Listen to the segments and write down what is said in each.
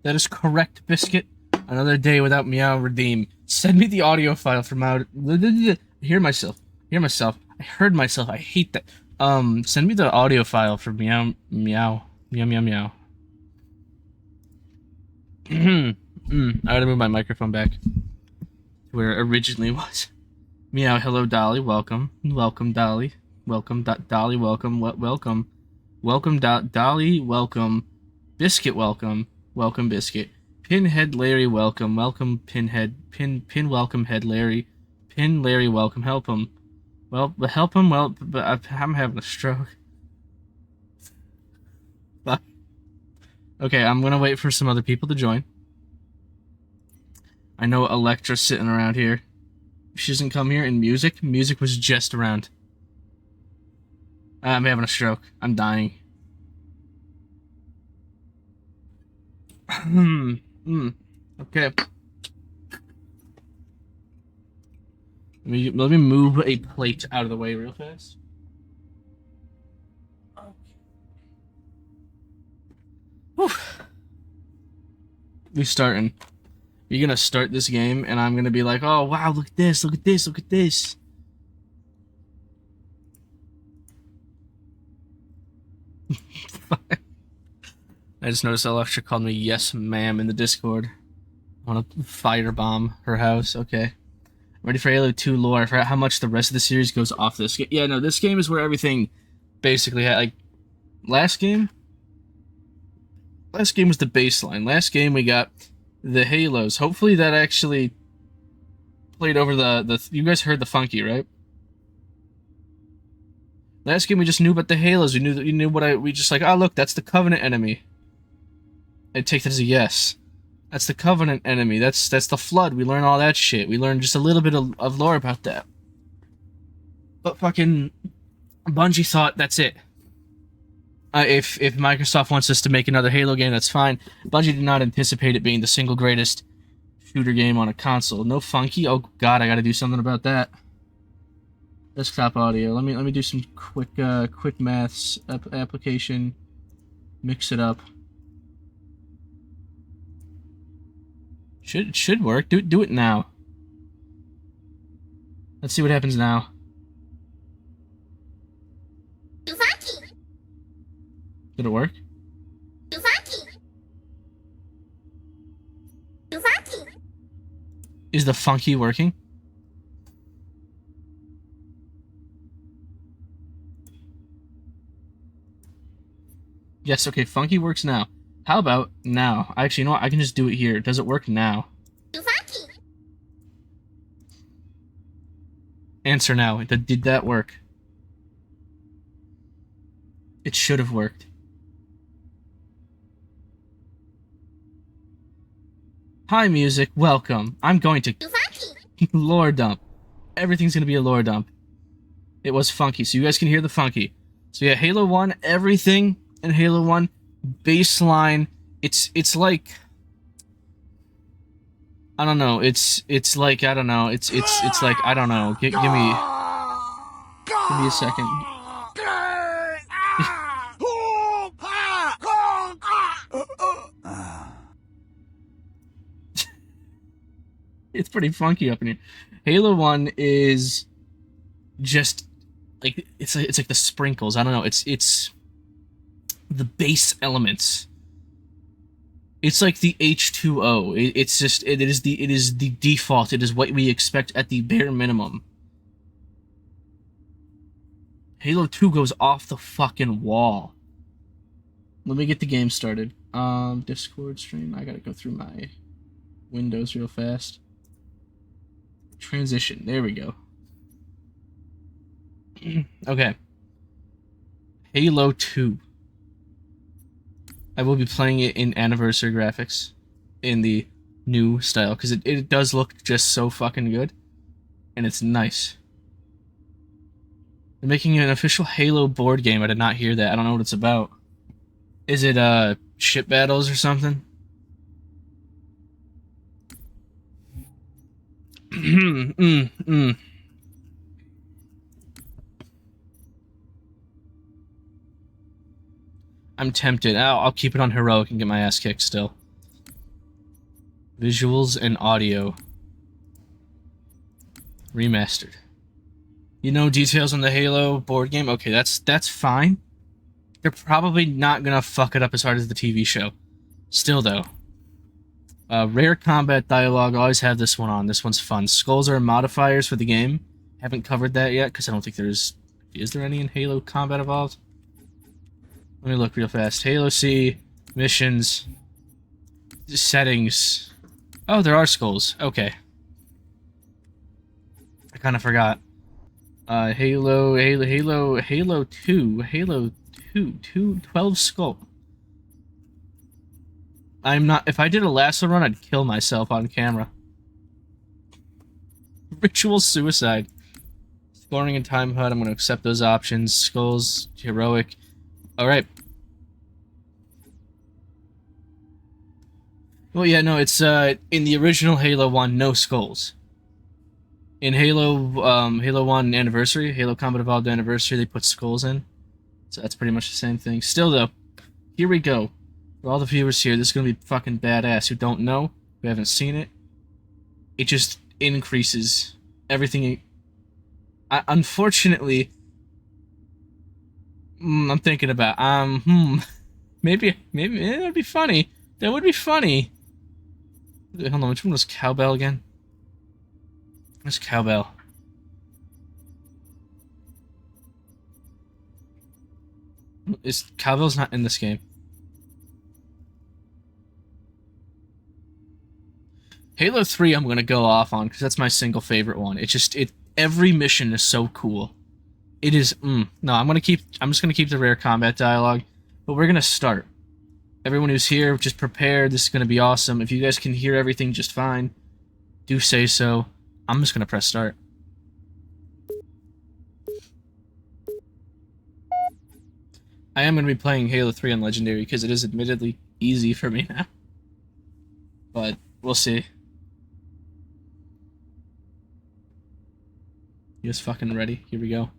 That is correct, Biscuit. Another day without Meow Redeem. Send me the audio file from out. Hear myself. Hear myself. I heard myself. I hate that. Send me the audio file for Meow Meow Meow Meow Meow. I gotta move my microphone back to where it originally was. Meow, hello, Dolly. Welcome, welcome, Dolly. Welcome, Dolly. Welcome, welcome, welcome, Dolly. Welcome, Biscuit. Welcome, welcome, Biscuit. Pinhead Larry. Welcome, welcome, Pinhead. Pin. Welcome, Head Larry. Pin Larry. Welcome. Help him. Well, help him. Well, but I'm having a stroke. Okay, I'm gonna wait for some other people to join. I know Electra's sitting around here. She doesn't come here. And music was just around. I'm having a stroke. I'm dying. Okay. Let me move a plate out of the way real fast. Whew. We starting. You're gonna start this game, and I'm gonna be like, "Oh wow, look at this! Look at this! Look at this!" I just noticed Electra called me "Yes, ma'am" in the Discord. I want to firebomb her house. Okay. Ready for Halo 2 lore. I forgot how much the rest of the series goes off this game. Yeah, no, this game is where everything basically like last game. Last game was the baseline. Last game we got the Halos. Hopefully that actually played over the you guys heard the funky, right? Last game we just knew about the Halos. We knew we just like, oh look, that's the Covenant enemy. I take that as a yes. That's the Covenant enemy. That's the Flood. We learn all that shit. We learn just a little bit of lore about that. But fucking Bungie thought that's it. If Microsoft wants us to make another Halo game, that's fine. Bungie did not anticipate it being the single greatest shooter game on a console. No funky. Oh god, I got to do something about that. Desktop audio. Let me do some quick maths application. Mix it up. Should work. Do it now. Let's see what happens now. Did it work? Is the funky working? Yes, okay, funky works now. How about now? Actually, you know what? I can just do it here. Does it work now? Answer now. Did that work? It should have worked. Hi, music. Welcome. I'm going to lore dump. Everything's gonna be a lore dump. It was funky, so you guys can hear the funky. So yeah, Halo 1, everything in Halo 1, baseline. It's like I don't know. It's like I don't know. It's like I don't know. Give me a second. It's pretty funky up in here. Halo 1 is just like it's like the sprinkles. I don't know. It's the base elements. It's like the H2O. It's just it is the default. It is what we expect at the bare minimum. Halo 2 goes off the fucking wall. Let me get the game started. Discord stream. I gotta go through my windows real fast. Transition. There we go. Okay. Halo 2. I will be playing it in anniversary graphics in the new style because it does look just so fucking good and it's nice. They're making an official Halo board game. I did not hear that. I don't know what it's about. Is it ship battles or something? I'm tempted. I'll keep it on heroic and get my ass kicked still. Visuals and audio. Remastered. You know details on the Halo board game? Okay, that's fine. They're probably not gonna fuck it up as hard as the TV show. Still, though. Rare combat dialogue, always have this one on. This one's fun. Skulls are modifiers for the game. Haven't covered that yet, because I don't think there's... Is there any in Halo Combat Evolved? Let me look real fast. Halo C, missions, settings. Oh, there are skulls. Okay. I kind of forgot. Halo 2, 12 skull. I'm not... If I did a lasso run, I'd kill myself on camera. Ritual suicide. Scoring and time HUD, I'm going to accept those options. Skulls, heroic. Alright. Well, yeah, no, it's, in the original Halo 1, no skulls. In Halo 1 Anniversary, Halo Combat Evolved Anniversary, they put skulls in. So that's pretty much the same thing. Still, though, here we go. For all the viewers here, this is going to be fucking badass who don't know, who haven't seen it. It just increases everything. Unfortunately, I'm thinking about, maybe that'd be funny. That would be funny. Hold on, which one was Cowbell again? Where's Cowbell? Cowbell's not in this game. Halo 3 I'm gonna go off on, because that's my single favorite one. Every mission is so cool. It is, no, I'm just gonna keep the rare combat dialogue, but we're gonna start. Everyone who's here, just prepare, this is gonna be awesome. If you guys can hear everything just fine, do say so. I'm just gonna press start. I am gonna be playing Halo 3 on Legendary, because it is admittedly easy for me now. But, we'll see. You guys fucking ready? Here we go.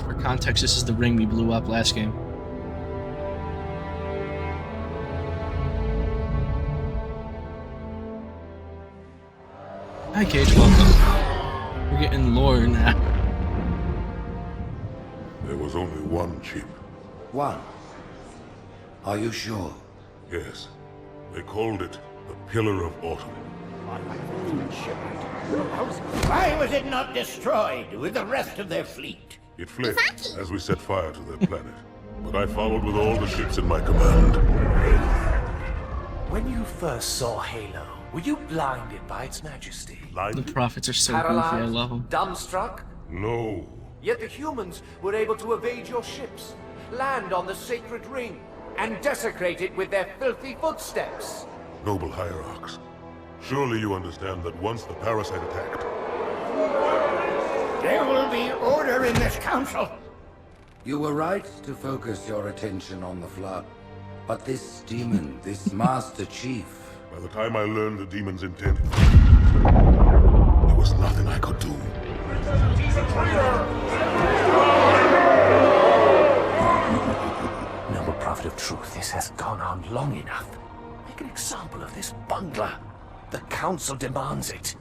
For context, this is the ring we blew up last game. Hi, Cage, welcome. We're getting lore now. There was only one chip. One? Are you sure? Yes. They called it the Pillar of Autumn. Why was it not destroyed with the rest of their fleet? It fled as we set fire to their planet. But I followed with all the ships in my command. When you first saw Halo, were you blinded by its majesty? The Blinded? prophets are so goofy, I love them. Dumbstruck? No. Yet the humans were able to evade your ships, land on the sacred ring, and desecrate it with their filthy footsteps. Noble hierarchs. Surely you understand that once the parasite attacked... There will be order in this council. You were right to focus your attention on the Flood. But this demon, this Master Chief... By the time I learned the demon's intent, there was nothing I could do. Noble prophet of truth, this has gone on long enough. Make an example of this bungler. The council demands it.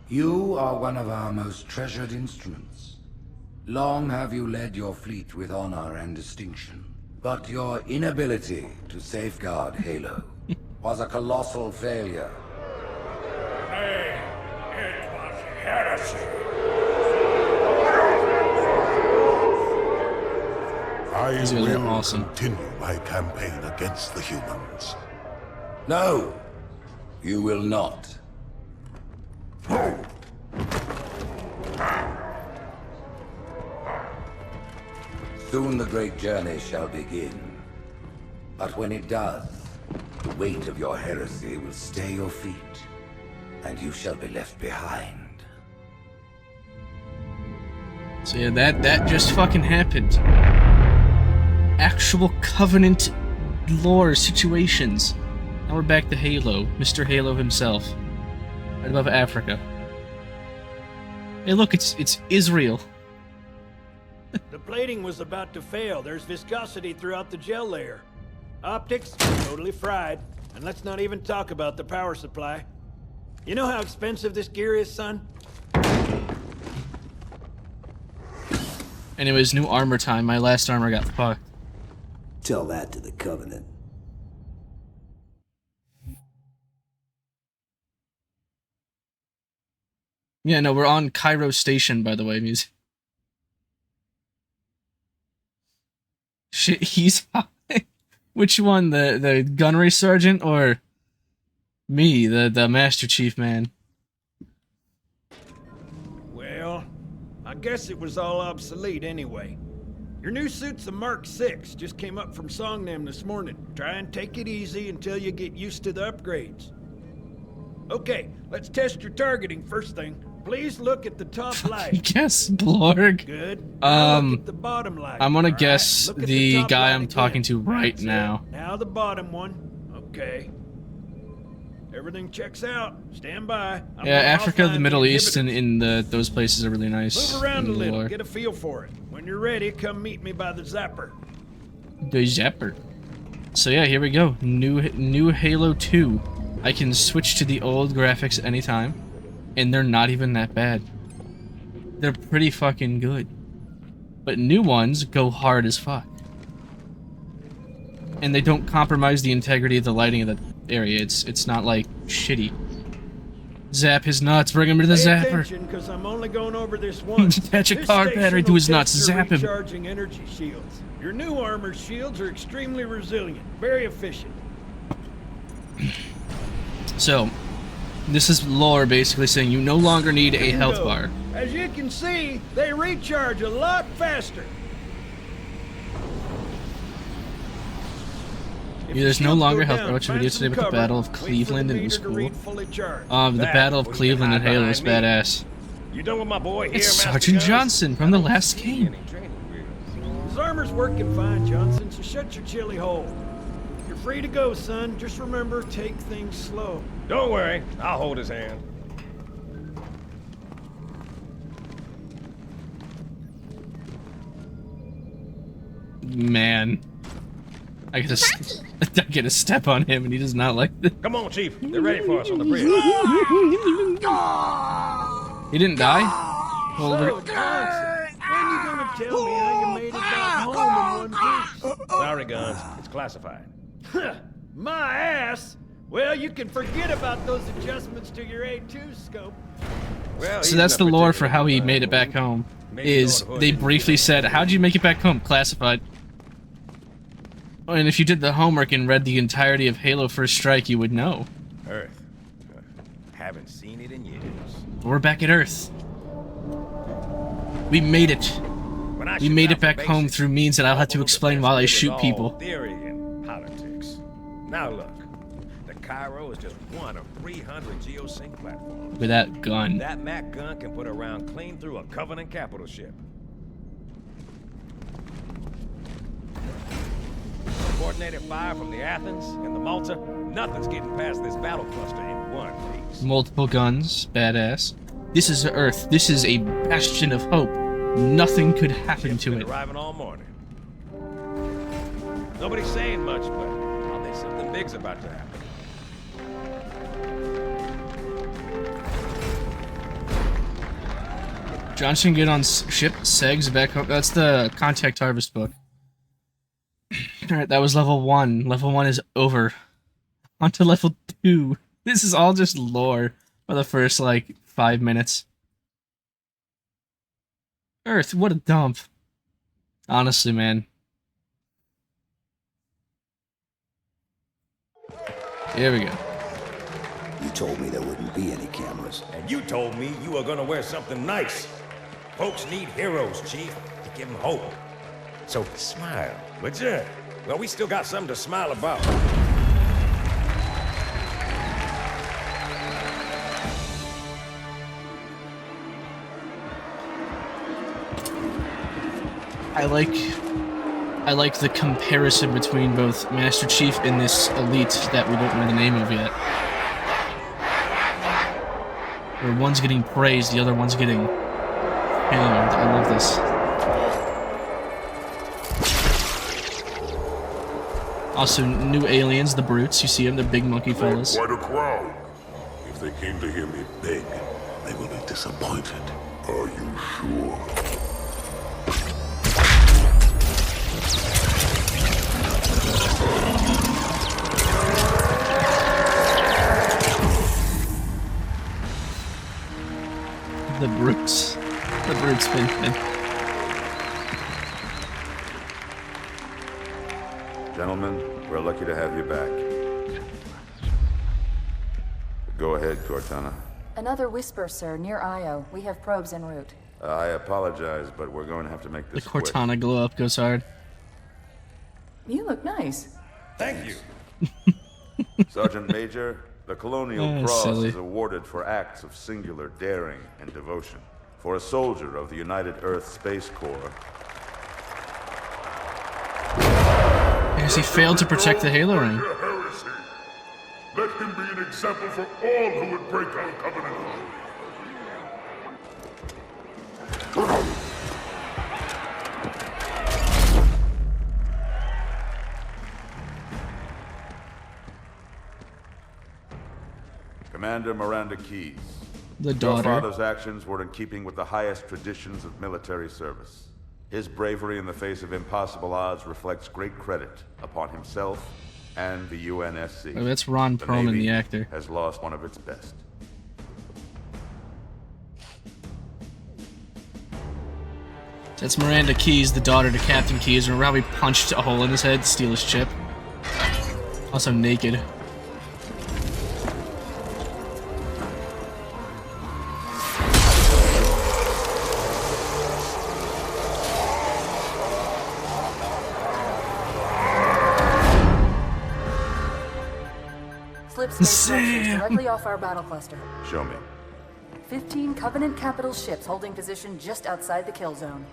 You are one of our most treasured instruments. Long have you led your fleet with honor and distinction. But your inability to safeguard Halo was a colossal failure. Nay, it was heresy. I These guys are will awesome. continue my campaign against the humans. No, you will not. Soon the great journey shall begin. But when it does, the weight of your heresy will stay your feet, and you shall be left behind. So yeah, that just fucking happened. Actual Covenant lore, situations. Now we're back to Halo. Mr. Halo himself. Right above Africa. Hey look, it's Israel. The plating was about to fail. There's viscosity throughout the gel layer. Optics, totally fried. And let's not even talk about the power supply. You know how expensive this gear is, son? Anyways, new armor time. My last armor got fucked. Tell that to the Covenant. Yeah, no, we're on Cairo Station, by the way, music. Shit, he's high. Which one, the gunnery sergeant or me, the Master Chief man? Well, I guess it was all obsolete anyway. Your new suit's a Mark 6, just came up from Songnam this morning. Try and take it easy until you get used to the upgrades. Okay, let's test your targeting first thing. Please look at the top light. Guess Blorg. Good. Now look at the bottom light. I'm gonna All right, guess look at the top guy light I'm again. talking to right That's it. now. Now the bottom one. Okay. Everything checks out. Stand by. Yeah, I'll Africa, the find Middle East, inhibitors. and in those places are really nice. Move around a in the little. lore. Get a feel for it. When you're ready, come meet me by the zapper. The Zapper. So yeah, here we go. New Halo 2. I can switch to the old graphics anytime, and they're not even that bad. They're pretty fucking good. But new ones go hard as fuck. And they don't compromise the integrity of the lighting of the area. It's not like shitty. Zap his nuts, bring him to the Pay zapper. attention, 'cause I'm only going over this once. Attach a This car station battery to will his nuts, test your zap him. recharging energy shields. Your new armor shields are extremely resilient, very efficient. So, this is lore basically saying you no longer need a health Bingo. bar. As you can see, they recharge a lot faster. If Yeah, there's your no shields longer go health down, bar. Watched a find video some today about the cover. Battle of Wait for the Cleveland, and it was meter to cool. read fully charged. The Battle of we can Cleveland and hide Halo is behind me. badass. You done with my boy here, It's Master Sergeant Guns? Johnson from the last game. Any training wheels? His armor's working fine, Johnson, so shut your chilly hole. You're free to go, son. Just remember, take things slow. Don't worry, I'll hold his hand. Man. I get a step on him and he does not like this. Come on, Chief. They're ready for us on the bridge. He didn't die? Well, So, Johnson, when you gonna tell me how you made it back home in one piece? Sorry, Guns. It's classified. My ass! Well, you can forget about those adjustments to your A2 scope. Well, so he's that's the not lore for how he particularly made it back home. Maybe Is Lord Hood they didn't briefly give him said, a- how'd you make it back home? Classified. Oh, and if you did the homework and read the entirety of Halo First Strike, you would know. Earth. Haven't seen it in years. We're back at Earth. We made it. When I We shoot made out it back for home basics, through means that I'll have to all explain the while I rest of it shoot was people. all theory and politics. Now look, the Cairo is just one of 300 geosync platforms. With that gun. That Mac gun can put a round clean through a Covenant capital ship. Coordinated fire from the Athens and the Malta. Nothing's getting past this battle cluster in one piece. Multiple guns. Badass. This is Earth. This is a bastion of hope. Nothing could happen Ship's to been it. arriving all morning. Nobody's saying much, but I'll bet something big's about to happen. Johnson get on ship. Segs back home. That's the Contact Harvest book. Alright, that was level 1. Level 1 is over. On to level 2. This is all just lore for the first, 5 minutes. Earth, what a dump. Honestly, man. Here we go. You told me there wouldn't be any cameras. And you told me you were gonna wear something nice. Folks need heroes, Chief, to give them hope. So smile, would you? Well, we still got something to smile about. I like I like the comparison between both Master Chief and this elite that we don't know the name of yet. Where one's getting praised, the other one's getting hammered. I love this. Also, new aliens, the brutes. You see them, the big monkey fellas. Quite a crowd. If they came to hear me beg, they will be disappointed. Are you sure? The brutes. The brutes, man. Gentlemen, we're lucky to have you back. Go ahead, Cortana. Another whisper, sir, near Io. We have probes en route. I apologize, but we're going to have to make The this quick. Cortana glow up goes hard. You look nice. Thank you. Sergeant Major, the Colonial Oh, Cross silly. is awarded for acts of singular daring and devotion. For a soldier of the United Earth Space Corps. Because he failed to protect the Halo ring. Heresy. Let him be an example for all who would break our covenant. Commander Miranda Keyes. The Your daughter. father's actions were in keeping with the highest traditions of military service. His bravery in the face of impossible odds reflects great credit upon himself and the UNSC. Oh, that's Ron The Perlman, Navy the actor. has lost one of its best. That's Miranda Keyes, the daughter to Captain Keyes. Remember how he punched a hole in his head to steal his chip? Also naked. Slip space Sam. vectors directly off our battle cluster. Show me. 15 Covenant capital ships holding position just outside the kill zone.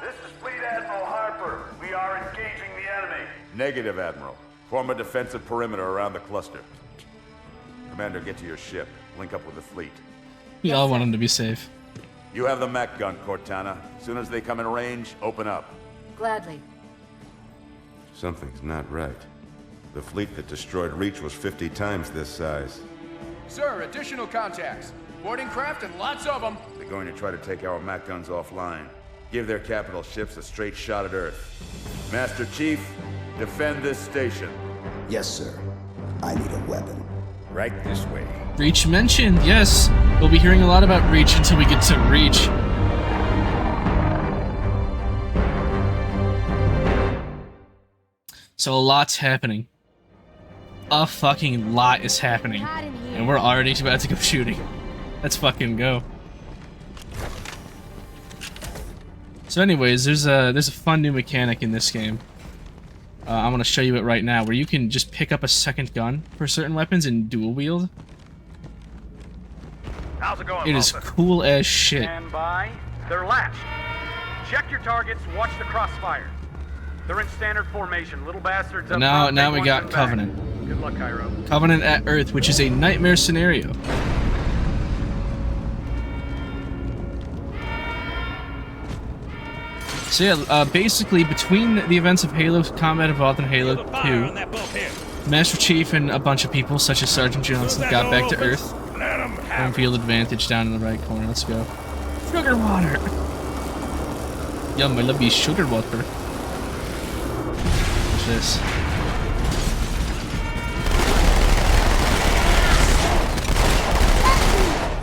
This is Fleet Admiral Harper. We are engaging the enemy. Negative, Admiral. Form a defensive perimeter around the cluster. Commander, get to your ship. Link up with the fleet. We all want him to be safe. You have the mech gun, Cortana. As soon as they come in range, open up. Gladly. Something's not right. The fleet that destroyed Reach was 50 times this size. Sir, additional contacts. Boarding craft and lots of them. They're going to try to take our mech guns offline. Give their capital ships a straight shot at Earth. Master Chief, defend this station. Yes, sir. I need a weapon. Right this way. Reach mentioned, yes. We'll be hearing a lot about Reach until we get to Reach. So a lot's happening. A fucking lot is happening. And we're already about to go shooting. Let's fucking go. So anyways, there's a fun new mechanic in this game. I'm gonna show you it right now, where you can just pick up a second gun for certain weapons and dual wield. How's it going, It is Malta? cool as shit. Stand by. They're latched. Check your targets. Watch the crossfire. They're in standard formation. Little bastards up Now front, we big got ones in back. Covenant. Good luck, Cairo. Covenant at Earth, which is a nightmare scenario. So yeah, basically between the events of Halo Combat Evolved and Halo 2, Master Chief and a bunch of people, such as Sergeant Johnson, got back to Earth. Home field advantage down in the right corner. Let's go. Sugar water! Yum, I love these sugar water. Watch this.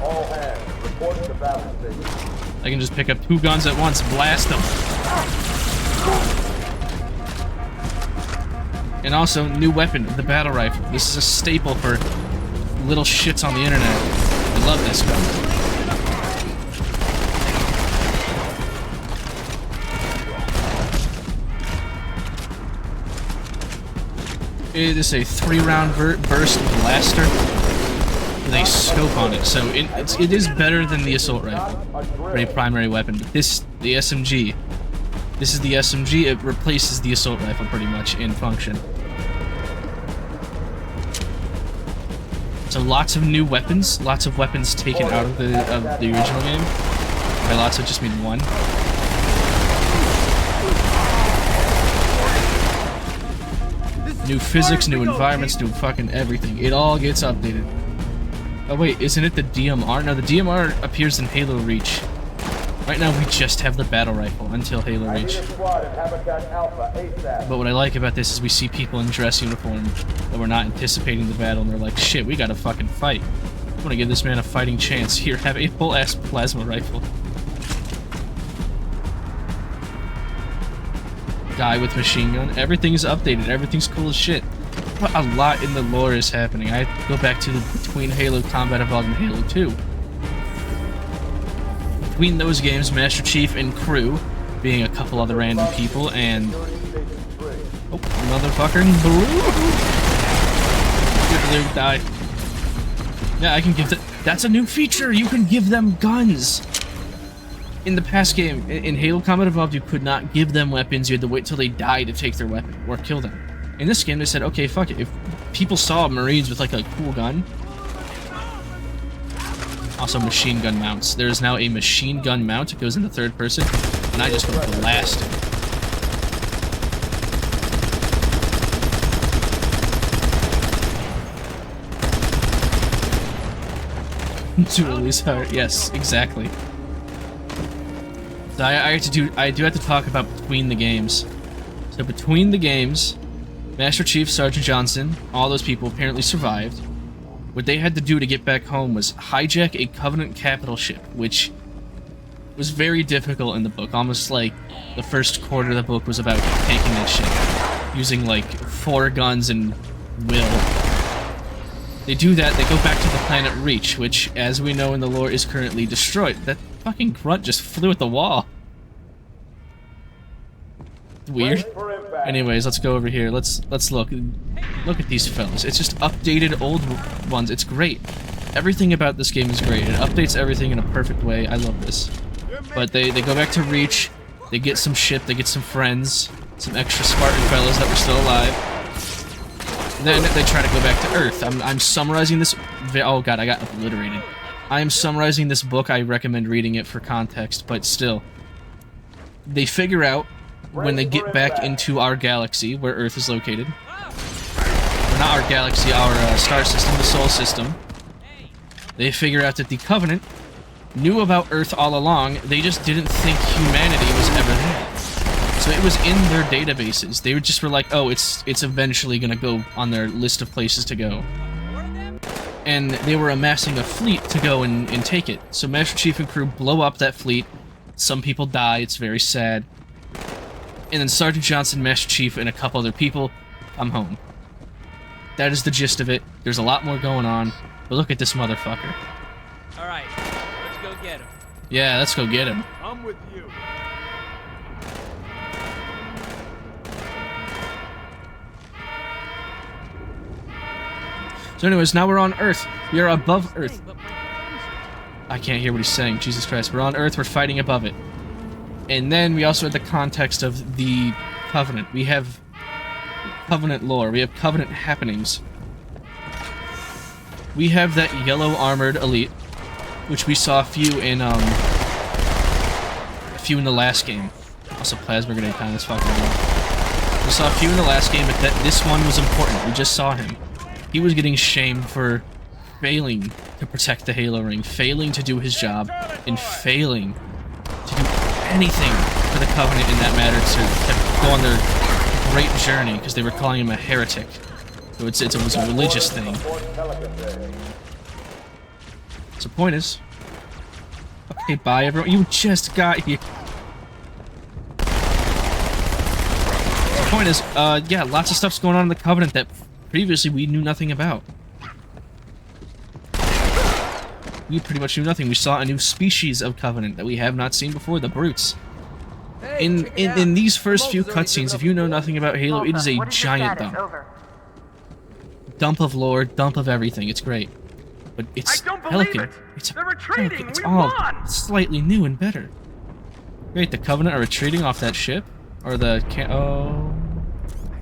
All hands, report to battle station. I can just pick up 2 guns at once, blast them. And also, new weapon, the battle rifle. This is a staple for little shits on the internet. I love this gun. It is a 3-round burst blaster with a scope on it, so it is better than the assault rifle for a primary weapon. But the SMG This is the SMG. It replaces the assault rifle pretty much in function. So lots of new weapons, lots of weapons taken out of the original game. By lots, I just mean one. New physics, new environments, new fucking everything. It all gets updated. Oh wait, isn't it the DMR? No, the DMR appears in Halo Reach. Right now we just have the battle rifle until Halo Reach. But what I like about this is we see people in dress uniform that we're not anticipating the battle, and they're like, shit, we gotta fucking fight. I wanna give this man a fighting chance. Here, have a full-ass plasma rifle. Guy with machine gun. Everything's updated. Everything's cool as shit. A lot in the lore is happening. I have to go back to the between Halo Combat Evolved and Halo 2. Between those games, Master Chief and crew, being a couple other random people, and... Oh, motherfucker. Blue, die. Yeah, I can give that... That's a new feature! You can give them guns! In the past game, in Halo Combat Evolved, you could not give them weapons. You had to wait till they die to take their weapon, or kill them. In this game, they said, okay, fuck it. If people saw Marines with, like, a cool gun... Also, machine gun mounts. There is now a machine gun mount. It goes into third person, and I just go blasting. To release heart. Yes, exactly. So I do have to talk about between the games. So between the games, Master Chief, Sergeant Johnson, all those people apparently survived. What they had to do to get back home was hijack a Covenant capital ship, which was very difficult in the book. Almost like the first quarter of the book was about taking that ship, using like 4 guns and will. They do that, they go back to the planet Reach, which, as we know in the lore, is currently destroyed. That fucking grunt just flew at the wall. Weird. Anyways, let's go over here. Let's look. Look at these fellas. It's just updated old ones. It's great. Everything about this game is great. It updates everything in a perfect way. I love this. But they go back to Reach. They get some ship. They get some friends. Some extra Spartan fellas that were still alive. And then they try to go back to Earth. I'm summarizing this... Oh god, I got obliterated. I am summarizing this book. I recommend reading it for context, but still. They figure out when they get back into our galaxy, where Earth is located. Or not our galaxy, our star system, the Sol system. They figure out that the Covenant knew about Earth all along, they just didn't think humanity was ever there. So it was in their databases. They just were like, oh, it's eventually gonna go on their list of places to go. And they were amassing a fleet to go and take it. So Master Chief and crew blow up that fleet. Some people die, it's very sad. And then Sergeant Johnson, Master Chief, and a couple other people come home. That is the gist of it. There's a lot more going on, but look at this motherfucker. Alright, let's go get him. Yeah, let's go get him. I'm with you. So anyways, now we're on Earth. We are above Earth. I can't hear what he's saying. Jesus Christ. We're on Earth. We're fighting above it. And then we also have the context of the Covenant. We have Covenant lore. We have Covenant happenings. We have that yellow armored elite, which we saw a few in the last game. Also, plasma grenade time. That's fucking good. We saw a few in the last game, but this one was important. We just saw him. He was getting shamed for failing to protect the Halo ring, failing to do his job, and failing to do anything for the Covenant in that matter to go on their great journey, because they were calling him a heretic. So it was a religious thing. So point is... Okay, bye everyone. You just got here. So point is, yeah, lots of stuff's going on in the Covenant that previously we knew nothing about. We pretty much knew nothing. We saw a new species of Covenant that we have not seen before, the Brutes. In these first few cutscenes, if you know nothing about Halo, it is a giant dump. Dump of lore, dump of everything. It's great. But it's Pelican. It's all slightly new and better. Wait, the Covenant are retreating off that ship? Or the oh.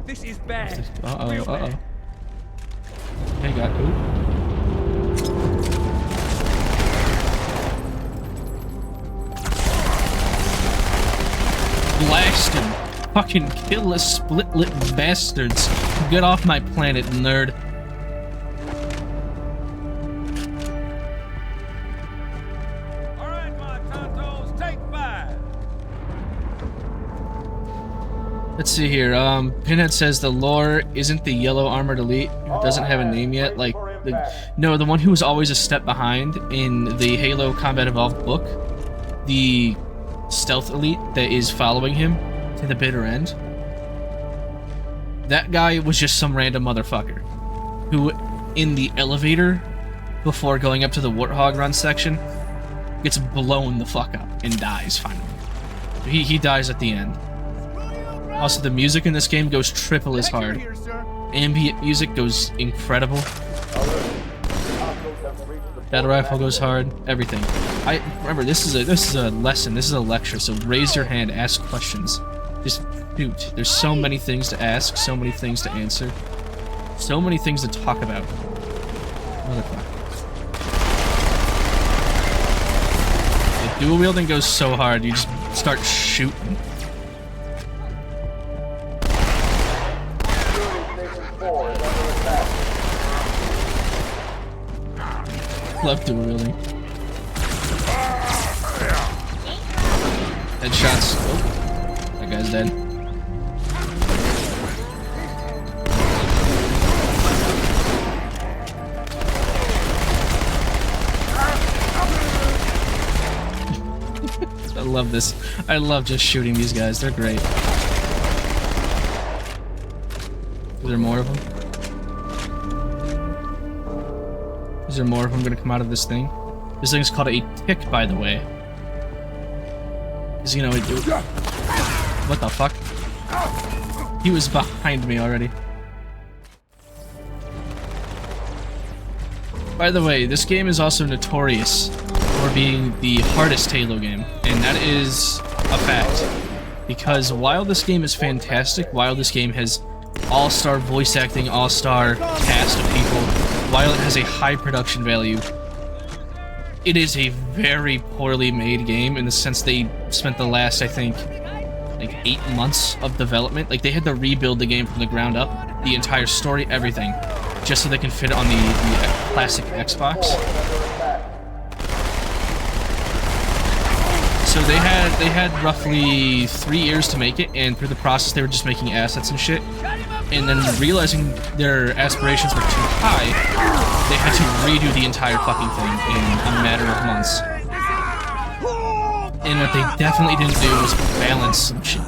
This is bad. Uh-oh, Real uh-oh. bad. Hey, got Blast him. Fucking kill us split-lip bastards. Get off my planet, nerd. Alright, my tontos, take 5. Let's see here. Pinhead says the lore isn't the yellow armored elite who doesn't have a name yet. Like, no, the one who was always a step behind in the Halo Combat Evolved book. The stealth elite that is following him to the bitter end. That guy was just some random motherfucker who, in the elevator before going up to the Warthog Run section, gets blown the fuck up and dies finally. He dies at the end. Also, the music in this game goes triple as hard. Ambient music goes incredible. Battle rifle goes hard. Everything. I remember this is a lesson. This is a lecture. So raise your hand. Ask questions. Just shoot. There's so many things to ask. So many things to answer. So many things to talk about. Motherfucker. The dual wielding goes so hard. You just start shooting. Love dual wielding. Headshots. Oh, that guy's dead. I love this. I love just shooting these guys. They're great. Is there more of them? Is there more of them gonna come out of this thing? This thing's called a tick, by the way. Because, you know, what the fuck? He was behind me already. By the way, this game is also notorious for being the hardest Halo game, and that is a fact. Because while this game is fantastic, while this game has all-star voice acting, all-star cast of people, while it has a high production value, it is a very poorly made game in the sense they spent the last, I think, like 8 months of development. Like, they had to rebuild the game from the ground up, the entire story, everything, just so they can fit it on the classic Xbox. So they had roughly 3 years to make it, and through the process they were just making assets and shit. And then realizing their aspirations were too high, they had to redo the entire fucking thing in a matter of months. And what they definitely didn't do was balance some shit.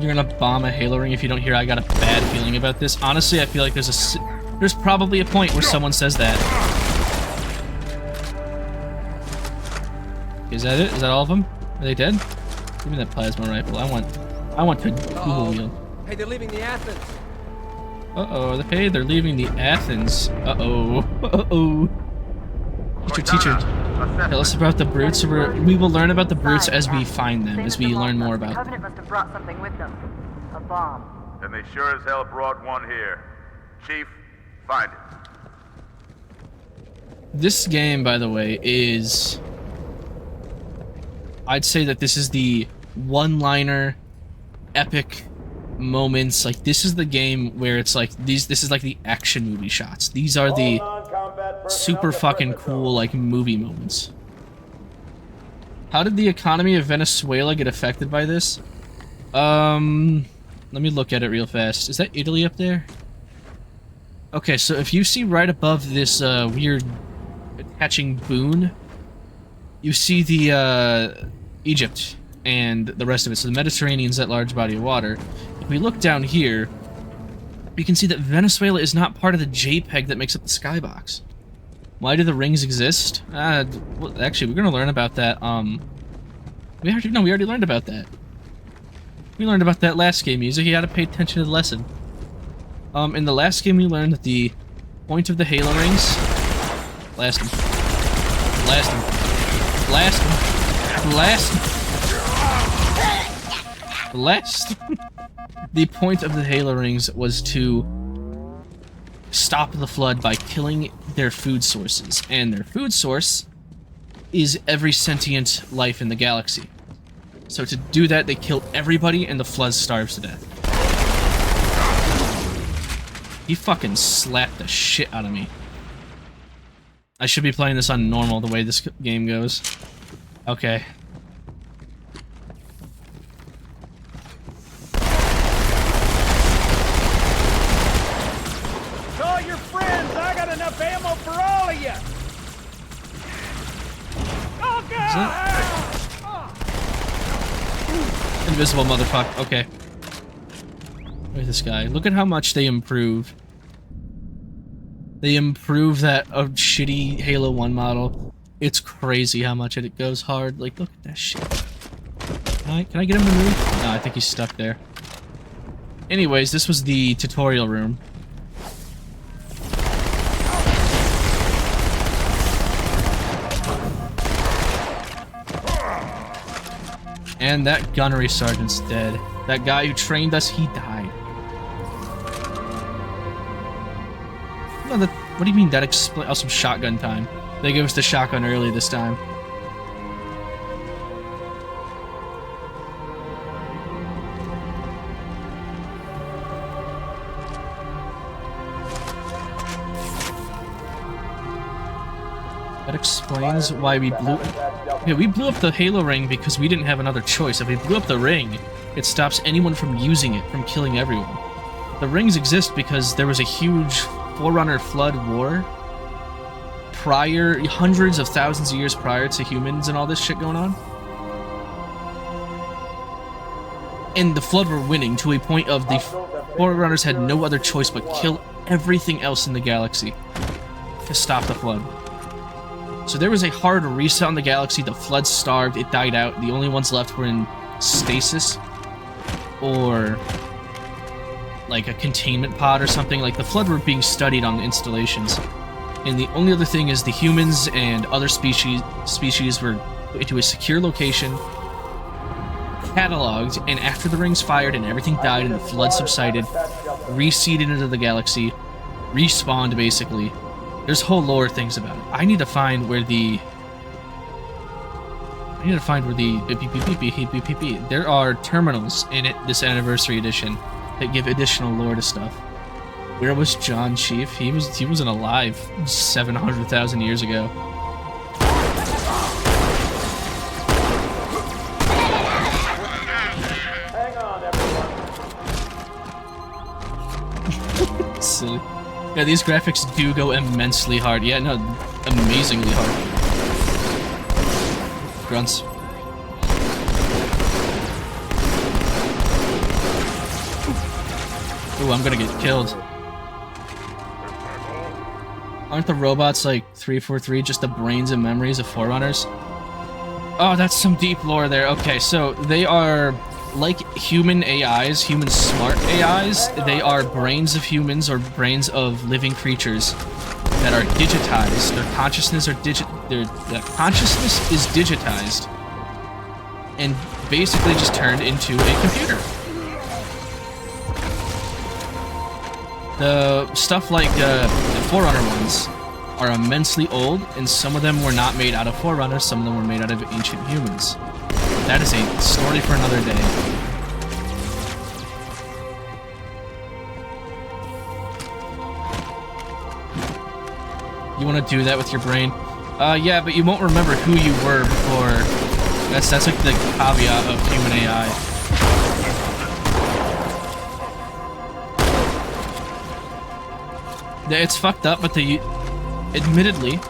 You're gonna bomb a Halo ring if you don't hear I got a bad feeling about this. Honestly, I feel like there's probably a point where someone says that. Is that it? Is that all of them? Are they dead? Give me that plasma rifle. I want to dual wield. Hey, they're leaving the Athens. Uh-oh. Hey, they're leaving the Athens. Uh-oh. Uh-oh. Teacher. Tell us about the brutes. We will learn about the brutes as we find them, as we learn more about them. Covenant must have brought something with them. A bomb. And they sure as hell brought one here. Chief, find it. This game, by the way, is... I'd say that this is the one-liner epic moments. Like, this is the game where it's like this is like the action movie shots. These are the super fucking cool like movie moments. How did the economy of Venezuela get affected by this? Let me look at it real fast. Is that Italy up there? Okay, so if you see right above this weird attaching boon, you see the Egypt and the rest of it. So the Mediterranean's that large body of water. If we look down here, you can see that Venezuela is not part of the JPEG that makes up the skybox. Why do the rings exist? Well, actually, we're gonna learn about that. We already learned about that. We learned about that last game music. You gotta pay attention to the lesson. In the last game we learned that the point of the Halo rings... Blast him. Blast him. Blast him. Blast him. Blast. The point of the Halo rings was to stop the Flood by killing their food sources. And their food source is every sentient life in the galaxy. So to do that, they kill everybody and the Flood starves to death. He fucking slapped the shit out of me. I should be playing this on normal the way this game goes. Okay. Call your friends! I got enough ammo for all of you! Oh, God! Invisible motherfucker. Okay. Look at this guy. Look at how much they improved. They improved that shitty Halo 1 model. It's crazy how much it goes hard. Like, look at that shit. Can I get him to move? No, I think he's stuck there. Anyways, this was the tutorial room. And that gunnery sergeant's dead. That guy who trained us, he died. No, what do you mean that explains? Oh, some shotgun time. They gave us the shotgun early this time. That explains why we blew... Yeah, we blew up the Halo ring because we didn't have another choice. If we blew up the ring, it stops anyone from using it, from killing everyone. The rings exist because there was a huge Forerunner Flood war prior, hundreds of thousands of years prior to humans and all this shit going on. And the Flood were winning to a point of the Forerunners had no other choice but kill everything else in the galaxy to stop the Flood. So there was a hard reset on the galaxy. The Flood starved. It died out. The only ones left were in stasis or like a containment pod or something. Like the Flood were being studied on the installations. And the only other thing is the humans and other species were put into a secure location, cataloged, and after the rings fired and everything died and the Flood subsided, reseeded into the galaxy, respawned basically. There's whole lore things about it. I need to find where the... There are terminals in it, this anniversary edition, that give additional lore to stuff. Where was John Chief? He wasn't alive 700,000 years ago. Hang on, everyone. Silly. Yeah, these graphics do go immensely hard. Yeah, no, amazingly hard. Grunts. Ooh, I'm gonna get killed. Aren't the robots like 343 just the brains and memories of Forerunners? Oh, that's some deep lore there. Okay, so they are like human AIs, human smart AIs. They are brains of humans or brains of living creatures that are digitized. Their consciousness is digitized and basically just turned into a computer. The stuff like the Forerunner ones are immensely old, and some of them were not made out of Forerunners, some of them were made out of ancient humans. That is a story for another day. You want to do that with your brain? Yeah, but you won't remember who you were before. That's like the caveat of human AI. It's fucked up, but admittedly,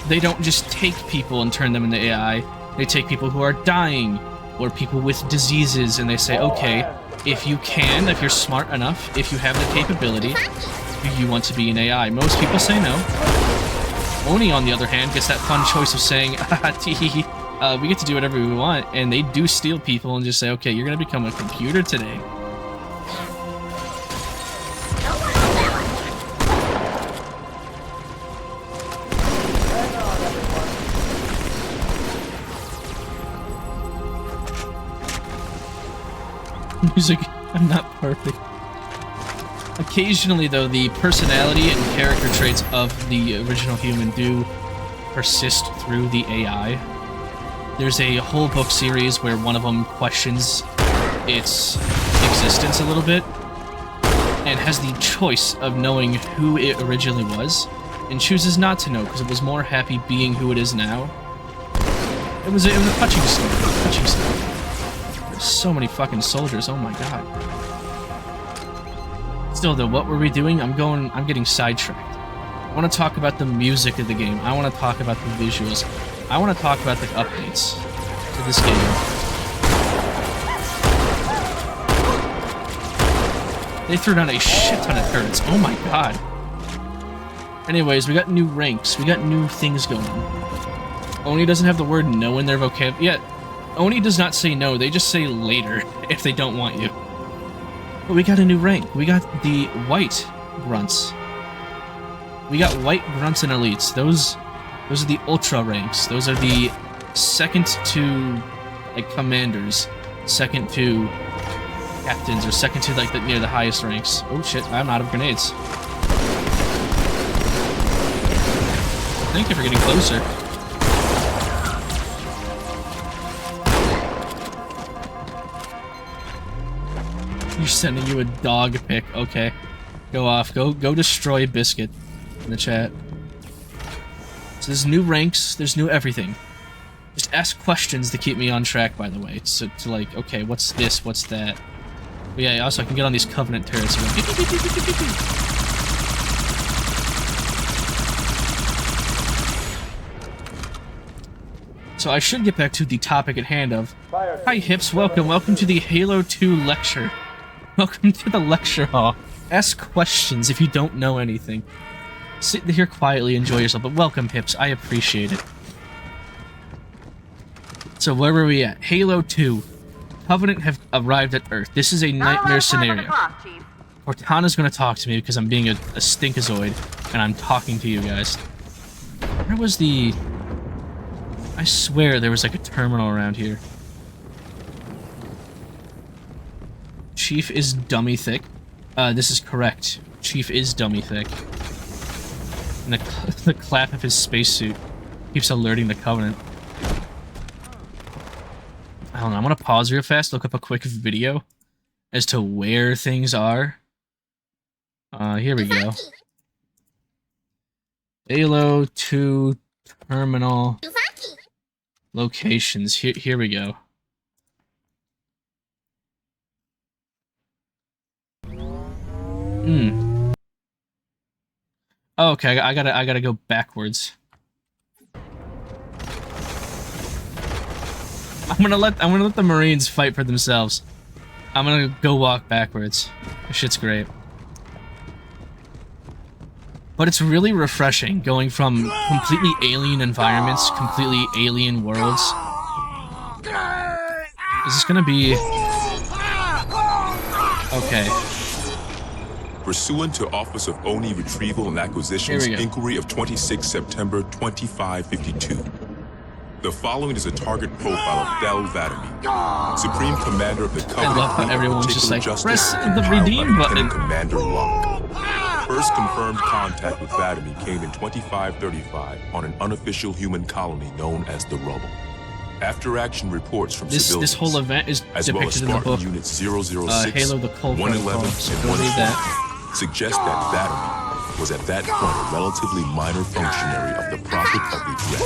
they don't just take people and turn them into AI. They take people who are dying, or people with diseases, and they say, okay, if you're smart enough, if you have the capability, do you want to be an AI? Most people say no. Oni, on the other hand, gets that fun choice of saying, we get to do whatever we want, and they do steal people and just say, okay, you're gonna become a computer today. music. I'm not perfect. Occasionally, though, the personality and character traits of the original human do persist through the AI. There's a whole book series where one of them questions its existence a little bit and has the choice of knowing who it originally was and chooses not to know because it was more happy being who it is now. It was a touching story. Touching story. There's so many fucking soldiers. Oh my god. Still though, what were we doing? I'm getting sidetracked. I want to talk about the music of the game. I want to talk about the visuals. I want to talk about the updates to this game. They threw down a shit ton of turrets. Oh my god. Anyways, we got new ranks. We got new things going on. Oni doesn't have the word no in their vocab yet. Oni does not say no, they just say later if they don't want you. But we got a new rank. We got the white grunts. We got white grunts and elites. Those are the ultra ranks. Those are the second to like commanders, second to captains, or second to like near the highest ranks. Oh shit, I'm out of grenades. Thank you for getting closer. You're sending you a dog pic. Okay. Go off. Go destroy Biscuit in the chat. So there's new ranks, there's new everything. Just ask questions to keep me on track, by the way. So to like, okay, what's this? What's that? But yeah, also I can get on these Covenant turrets. So I should get back to the topic at hand of... Hi Hips, welcome to the Halo 2 lecture. Welcome to the lecture hall. Ask questions if you don't know anything. Sit here quietly, enjoy yourself, but welcome Hips, I appreciate it. So where were we at? Halo 2. Covenant have arrived at Earth. This is a nightmare scenario. Cortana's gonna talk to me because I'm being a stinkazoid, and I'm talking to you guys. Where was the... I swear there was like a terminal around here. Chief is dummy thick. This is correct. Chief is dummy thick. And the clap of his spacesuit keeps alerting the Covenant. I don't know, I'm gonna pause real fast, look up a quick video as to where things are. Here we go. Halo 2 terminal locations. Here we go. Oh, okay, I gotta go backwards. I'm gonna let the Marines fight for themselves. I'm gonna go walk backwards. This shit's great. But it's really refreshing going from completely alien environments, completely alien worlds. Is this gonna be... Okay. Pursuant to Office of Oni Retrieval and Acquisition's inquiry of 26 September 2552. The following is a target profile of Del Vadami, Supreme Commander of the Covenant. I love how everyone's just like, press the redeem button. Commander Locke. First confirmed contact with Vadami came in 2535 on an unofficial human colony known as the Rubble. After action reports from civilians, this whole event is depicted in the book. Units 006, Halo the Cold 111, and 112 suggest that Vadami was at that point a relatively minor functionary of the Prophet of Regret.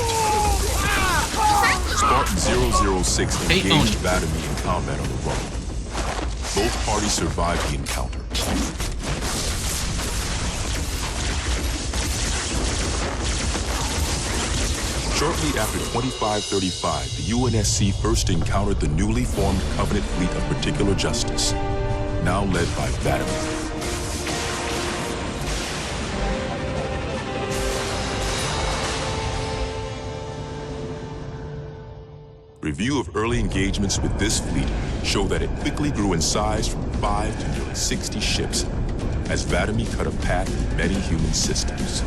Spartan 006 engaged Vadami in combat on the Rubble. Both parties survived the encounter. Shortly after 2535, the UNSC first encountered the newly formed Covenant Fleet of Particular Justice, now led by Vadami. Review of early engagements with this fleet show that it quickly grew in size from 5 to nearly 60 ships as Vadami cut a path through many human systems.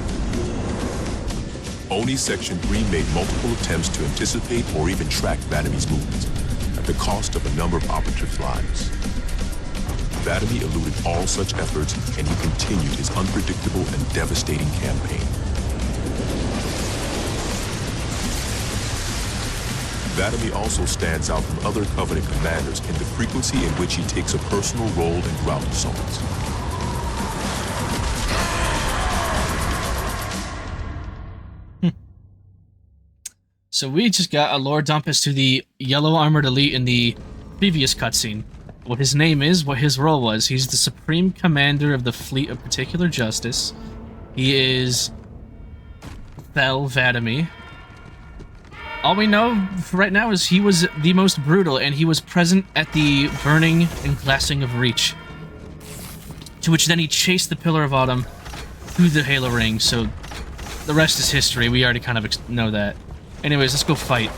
Oni Section 3 made multiple attempts to anticipate or even track Vadami's movements at the cost of a number of operatives' lives. Vladimir eluded all such efforts, and he continued his unpredictable and devastating campaign. Vladimir also stands out from other Covenant commanders in the frequency in which he takes a personal role in ground assaults. So we just got a lore dump as to the yellow armored elite in the previous cutscene. What his name is, what his role was. He's the supreme commander of the fleet of particular justice. He is Thel Vladimir. All we know right now is he was the most brutal, and he was present at the burning and glassing of Reach. To which then he chased the Pillar of Autumn through the Halo Ring, so the rest is history. We already kind of know that. Anyways, let's go fight.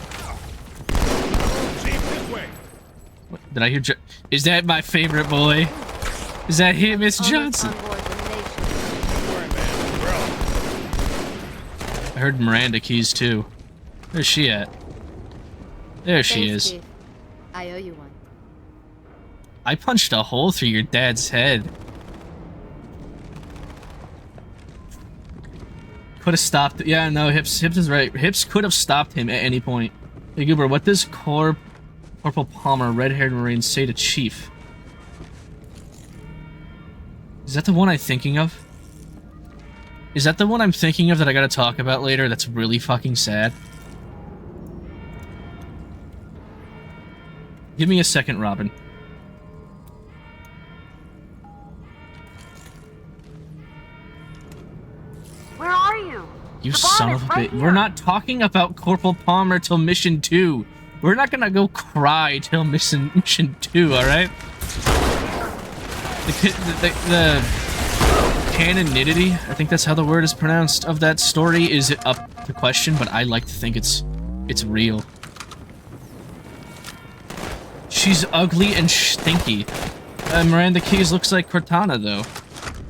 What, did I hear is that my favorite boy? Is that him, Miss Johnson? I heard Miranda keys too. Where's she at? There she is. Chief. I owe you one. I punched a hole through your dad's head. Could have stopped it. Yeah, no, Hips is right. Hips could have stopped him at any point. Hey, Goober, what does Corporal Palmer, red-haired Marine, say to Chief? Is that the one I'm thinking of? Is that the one I'm thinking of that I gotta talk about later that's really fucking sad? Give me a second, Robin. Where are you? You son of a bitch. We're not talking about Corporal Palmer till Mission 2. We're not gonna go cry till Mission 2, alright? The canonity, I think that's how the word is pronounced, of that story is up to question, but I like to think it's real. She's ugly and stinky. Miranda Keys looks like Cortana, though.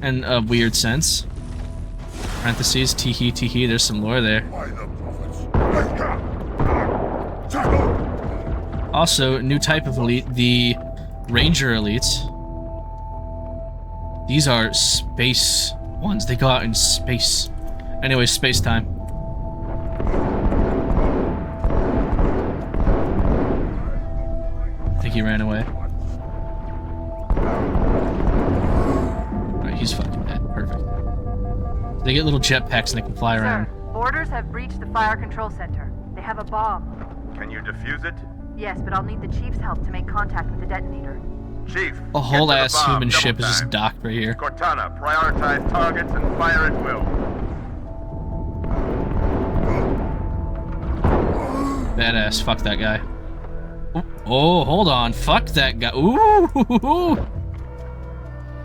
In a weird sense. Parentheses, teehee, teehee, there's some lore there. Also, new type of elite, the Ranger elites. These are space ones. They go out in space. Anyway, space time. I think he ran away. Alright, he's fucking dead. Perfect. They get little jetpacks and they can fly around. Boarders have breached the fire control center. They have a bomb. Can you defuse it? Yes, but I'll need the Chief's help to make contact with the detonator. Chief, a whole ass human ship is just docked right here. Cortana, prioritize targets and fire at will. Badass. Fuck that guy. Oh, hold on. Fuck that guy. Ooh.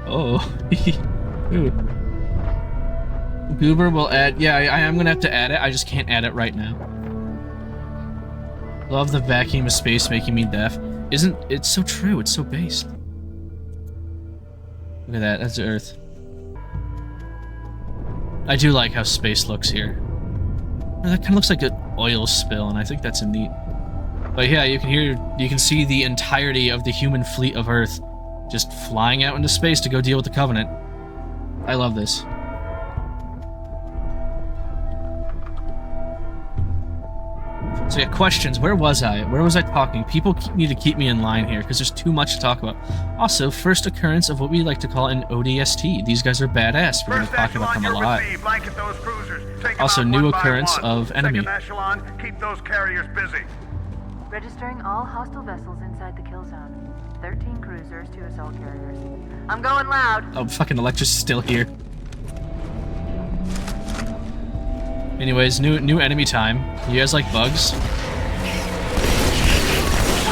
Oh. Ooh. Goober will add. Yeah, I am gonna have to add it. I just can't add it right now. Love the vacuum of space making me deaf. Isn't it's so true? It's so based. Look at that. That's Earth. I do like how space looks here. That kind of looks like an oil spill, and I think that's neat. But yeah, you can see the entirety of the human fleet of Earth just flying out into space to go deal with the Covenant. I love this. So yeah, questions. Where was I? Where was I talking? People need to keep me in line here, because there's too much to talk about. Also, first occurrence of what we like to call an ODST. These guys are badass. We're going to talk about them a lot. Also, new occurrence of enemy. Keep those carriers busy. Registering all hostile vessels inside the kill zone. 13 cruisers, 2 assault carriers. I'm going loud. Oh, fucking Electra's still here. Anyways, new enemy time. You guys like bugs?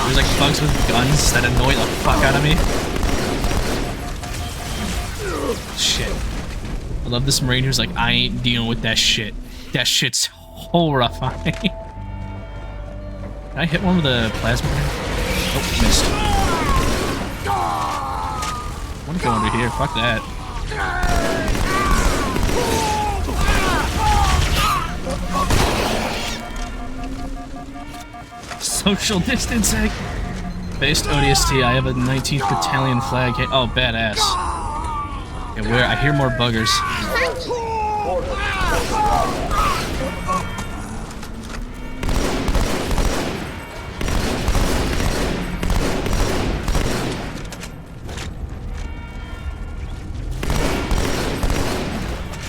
There's like bugs with guns that annoy the fuck out of me. Shit. I love this Marine who's like, I ain't dealing with that shit. That shit's horrifying. Can I hit one with a plasma grenade? Oh, missed. I wanna go under here, fuck that. Social distancing. Based ODST, I have a 19th Battalion flag. Oh, badass. Okay, where? I hear more buggers.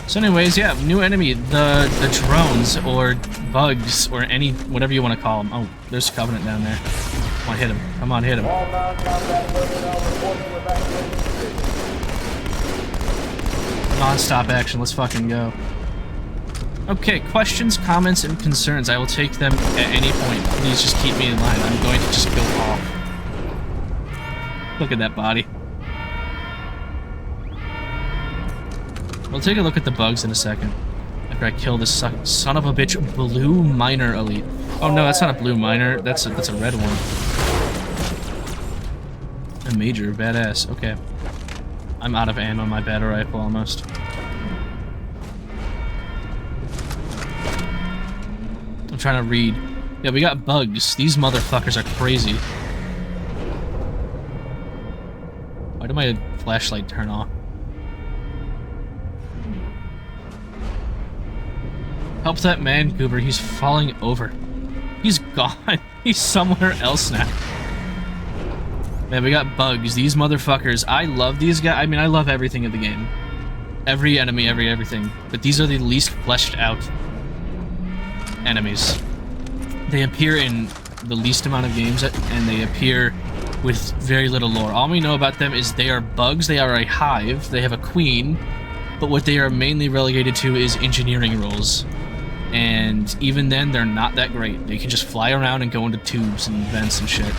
So anyways, yeah, new enemy, the drones, or bugs, or any, whatever you want to call them. Oh, there's Covenant down there. Come on, hit him. Come on, hit him. Non-stop action, let's fucking go. Okay, questions, comments, and concerns. I will take them at any point. Please just keep me in line. I'm going to just go off. Look at that body. We'll take a look at the bugs in a second. After I kill this son of a bitch blue miner elite. Oh no, that's not a blue miner. That's a red one. A major, badass. Okay. I'm out of ammo, my battle rifle almost. I'm trying to read. Yeah, we got bugs. These motherfuckers are crazy. Why did my flashlight turn off? Help that man, Goober. He's falling over. He's gone. He's somewhere else now. Man, we got bugs. These motherfuckers. I love these guys. I mean, I love everything in the game. Every enemy, everything. But these are the least fleshed out enemies. They appear in the least amount of games, and they appear with very little lore. All we know about them is they are bugs. They are a hive. They have a queen. But what they are mainly relegated to is engineering roles. And even then, they're not that great. They can just fly around and go into tubes and vents and shit.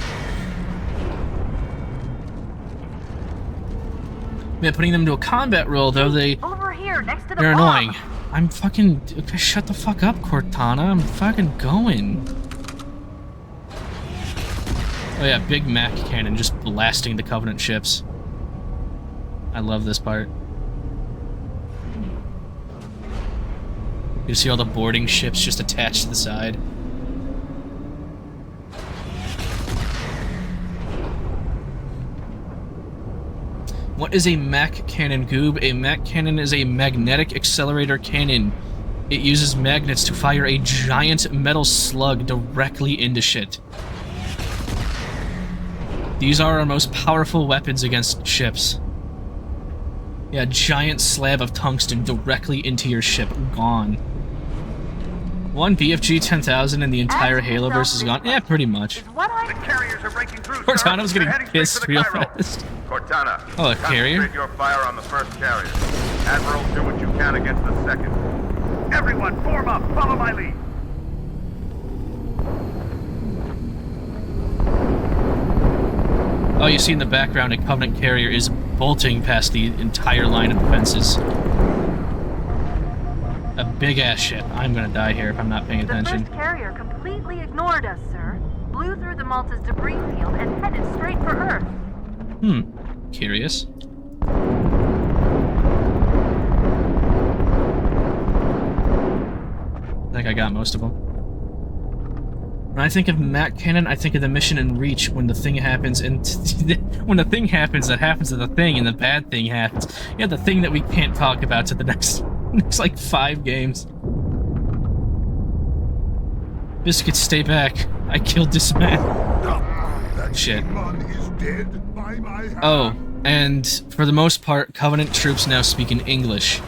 Man, putting them into a combat role, though, Over here, next to the they're bomb. annoying. I'm fucking... Okay, shut the fuck up, Cortana. I'm fucking going. Oh yeah, big Mac cannon just blasting the Covenant ships. I love this part. You see all the boarding ships just attached to the side. What is a Mac cannon, Goob? A Mac cannon is a magnetic accelerator cannon. It uses magnets to fire a giant metal slug directly into shit. These are our most powerful weapons against ships. Yeah, giant slab of tungsten directly into your ship. Gone. One BFG 10,000 and the entire Halo versus is gone? Yeah, pretty much. The carriers are breaking through, Cortana was sir. getting They're heading pissed straight real for the Cairo. fast. Cortana. Oh, a carrier? Concentrate your fire on the first carrier. Admiral, do what you can against the second. Everyone, form up. Follow my lead. Oh, you see in the background, a Covenant carrier is bolting past the entire line of defenses. A big-ass ship. I'm gonna die here if I'm not paying attention. The first carrier completely ignored us, sir. Blew through the Malta's debris field and headed straight for Earth. Curious. I think I got most of them. When I think of Mac Cannon, I think of the mission in Reach when the thing happens, and when the thing happens, that happens to the thing, and the bad thing happens. Yeah, the thing that we can't talk about to the next like 5 games. Biscuit, stay back. I killed this man. Shit. Oh, and for the most part, Covenant troops now speak in English.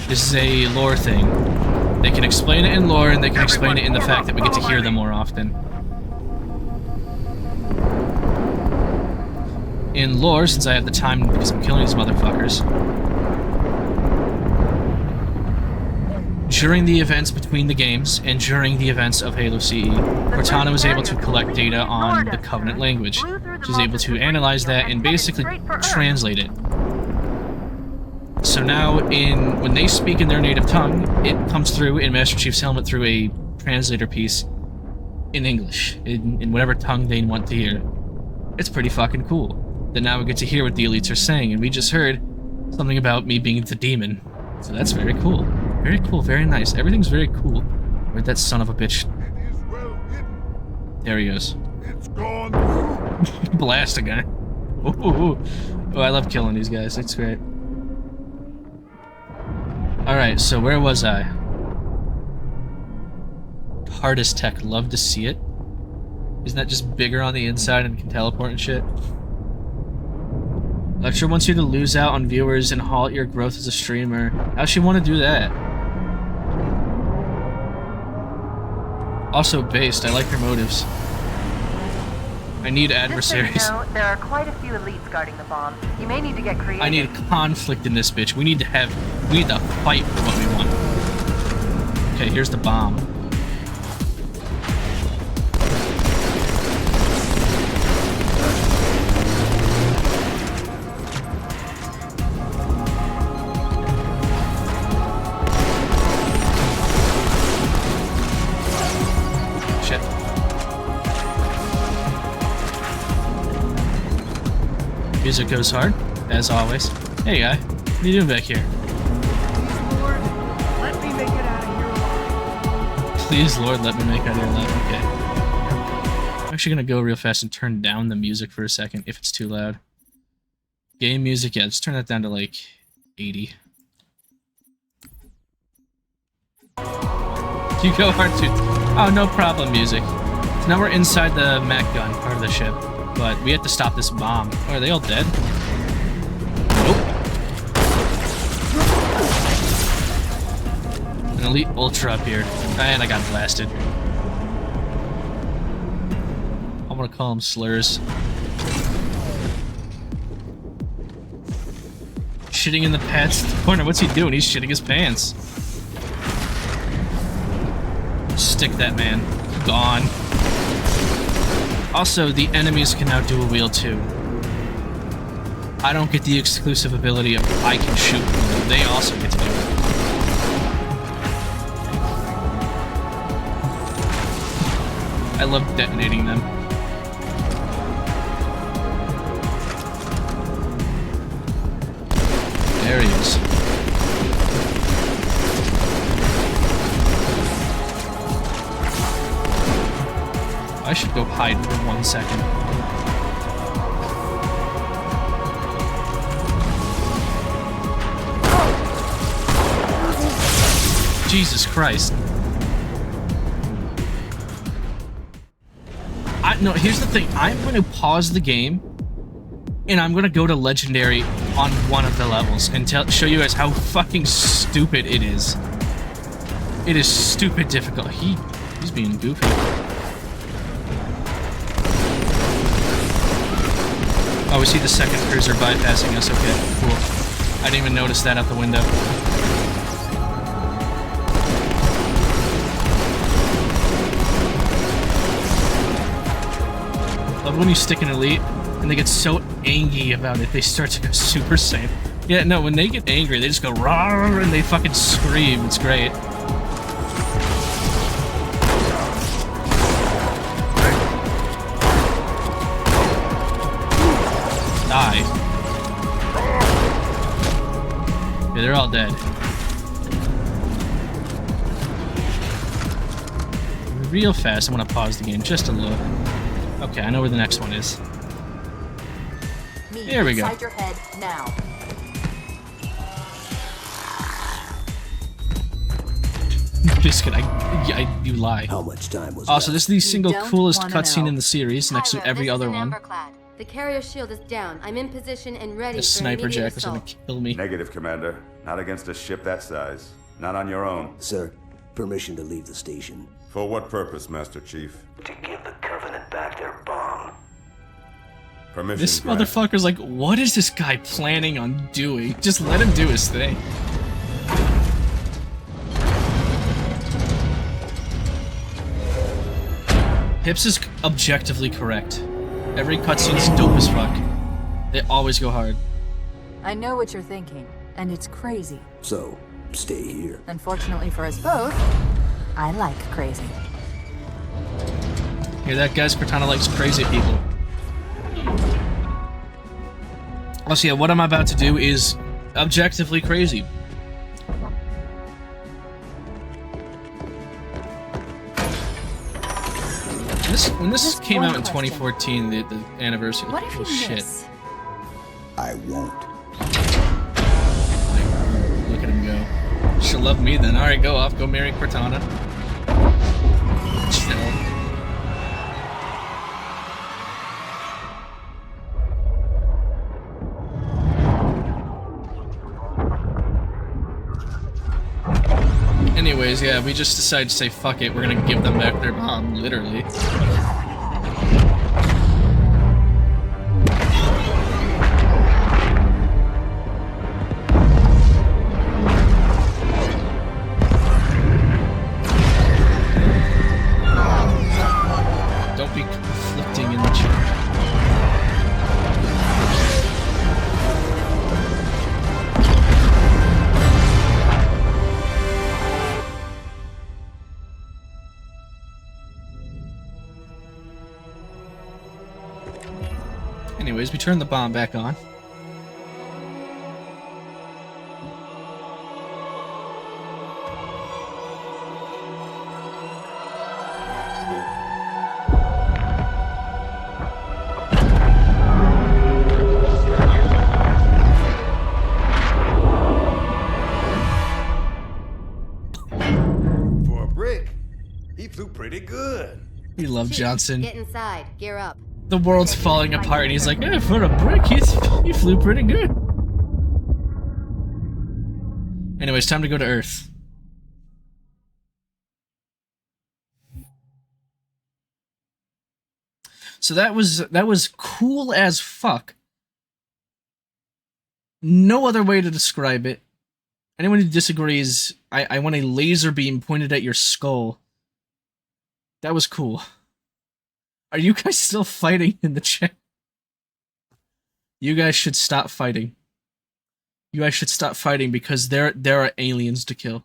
This is a lore thing. They can explain it in lore, and they can explain it in the fact that we get to hear them more often. In lore, since I have the time because I'm killing these motherfuckers, during the events between the games and during the events of Halo CE, Cortana was able to collect data on the Covenant language. She was able to analyze that and basically translate it. So now, when they speak in their native tongue, it comes through in Master Chief's helmet through a translator piece in English, in whatever tongue they want to hear. It's pretty fucking cool. Then now we get to hear what the elites are saying, and we just heard something about me being the demon. So that's very cool. Very cool, very nice. Everything's very cool. Where'd that son of a bitch? There he goes. It's gone through. Blast a guy. Ooh. Oh, I love killing these guys. It's great. Alright, so where was I? Hardest tech. Love to see it. Isn't that just bigger on the inside and can teleport and shit? Lecture wants you to lose out on viewers and halt your growth as a streamer. How'd she want to do that? Also based. I like her motives. I need adversaries. Just so you know, there are quite a few elites guarding the bomb. You may need to get creative. I need conflict in this bitch. We need to fight for what we want. Okay, here's the bomb. Music goes hard, as always. Hey guy, what are you doing back here? Lord, let me make it out of here alive. Please, Lord, let me make it out of here alive. Okay. I'm actually gonna go real fast and turn down the music for a second if it's too loud. Game music, yeah, just turn that down to like 80. You go hard too. Oh, no problem, music. So now we're inside the Mac gun part of the ship. But we have to stop this bomb. Oh, are they all dead? Nope. An elite ultra up here. And I got blasted. I'm gonna call them slurs. Shitting in the pants corner. What's he doing? He's shitting his pants. Stick that man. Gone. Also, the enemies can now dual wield too. I don't get the exclusive ability of I can shoot them. They also get to do it. I love detonating them. There he is. I should go hide for 1 second. Jesus Christ. No, here's the thing. I'm going to pause the game, and I'm going to go to Legendary on one of the levels and show you guys how fucking stupid it is. It is stupid difficult. He's being goofy. Oh, we see the second cruiser bypassing us. Okay, cool. I didn't even notice that out the window. Love when you stick an elite and they get so angry about it, they start to go Super Saiyan. Yeah, no, when they get angry, they just go rawr and they fucking scream. It's great. Die. Yeah, they're all dead. Real fast, I'm gonna pause the game just a little. Okay, I know where the next one is. Here we go. Inside your head now. Just kidding. You lie. How much time was Also, this is the single coolest wanna cutscene know. in the series, next to every other one. Amberclad. The carrier shield is down. I'm in position and ready The for sniper immediate jack was gonna assault. kill me. Negative, Commander. Not against a ship that size. Not on your own. Sir, permission to leave the station. For what purpose, Master Chief? To give the Covenant back their bomb. Permission This granted. motherfucker's like, what is this guy planning on doing? Just let him do his thing. Hips is objectively correct. Every cutscene's dope as fuck. They always go hard. I know what you're thinking, and it's crazy. So, stay here. Unfortunately for us both, I like crazy. Hear that, guys? Cortana likes crazy people. Also, yeah, what I'm about to do is objectively crazy. When this came out in 2014, the anniversary. What if oh, you shit. miss? I won't. Look at him go. She'll love me then. Alright, go off. Go marry Cortana. Chill. Anyways, yeah, we just decided to say fuck it. We're gonna give them back their bomb, literally. Don't be conflicting in the chat. Anyways, we turn the bomb back on. For a brick, he flew pretty good. We love Johnson. Get inside. Gear up. The world's falling apart, and he's like, "Eh, for a brick, he flew pretty good." Anyways, time to go to Earth. So that was cool as fuck. No other way to describe it. Anyone who disagrees, I want a laser beam pointed at your skull. That was cool. Are you guys still fighting in the chat? You guys should stop fighting. You guys should stop fighting because there are aliens to kill.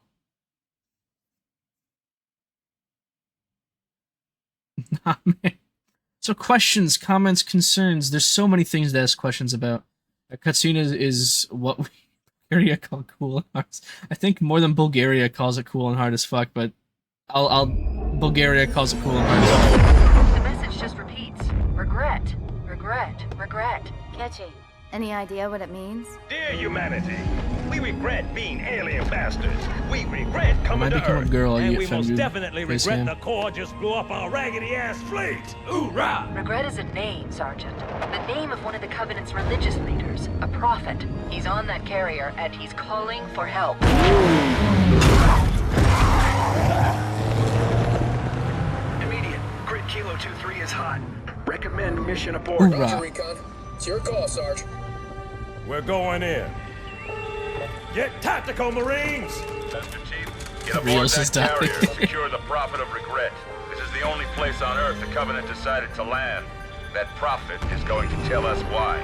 Nah, man. So questions, comments, concerns. There's so many things to ask questions about. A cutscene is what Bulgaria call cool and hard. I think more than Bulgaria calls it cool and hard as fuck, but Bulgaria calls it cool and hard as fuck. The message just repeats. Regret. Regret. Regret. Catchy. Any idea what it means? Dear humanity, we regret being alien bastards. We regret coming to become a Earth. girl, and you we most fembu. definitely Face regret him. the Corps just blew up our raggedy-ass fleet. Hoorah! Regret is a name, Sergeant. The name of one of the Covenant's religious leaders. A prophet. He's on that carrier, and he's calling for help. Immediate. Grid Kilo 2-3 is hot. Recommend mission abort. Hoorah. Roger, Recon. It's your call, Sarge. We're going in. Get tactical, Marines! Master Chief, get Rios aboard is that dying. carrier and secure the Prophet of Regret. This is the only place on Earth the Covenant decided to land. That Prophet is going to tell us why.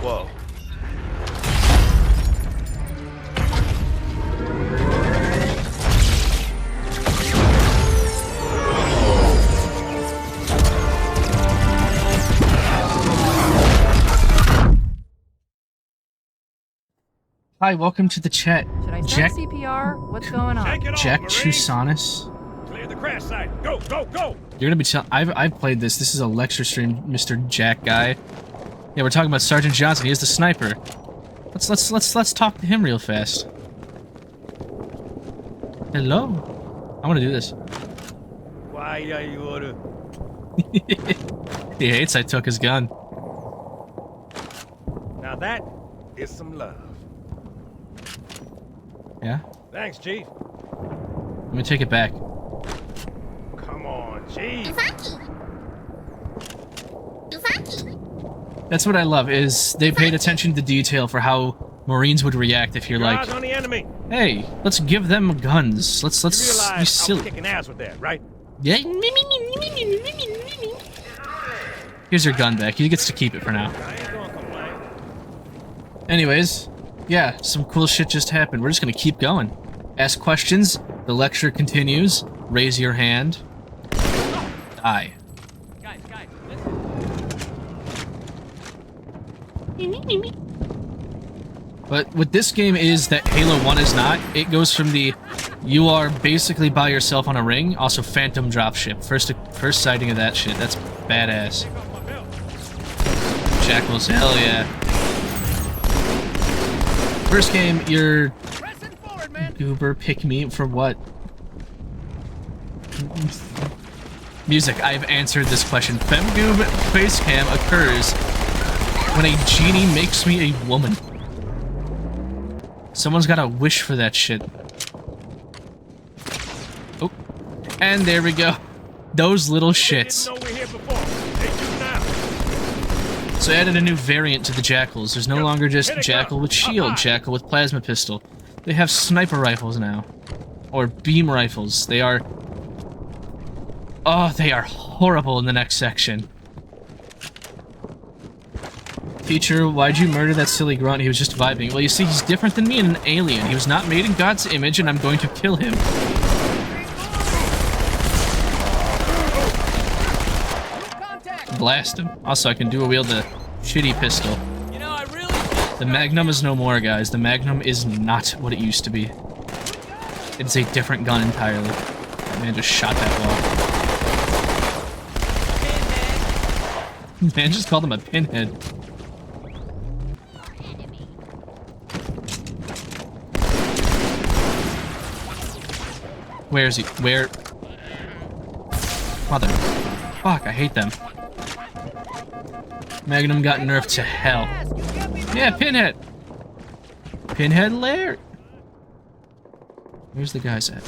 Whoa. Hi, welcome to the chat. Should I start Jack CPR? What's going on? Shake it off, Jack Marines. Chusanis. Clear the crash site. Go, go, go! You're gonna be tell I've played this. This is a lecture stream, Mr. Jack guy. Yeah, we're talking about Sergeant Johnson. He is the sniper. Let's talk to him real fast. Hello. I want to do this. Why are you order? He hates I took his gun. Now that is some love. Yeah. Thanks, Chief. Let me take it back. Come on, Chief. That's what I love, is they paid attention to detail for how Marines would react if you're Your like, eyes on the enemy. hey, let's give them guns. Let's You be realize I was silly. kicking ass with that, right? Yeah. Here's your gun back. He gets to keep it for now. I ain't gonna complain. Anyways, yeah, some cool shit just happened. We're just gonna keep going. Ask questions. The lecture continues. Raise your hand. Die. Guys, But what this game is that Halo 1 is not, it goes from the You are basically by yourself on a ring. Also, phantom dropship. First sighting of that shit. That's badass. Jackals, hell yeah. First game, you're... Goober, pick me for what? Music, I've answered this question. Femgoob facecam occurs when a genie makes me a woman. Someone's gotta wish for that shit. Oh. And there we go. Those little shits. So I added a new variant to the Jackals. There's no longer just Jackal with shield, Jackal with plasma pistol. They have sniper rifles now. Or beam rifles. They are... Oh, they are horrible in the next section. Teacher, why'd you murder that silly grunt? He was just vibing. Well, you see, he's different than me and an alien. He was not made in God's image, and I'm going to kill him. Blast him. Also, I can dual wield the shitty pistol. The Magnum is no more, guys. The Magnum is not what it used to be. It's a different gun entirely. That man just shot that wall. Man just called him a pinhead. Where is he? Where? Mother. Fuck, I hate them. Magnum got nerfed to hell. Yeah, Pinhead! Pinhead Lair! Where's the guys at?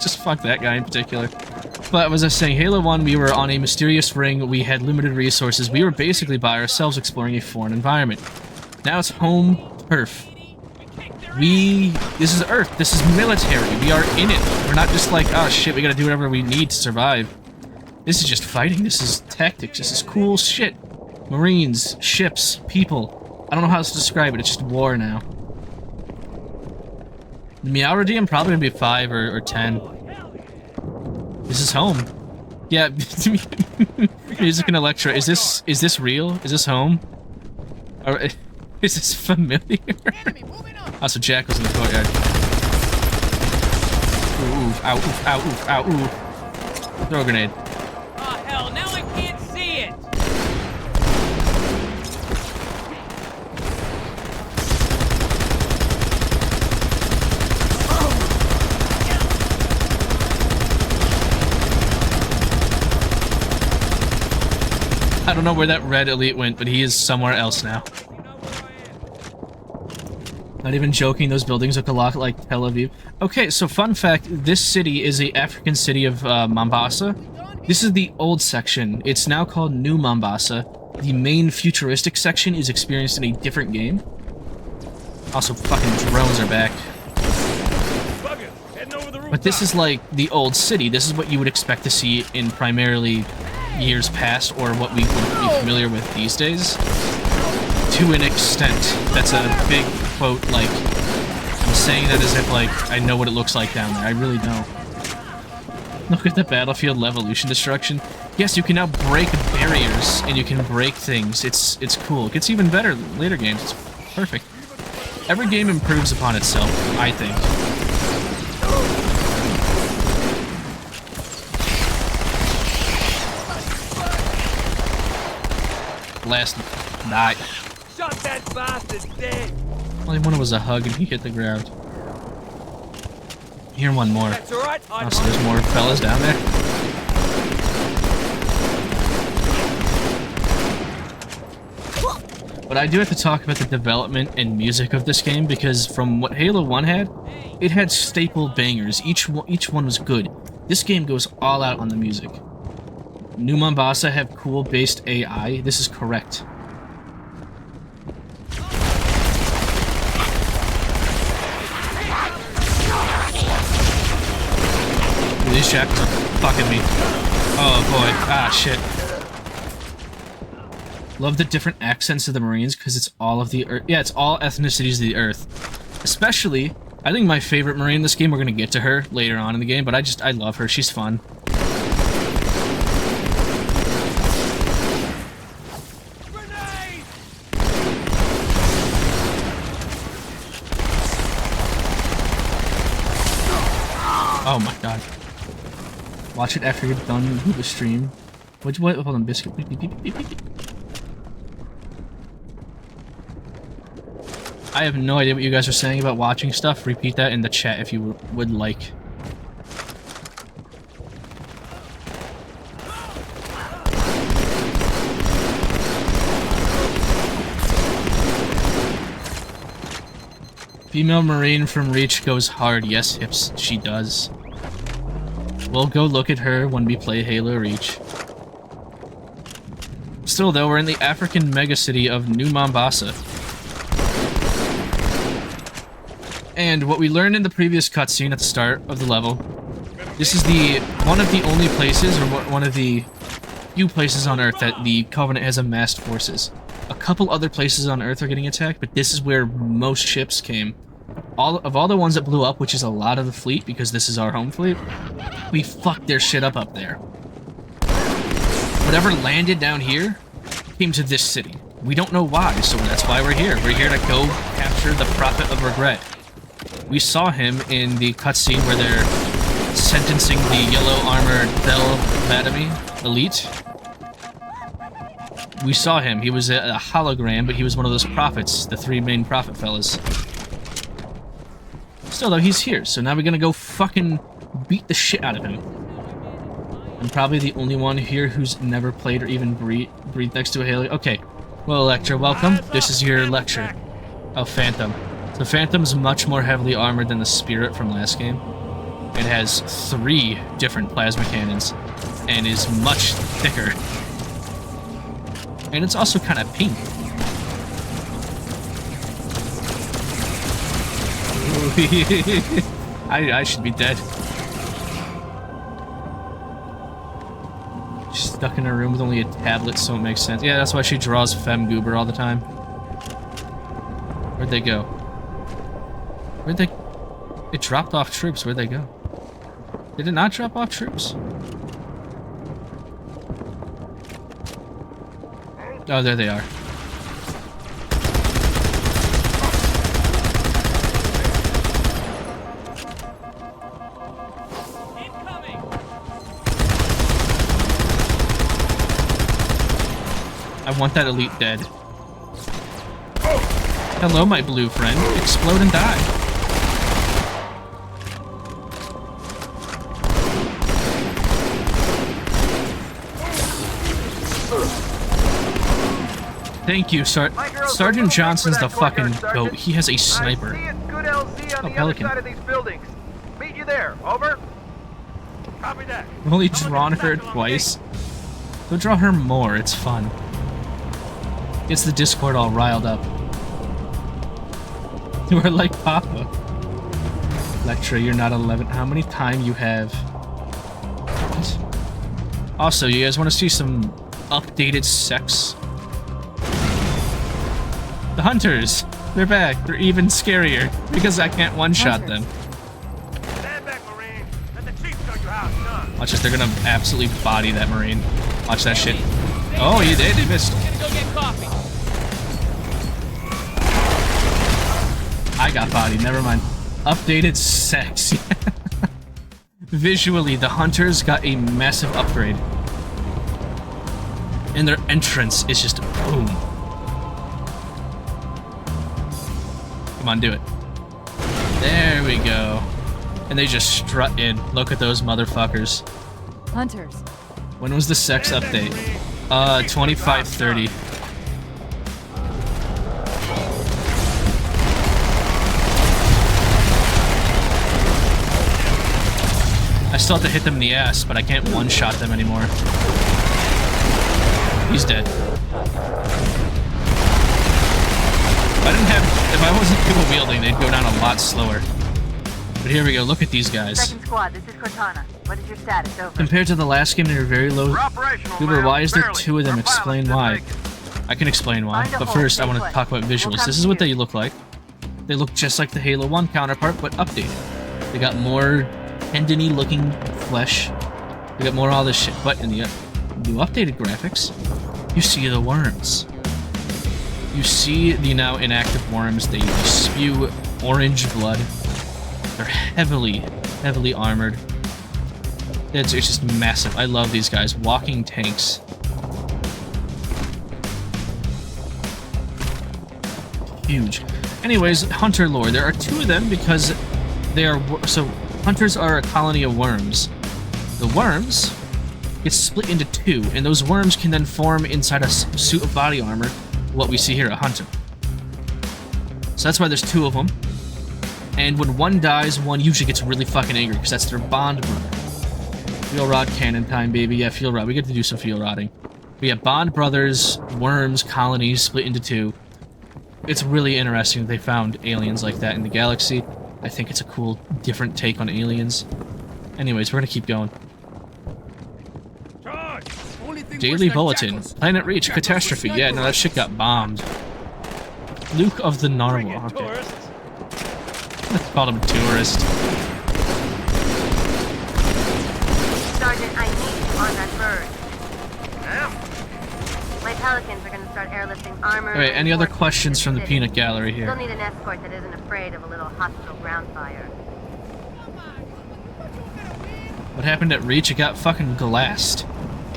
Just fuck that guy in particular. But as I was saying, Halo 1, we were on a mysterious ring, we had limited resources, we were basically by ourselves exploring a foreign environment. Now it's home turf. This is Earth, this is military, we are in it. We're not just like, oh shit, we gotta do whatever we need to survive. This is just fighting, this is tactics, this is cool shit. Marines, ships, people. I don't know how else to describe it, it's just war now. The Meow Redeem probably gonna be 5 or 10. This is home. Yeah, Music and Electra. Is this real? Is this home? Or is this familiar? Also, Jack was in the courtyard. Ooh, ow, oof, ow, oof, ow, ooh. Throw a grenade. Oh hell, now I can't see it! I don't know where that red elite went, but he is somewhere else now. Not even joking, those buildings look a lot like Tel Aviv. Okay, so fun fact, this city is the African city of Mombasa. This is the old section. It's now called New Mombasa. The main futuristic section is experienced in a different game. Also, fucking drones are back. But this is like the old city. This is what you would expect to see in primarily years past, or what we would be familiar with these days. To an extent. That's a big quote, like, I'm saying that as if, like, I know what it looks like down there. I really don't. Look at the battlefield Levolution destruction. Yes, you can now break barriers, and you can break things. It's cool. It gets even better in later games. It's perfect. Every game improves upon itself, I think. Last night. Shot that bastard dead! Only one was a hug and he hit the ground. Here, one more. That's all right. Oh, so there's more fellas down there. But I do have to talk about the development and music of this game, because from what Halo 1 had, it had staple bangers. Each one was good. This game goes all out on the music. New Mombasa have cool based AI. This is correct. These jackals are fucking me. Oh boy. Ah, shit. Love the different accents of the Marines, because it's all of the Earth. Yeah, it's all ethnicities of the Earth. Especially, I think my favorite Marine in this game, we're gonna get to her later on in the game, but I love her. She's fun. Watch it after you're done with the stream. What? Hold on, biscuit. Beep, beep, beep, beep, beep, beep. I have no idea what you guys are saying about watching stuff. Repeat that in the chat if you would like. Female Marine from Reach goes hard. Yes, Hips, she does. We'll go look at her when we play Halo Reach. Still though, we're in the African megacity of New Mombasa. And what we learned in the previous cutscene at the start of the level, this is one of the only places, or one of the few places on Earth that the Covenant has amassed forces. A couple other places on Earth are getting attacked, but this is where most ships came. All the ones that blew up, which is a lot of the fleet, because this is our home fleet, we fucked their shit up there. Whatever landed down here came to this city. We don't know why, so that's why we're here. We're here to go capture the Prophet of Regret. We saw him in the cutscene where they're sentencing the yellow armored Bell Vadami elite. We saw him. He was a hologram, but he was one of those prophets, the three main prophet fellas. Still, though, he's here, so now we're gonna go fucking beat the shit out of him. I'm probably the only one here who's never played or even breathed next to a Halo. Okay, well, Electra, welcome. This is your lecture. Oh, Phantom. So Phantom's much more heavily armored than the Spirit from last game. It has 3 different plasma cannons, and is much thicker. And it's also kind of pink. I should be dead. She's stuck in a room with only a tablet, so it makes sense. Yeah, that's why she draws Fem Goober all the time. Where'd they go? It dropped off troops. Where'd they go? Did it not drop off troops? Oh, there they are. I want that elite dead. Hello, my blue friend. Explode and die. Thank you, Sergeant Johnson's the fucking goat. He has a sniper. Oh, Pelican. Meet you there. Over. Copy that. I've only drawn her twice. Go draw her more. It's fun. Gets the Discord all riled up. You are like Papa. Electra, you're not 11. How many time you have? What? Also, you guys want to see some updated sex? The Hunters! They're back. They're even scarier because I can't one-shot them. Stand back, Marine. Let the chief show you how it's done. Watch this. They're gonna absolutely body that Marine. Watch that shit. Oh, you did. They missed. Go get coffee. I got bodied. Never mind. Updated sex. Visually, the Hunters got a massive upgrade. And their entrance is just boom. Come on, do it. There we go. And they just strut in. Look at those motherfuckers. Hunters. When was the sex update? 2530. I still have to hit them in the ass, but I can't one-shot them anymore. He's dead. If I wasn't dual wielding, they'd go down a lot slower. But here we go, look at these guys. Second squad, this is Cortana. What is your status? Over. Compared to the last game, they were very low. Goober, why is there 2 of them? Explain why. I can explain why, but first I want to talk about visuals. This is what they look like. They look just like the Halo 1 counterpart, but updated. They got more tendony looking flesh. They got more all this shit, but in the new updated graphics, you see the worms. You see the now inactive worms. They spew orange blood. They're heavily armored. They It's just massive. I love these guys. Walking tanks. Huge. Anyways, hunter lore. There are 2 of them because they are... So, hunters are a colony of worms. The worms get split into 2, and those worms can then form inside a suit of body armor, what we see here, a hunter. So that's why there's 2 of them. And when one dies, one usually gets really fucking angry, because that's their bond brother. Fuel rod cannon time, baby. Yeah, fuel rod. We get to do some fuel rodding. We have bond brothers, worms, colonies split into 2. It's really interesting that they found aliens like that in the galaxy. I think it's a cool, different take on aliens. Anyways, we're gonna keep going. Daily Bulletin. Planet Reach. Catastrophe. Yeah, no, that shit got bombed. Luke of the Narwhal. Okay. Let's call him a tourist. Sergeant, I need you on that bird. My pelicans are going to start airlifting armor. Alright, any other questions from the peanut gallery here? Still need an escort that isn't afraid of a little hostile ground fire. What happened at Reach? It got fucking glassed.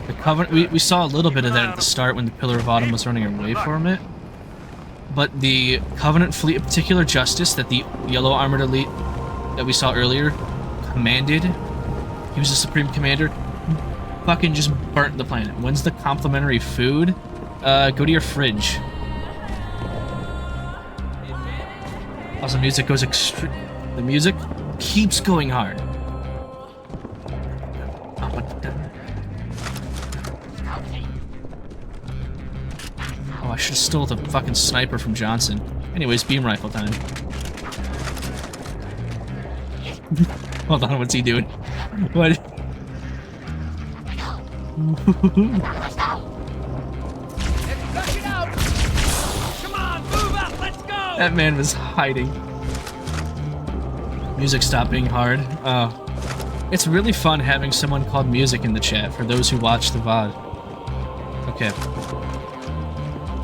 The Covenant, we saw a little bit of that at the start when the Pillar of Autumn was running away from it. But the Covenant fleet of particular justice that the yellow armored elite that we saw earlier commanded, he was the supreme commander, fucking just burnt the planet. When's the complimentary food? Go to your fridge. Also, music goes the music keeps going hard. Oh, I should have stole the fucking sniper from Johnson. Anyways, beam rifle time. Hold on, what's he doing? What? That man was hiding. Music stopped being hard. Oh. It's really fun having someone called Music in the chat for those who watch the VOD. Okay.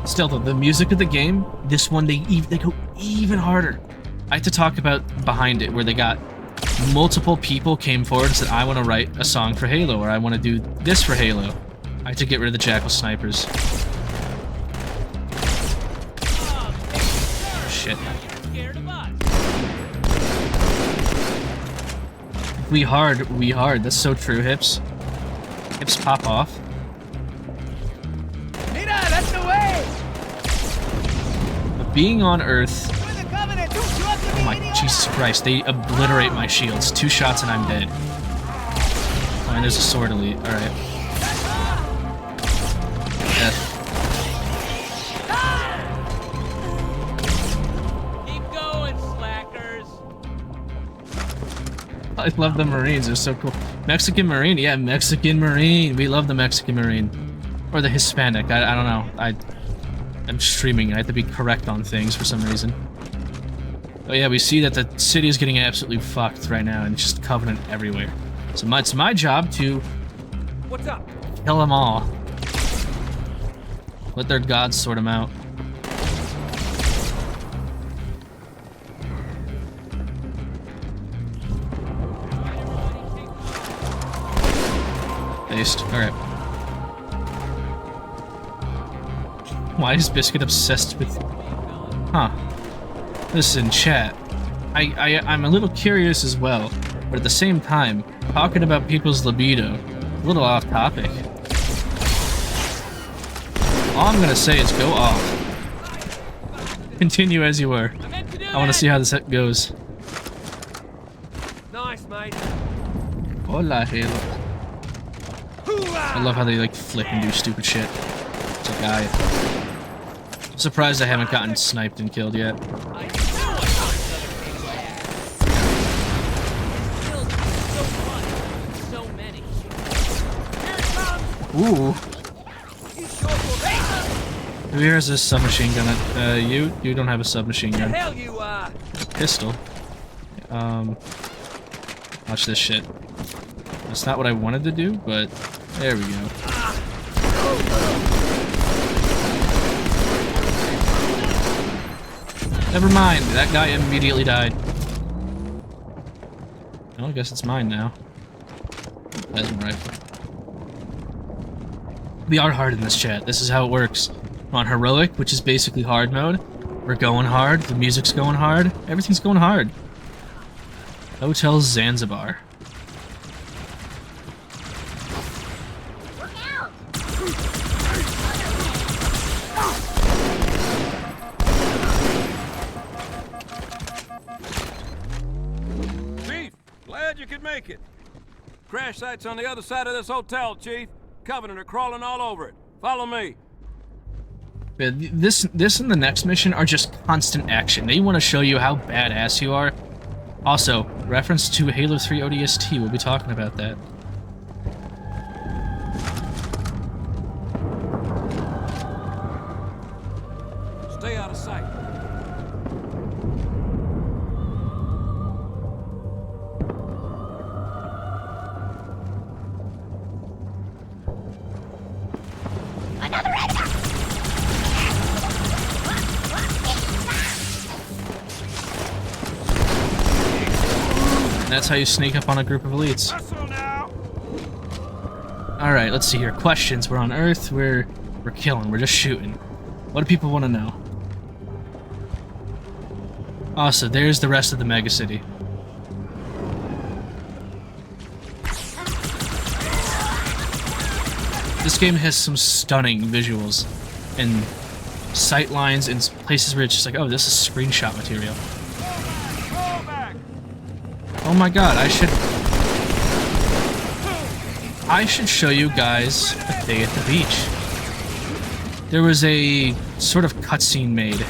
Still, though, the music of the game, this one, they go even harder. I have to talk about behind it, where they got multiple people came forward and said, I want to write a song for Halo, or I want to do this for Halo. I had to get rid of the Jackal snipers. Shit. We hard, we hard. That's so true, Hips. Hips pop off. That's the way! But being on Earth... Oh my Jesus Christ, they obliterate my shields. 2 shots and I'm dead. Oh, and there's a sword elite. Alright. Death. Keep going, slackers. I love the Marines, they're so cool. Mexican Marine, yeah, Mexican Marine. We love the Mexican Marine. Or the Hispanic, I don't know. I'm streaming, I have to be correct on things for some reason. Oh yeah, we see that the city is getting absolutely fucked right now, and it's just Covenant everywhere. So it's my job to... What's up? Kill them all. Let their gods sort them out. Based. Alright. Why is Biscuit obsessed with... Huh. Listen, chat. I'm a little curious as well, but at the same time, talking about people's libido, a little off topic. All I'm gonna say is go off. Continue as you were. I want to see how this goes. Nice, mate. Hola, Halo. I love how they like flip and do stupid shit. It's a guy. I'm surprised I haven't gotten sniped and killed yet. Ooh. Who here has a submachine gun? You don't have a submachine gun. Hell you, Pistol. Watch this shit. That's not what I wanted to do, but there we go. Never mind, that guy immediately died. Well, I guess it's mine now. plasma rifle. We are hard in this chat. This is how it works. We're on heroic, which is basically hard mode. We're going hard. The music's going hard. Everything's going hard. Hotel Zanzibar. Chief, glad you could make it. Crash site's on the other side of this hotel, Chief. Covenant are crawling all over it. Follow me. Yeah, this and the next mission are just constant action. They want to show you how badass you are. Also, reference to Halo 3 ODST. We'll be talking about that. Stay out of sight. Another enemy! And that's how you sneak up on a group of elites. Alright, let's see here. Questions. We're on Earth. We're killing. We're just shooting. What do people want to know? Also, there's the rest of the megacity. This game has some stunning visuals and sight lines and places where it's just like, oh, this is screenshot material. Oh my god, I should show you guys a day at the beach. There was a sort of cutscene made.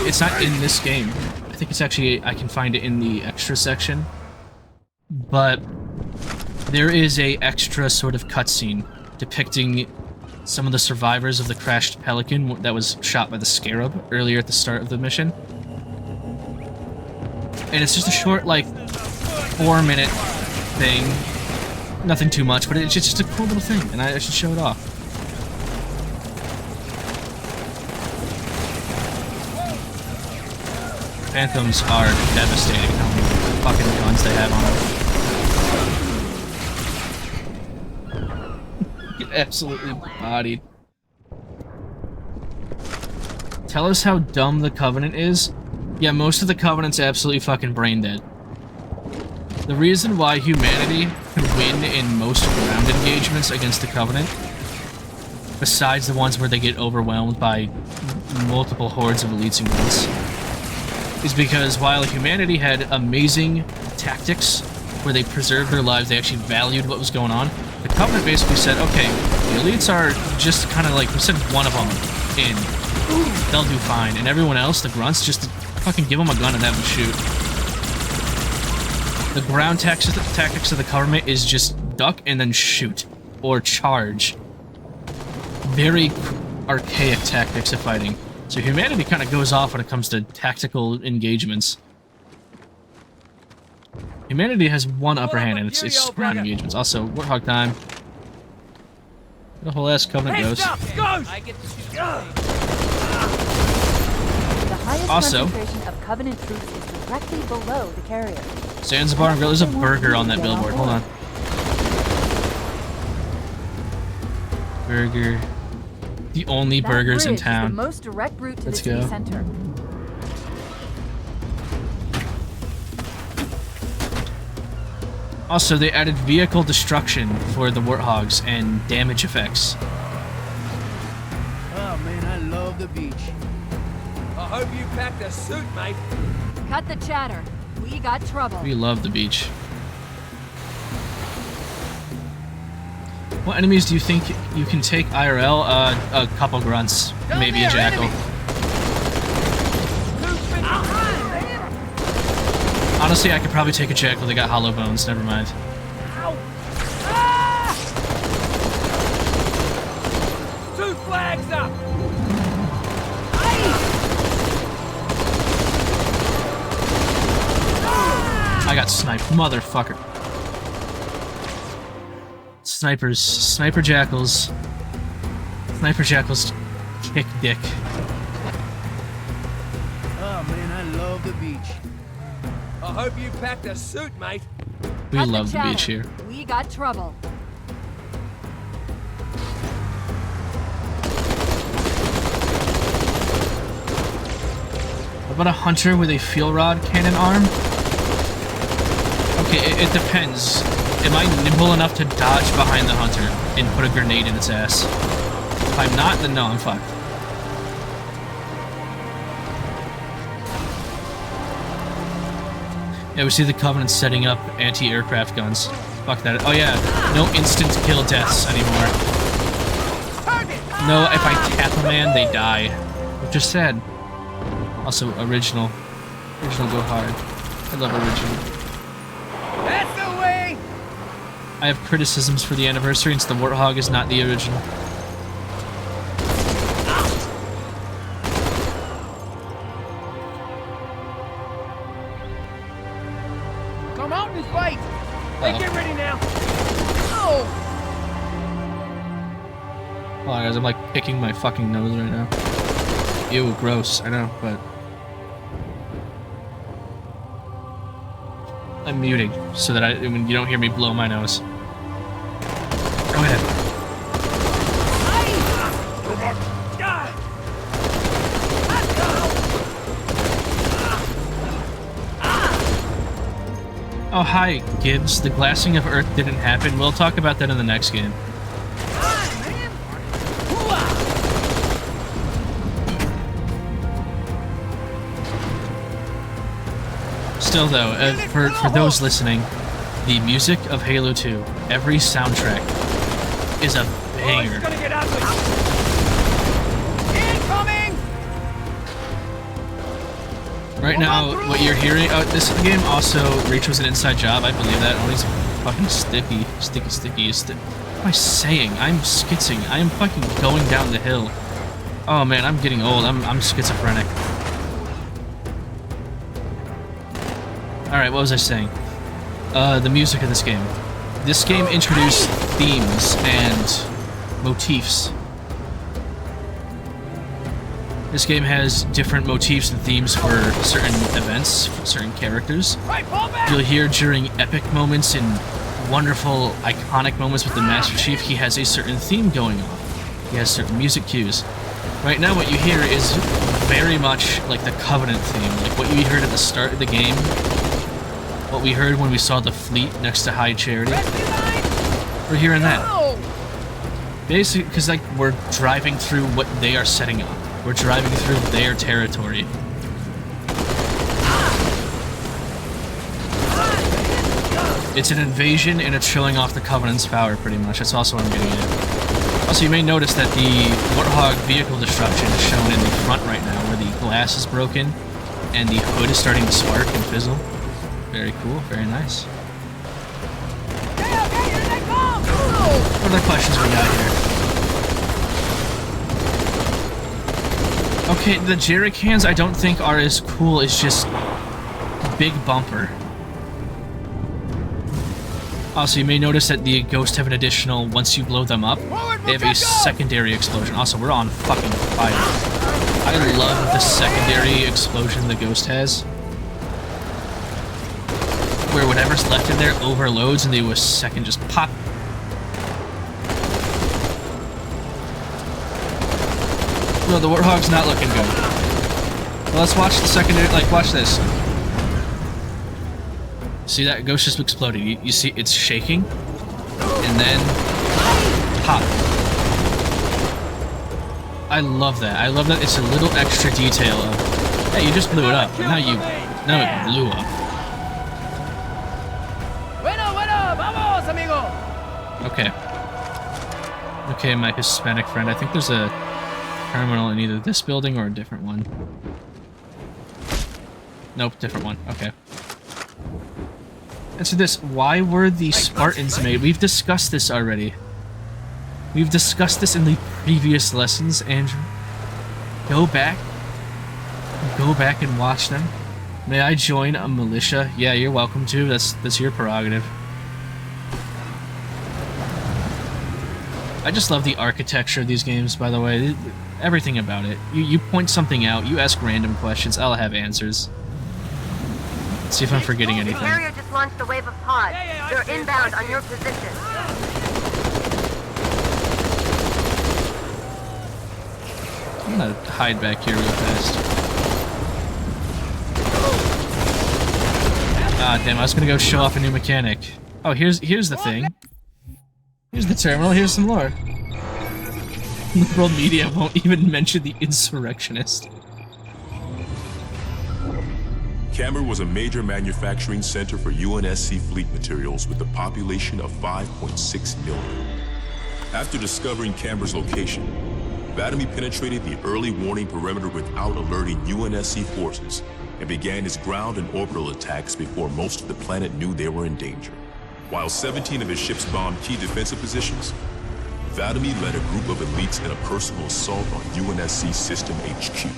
It's not in this game. I think it's actually, I can find it in the extra section. But there is a extra sort of cutscene depicting some of the survivors of the crashed Pelican that was shot by the Scarab earlier at the start of the mission. And it's just a short, like, 4-minute thing. Nothing too much, but it's just a cool little thing, and I should show it off. Phantoms are devastating, how many fucking guns they have on them. Get absolutely bodied. Tell us how dumb the Covenant is. Yeah, most of the Covenant's absolutely fucking brain dead. The reason why humanity can win in most ground engagements against the Covenant, besides the ones where they get overwhelmed by multiple hordes of elites and guns, is because while humanity had amazing tactics where they preserved their lives, they actually valued what was going on, the Covenant basically said, okay, the elites are just kind of like, we send one of them in, they'll do fine, and everyone else, the grunts, just fucking give them a gun and have them shoot. The ground tactics of the government is just duck and then shoot. Or charge. Very archaic tactics of fighting. So humanity kind of goes off when it comes to tactical engagements. Humanity has one upper hand, and it's ground engagements. Also, Warthog time. The whole ass Covenant goes. Also, concentration of Covenant troops is directly below the carrier. Zanzibar and Grill. There's a burger on that billboard. Hold on. Burger. The only burgers in town. Is the most direct route to Let's the go. city center. Also, they added vehicle destruction for the Warthogs and damage effects. Oh man, I love the beach. I hope you packed a suit, mate. Cut the chatter. We got trouble. We love the beach. What enemies do you think you can take IRL? A couple grunts, maybe a jackal. Honestly, I could probably take a jackal. They got hollow bones. Never mind. Two flags up. I got sniped, motherfucker. Snipers, sniper jackals. Sniper jackals kick dick. Oh man, I love the beach. I hope you packed a suit, mate. We love the beach here. We got trouble. What about a hunter with a fuel rod cannon arm? Okay, it depends. Am I nimble enough to dodge behind the hunter and put a grenade in its ass? If I'm not, then no, I'm fucked. Yeah, we see the Covenant setting up anti-aircraft guns. Fuck that. Oh yeah, no instant kill deaths anymore. No, if I tap a man, they die. Which is sad. Also, original. Original go hard. I love original. That's the way! I have criticisms for the anniversary, since the Warthog is not the original. Come out and fight! Hey, get ready now! Oh! Hold on, guys, I'm like picking my fucking nose right now. Ew, gross, I know, but... I'm muting, so that I mean, you don't hear me blow my nose. Go ahead. Oh, hi, Gibbs. The glassing of Earth didn't happen. We'll talk about that in the next game. Still, though, for those listening, the music of Halo 2, every soundtrack, is a banger. Right now, what you're hearing... Oh, this game also... Reach was an inside job, I believe that. All these fucking sticky. What am I saying? I'm skitzing. I am fucking going down the hill. Oh man, I'm getting old. I'm schizophrenic. Alright, what was I saying? The music of this game. This game introduced themes and motifs. This game has different motifs and themes for certain events, certain characters. You'll hear during epic moments and wonderful, iconic moments with the Master Chief, he has a certain theme going on. He has certain music cues. Right now, what you hear is very much like the Covenant theme, like what you heard at the start of the game. What we heard when we saw the fleet next to High Charity. We're hearing that. Basically, because like we're driving through what they are setting up. We're driving through their territory. It's an invasion and it's showing off the Covenant's power, pretty much. That's also what I'm getting at. Also, you may notice that the Warthog vehicle destruction is shown in the front right now, where the glass is broken and the hood is starting to spark and fizzle. Very cool, very nice. What other questions we got here? Okay, the jerry cans I don't think are as cool as just Big Bumper. Also, you may notice that the Ghosts have an additional, once you blow them up, they have a secondary explosion. Also, we're on fucking fire. I love the secondary explosion the Ghost has. Where whatever's left in there overloads and they do a second just pop. No, the Warthog's not looking good. Well, let's watch the secondary, like, watch this. See that? Ghost just exploded. You see it's shaking? And then... pop. I love that. I love that it's a little extra detail of, hey, you just blew it up, but now it blew up. Okay. Okay, my Hispanic friend. I think there's a terminal in either this building or a different one. Nope, different one. Okay. Answer this. Why were the Spartans made? We've discussed this already. We've discussed this in the previous lessons, Andrew. Go back and watch them. May I join a militia? Yeah, you're welcome to. That's your prerogative. I just love the architecture of these games, by the way. Everything about it. You point something out, you ask random questions, I'll have answers. Let's see if I'm forgetting The anything. carrier just launched a wave of pods. They're inbound on your position. I'm gonna hide back here real fast. Ah, damn, I was gonna go show off a new mechanic. Oh, here's the thing. Here's the terminal, here's some lore. Liberal media won't even mention the insurrectionist. Camber was a major manufacturing center for UNSC fleet materials with a population of 5.6 million. After discovering Camber's location, Vladimir penetrated the early warning perimeter without alerting UNSC forces and began his ground and orbital attacks before most of the planet knew they were in danger. While 17 of his ships bombed key defensive positions, Vladimir led a group of elites in a personal assault on UNSC System HQ.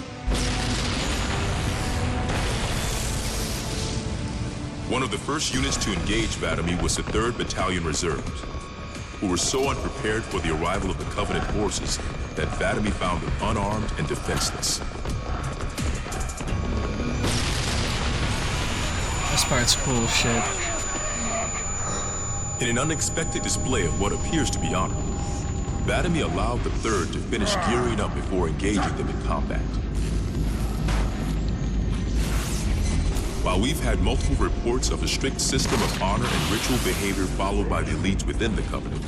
One of the first units to engage Vladimir was the 3rd Battalion Reserves, who were so unprepared for the arrival of the Covenant forces that Vladimir found them unarmed and defenseless. This part's cool shit. In an unexpected display of what appears to be honor, Vladimir allowed the 3rd to finish gearing up before engaging them in combat. While we've had multiple reports of a strict system of honor and ritual behavior followed by the elites within the Covenant,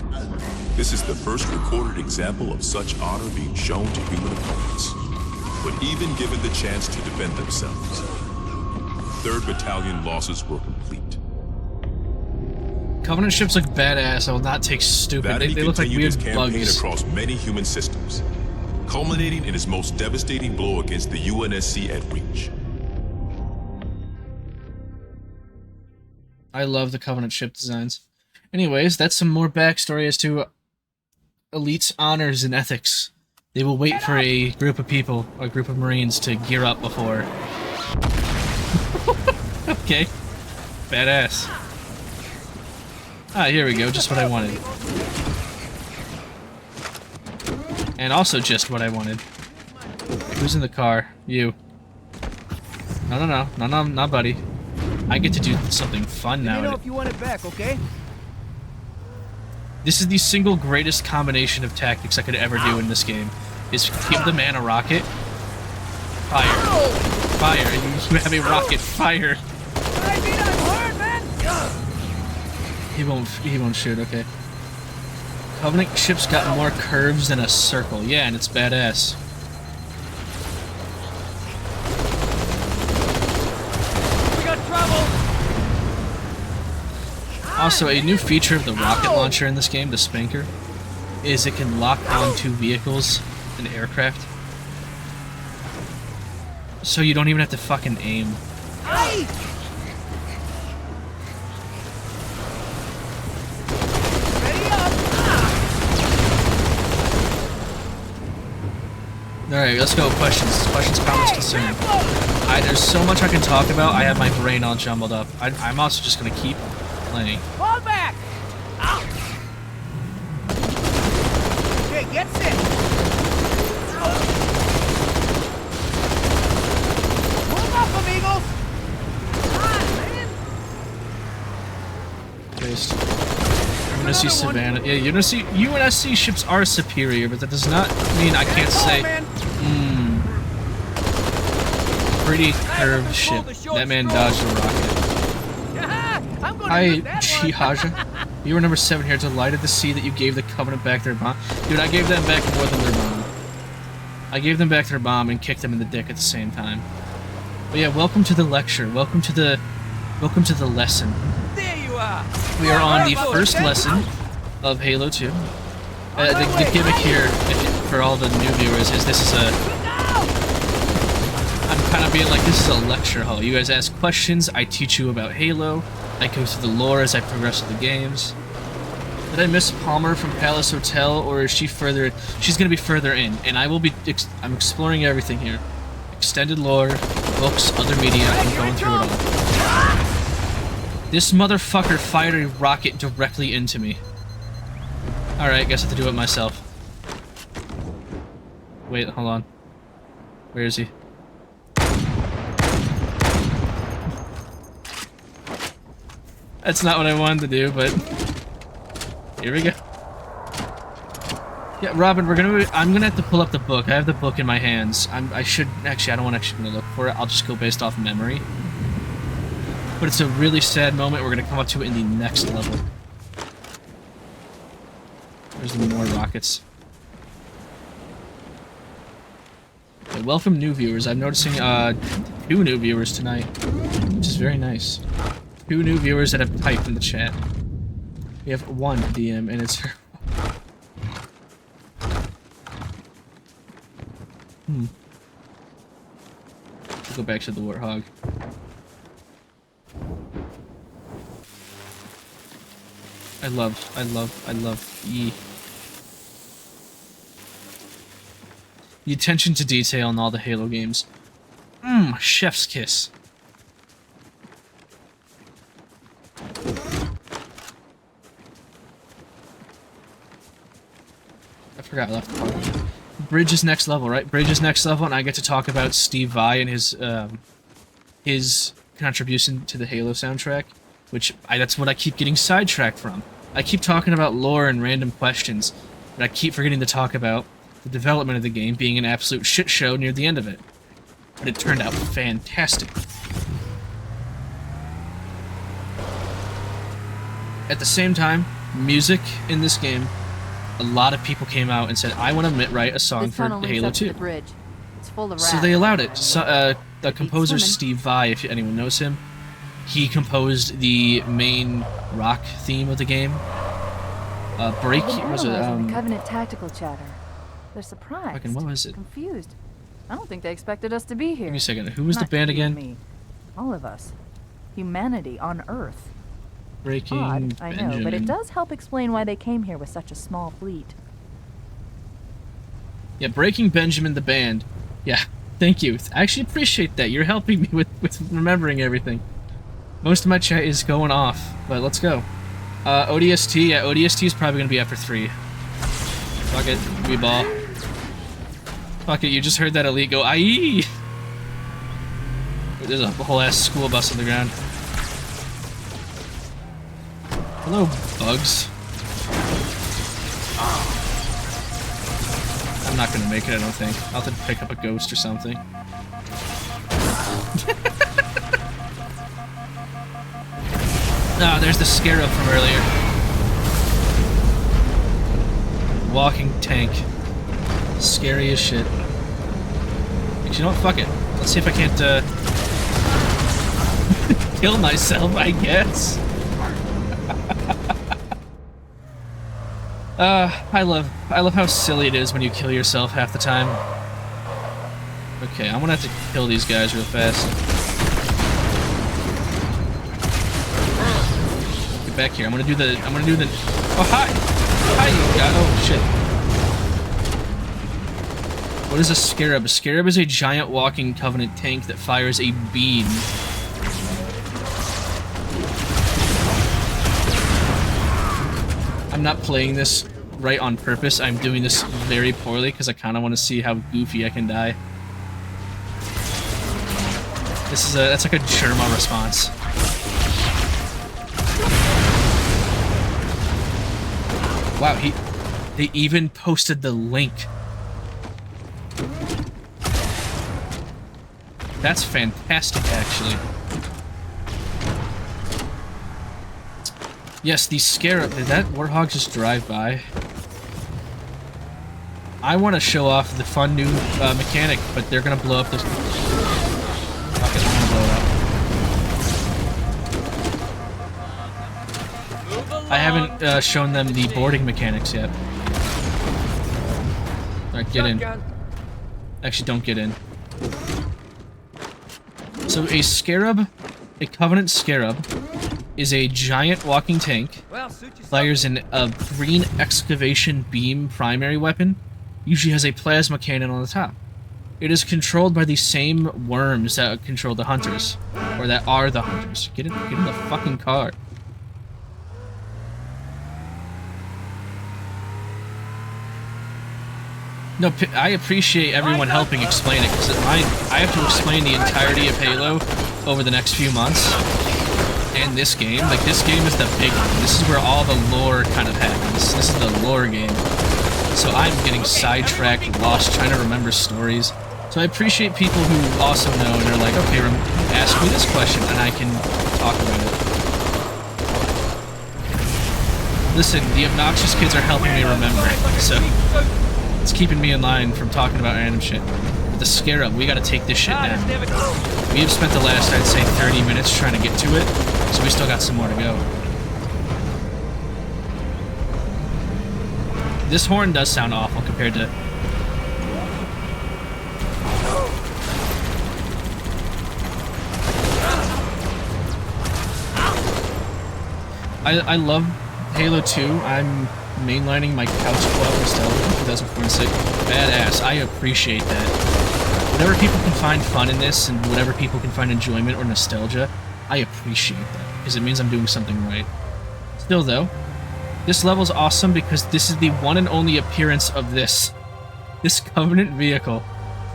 this is the first recorded example of such honor being shown to human opponents. But even given the chance to defend themselves, 3rd Battalion losses were complete. Covenant ships look badass. I will not take stupid. They look like weird his campaign bugs. across many human systems, culminating in his most devastating blow against the UNSC at Reach. I love the Covenant ship designs. Anyways, that's some more backstory as to Elite's honors and ethics. They will wait for a group of people, a group of Marines, to gear up before. Okay. Badass. Ah, here we go. Just what I wanted. And also just what I wanted. Who's in the car? You. No, not buddy. I get to do something fun now. Let me know if you want it back, okay? This is the single greatest combination of tactics I could ever do in this game. Is give the man a rocket. Fire. Fire. You have a rocket. Fire. I mean, I'm hurt, man! He won't shoot, okay. Covenant ships got more curves than a circle. Yeah, and it's badass. We got trouble! Also, a new feature of the rocket launcher in this game, the Spanker, is it can lock onto vehicles and aircraft. So you don't even have to fucking aim. Aye! Alright, let's go. Questions, comments, concerns. There's so much I can talk about, I have my brain all jumbled up. I'm also just gonna keep playing. Fall back! Ow! Okay, get set! Move up, amigos! Come on, man! Based. UNSC Savannah. Yeah, UNSC ships are superior, but that does not mean I can't say. Pretty curved ship. That man dodged a rocket. Hi, Chihaja. You were number 7 here. Delighted to see that you gave the Covenant back their bomb. Dude, I gave them back more than their bomb. I gave them back their bomb and kicked them in the dick at the same time. But yeah, welcome to the lecture. Welcome to the lesson. There you are! We are on the first lesson of Halo 2. The gimmick here, for all the new viewers, is this is a... I'm kind of being like, this is a lecture hall. You guys ask questions, I teach you about Halo, I go through the lore as I progress through the games. Did I miss Palmer from Palace Hotel, or is she further... She's going to be further in, and I will be... I'm exploring everything here. Extended lore, books, other media, I'm going through it all. This motherfucker fired a rocket directly into me. Alright, guess I have to do it myself. Wait, hold on. Where is he? That's not what I wanted to do, but here we go. Yeah, Robin, I'm gonna have to pull up the book. I have the book in my hands. I should actually. I don't want to actually look for it. I'll just go based off memory. But it's a really sad moment. We're gonna come up to it in the next level. There's more rockets. Okay, welcome new viewers. I'm noticing 2 new viewers tonight, which is very nice. 2 new viewers that have typed in the chat. We have 1 DM, and it's her. We'll go back to the Warthog. I love the attention to detail in all the Halo games. Chef's kiss. I forgot I left the part. Bridge is next level, right? Bridge is next level, and I get to talk about Steve Vai and his contribution to the Halo soundtrack, which that's what I keep getting sidetracked from. I keep talking about lore and random questions, but I keep forgetting to talk about the development of the game being an absolute shit show near the end of it. But it turned out fantastic. At the same time, music in this game, a lot of people came out and said, I want to write a song for Halo 2. The bridge. It's full of So they allowed it. So, the composer Steve Vai, if anyone knows him, he composed the main rock theme of the game. Break was it? The Covenant tactical chatter. They're surprised. Fucking what was it? Confused. I don't think they expected us to be here. Give me a second. Who was the band again? Me. All of us. Humanity on Earth. Breaking Odd, I know, Benjamin. but it does help explain why they came here with such a small fleet. Yeah, Breaking Benjamin the band. Yeah, thank you. I actually appreciate that. You're helping me with remembering everything. Most of my chat is going off, but let's go. ODST, yeah, ODST is probably going to be after 3. Fuck it, we ball. Fuck it, you just heard that elite go, aye! There's a whole ass school bus on the ground. Hello, bugs. I'm not gonna make it, I don't think. I'll have to pick up a ghost or something. Ah, there's the scarab from earlier. Walking tank. Scary as shit. Actually, you know what? Fuck it. Let's see if I can't, kill myself, I guess. I love how silly it is when you kill yourself half the time. Okay, I'm gonna have to kill these guys real fast. Get back here. I'm gonna do the. Oh hi! Hi you guys! Oh shit! What is a scarab? A scarab is a giant walking Covenant tank that fires a beam. I'm not playing this right on purpose. I'm doing this very poorly because I kind of want to see how goofy I can die. That's like a Germa response. Wow, they even posted the link. That's fantastic, actually. Yes, the scarab. Did that Warthog just drive by? I want to show off the fun new mechanic, but they're gonna blow up this. Fuck it, I'm gonna blow it up. I haven't shown them the boarding mechanics yet. Alright, get in. Actually, don't get in. So a scarab, a Covenant scarab, is a giant walking tank, fires a green excavation beam primary weapon, usually has a plasma cannon on the top. It is controlled by the same worms that control the hunters, or that are the hunters. Get in the fucking car. No, I appreciate everyone helping explain it, because I have to explain the entirety of Halo over the next few months. and this game. Like, this game is the big one. This is where all the lore kind of happens. This is the lore game. So I'm getting sidetracked, lost, trying to remember stories. So I appreciate people who also know and are like, okay, ask me this question and I can talk about it. Listen, the obnoxious kids are helping me remember, so it's keeping me in line from talking about random shit. But the Scarab, we gotta take this shit down. We have spent the last, I'd say, 30 minutes trying to get to it, so we still got some more to go. This horn does sound awful compared to... I love Halo 2. I'm mainlining my couch club nostalgia 2004 Badass. I appreciate that. Whatever people can find fun in this and whatever people can find enjoyment or nostalgia, I appreciate that because it means I'm doing something right. Still though, this level's awesome because this is the one and only appearance of this. This Covenant vehicle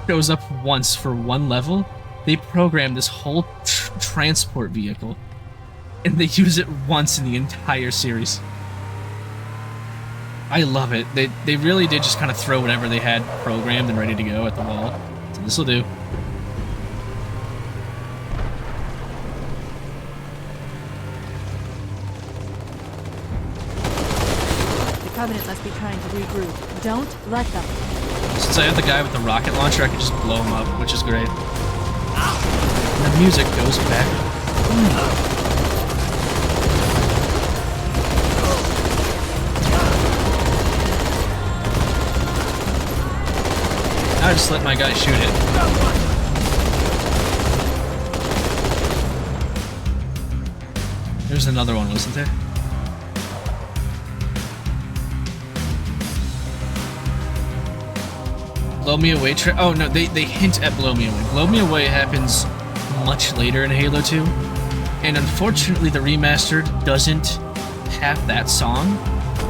shows up once for one level. They programmed this whole transport vehicle and they use it once in the entire series. I love it. They really did just kind of throw whatever they had programmed and ready to go at the wall. So this'll do. The Covenant must be trying to regroup. Don't let them. Since I have the guy with the rocket launcher, I can just blow him up, which is great. And the music goes back. I just let my guy shoot it. There's another one, wasn't there? Blow Me Away oh no, they hint at Blow Me Away. Blow Me Away happens much later in Halo 2. And unfortunately the remastered doesn't have that song.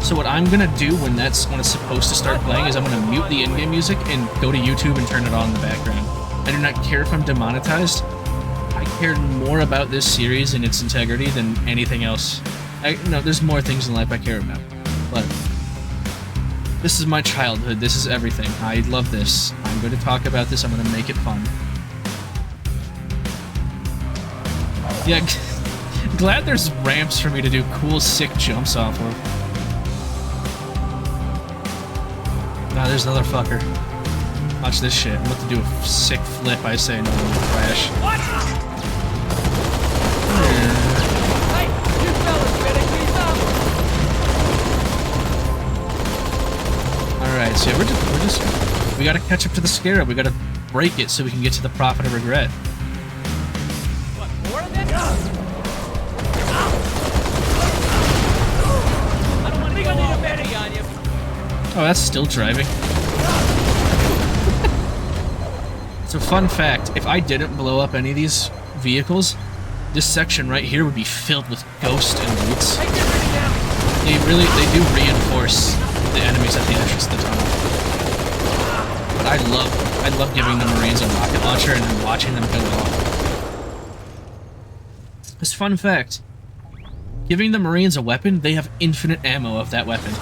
So what I'm gonna do when it's supposed to start playing is I'm gonna mute the in-game music and go to YouTube and turn it on in the background. I do not care if I'm demonetized. I care more about this series and its integrity than anything else. No, there's more things in life I care about. But this is my childhood. This is everything. I love this. I'm going to talk about this. I'm going to make it fun. Yeah, glad there's ramps for me to do cool, sick jumps off of. Ah, there's another fucker. Watch this shit. I'm about to do a sick flip, I say, no one will crash. What? Hey, you fellas better keep up. Alright, so we're just we gotta catch up to the Scarab. We gotta break it so we can get to the Prophet of Regret. What, more of this? I don't want to go all Betty on you. Oh, that's still driving. So fun fact, if I didn't blow up any of these vehicles, this section right here would be filled with ghosts and roots. They do reinforce the enemies at the entrance of the tunnel. But I love giving the Marines a rocket launcher and then watching them go off. This fun fact, giving the Marines a weapon, they have infinite ammo of that weapon.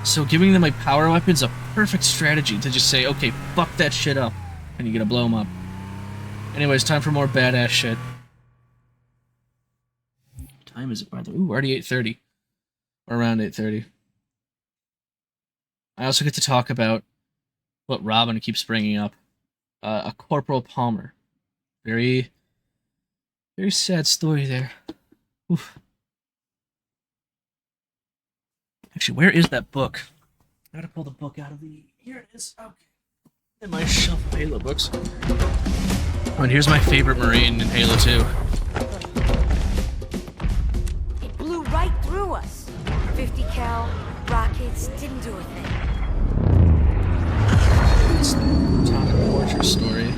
So giving them a power weapon's a perfect strategy to just say, okay, fuck that shit up, and you gotta blow them up. Anyways, time for more badass shit. What time is it, by the way? Ooh, already 8:30. Or around 8:30. I also get to talk about what Robin keeps bringing up. A Corporal Palmer. Very, very sad story there. Oof. Actually, where is that book? I gotta pull the book out of the... Here it is. Okay. In my shelf of Halo books. Oh, and here's my favorite Marine in Halo 2. It blew right through us. 50 cal, rockets, didn't do a thing. It's the Atomic Fortress story.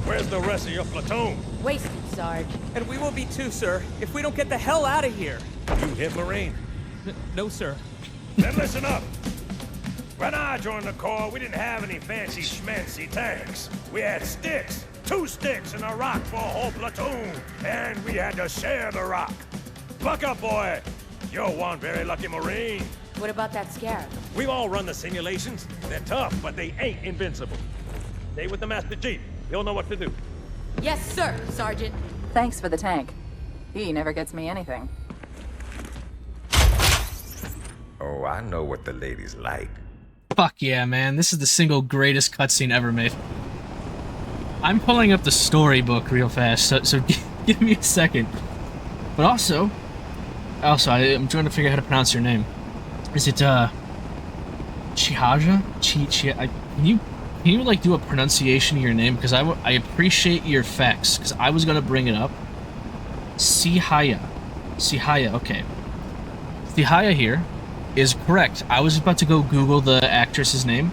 Where's the rest of your platoon? Wasted, Sarge. And we will be too, sir, if we don't get the hell out of here. You hit Marine? No, sir. Then listen up. When I joined the Corps, we didn't have any fancy schmancy tanks. We had sticks, 2 sticks and a rock for a whole platoon, and we had to share the rock. Buck up, boy. You're one very lucky Marine. What about that Scarab? We've all run the simulations. They're tough, but they ain't invincible. Stay with the Master Chief. He'll know what to do. Yes, sir, Sergeant. Thanks for the tank. He never gets me anything. Oh, I know what the ladies like. Fuck yeah, man. This is the single greatest cutscene ever made. I'm pulling up the storybook real fast, so give me a second. But also, I'm trying to figure out how to pronounce your name. Is it, Chihaja? Can you, like, do a pronunciation of your name? Because I appreciate your facts, because I was gonna bring it up. Sihaya, okay. Sihaya here is correct. I was about to go Google the actress's name.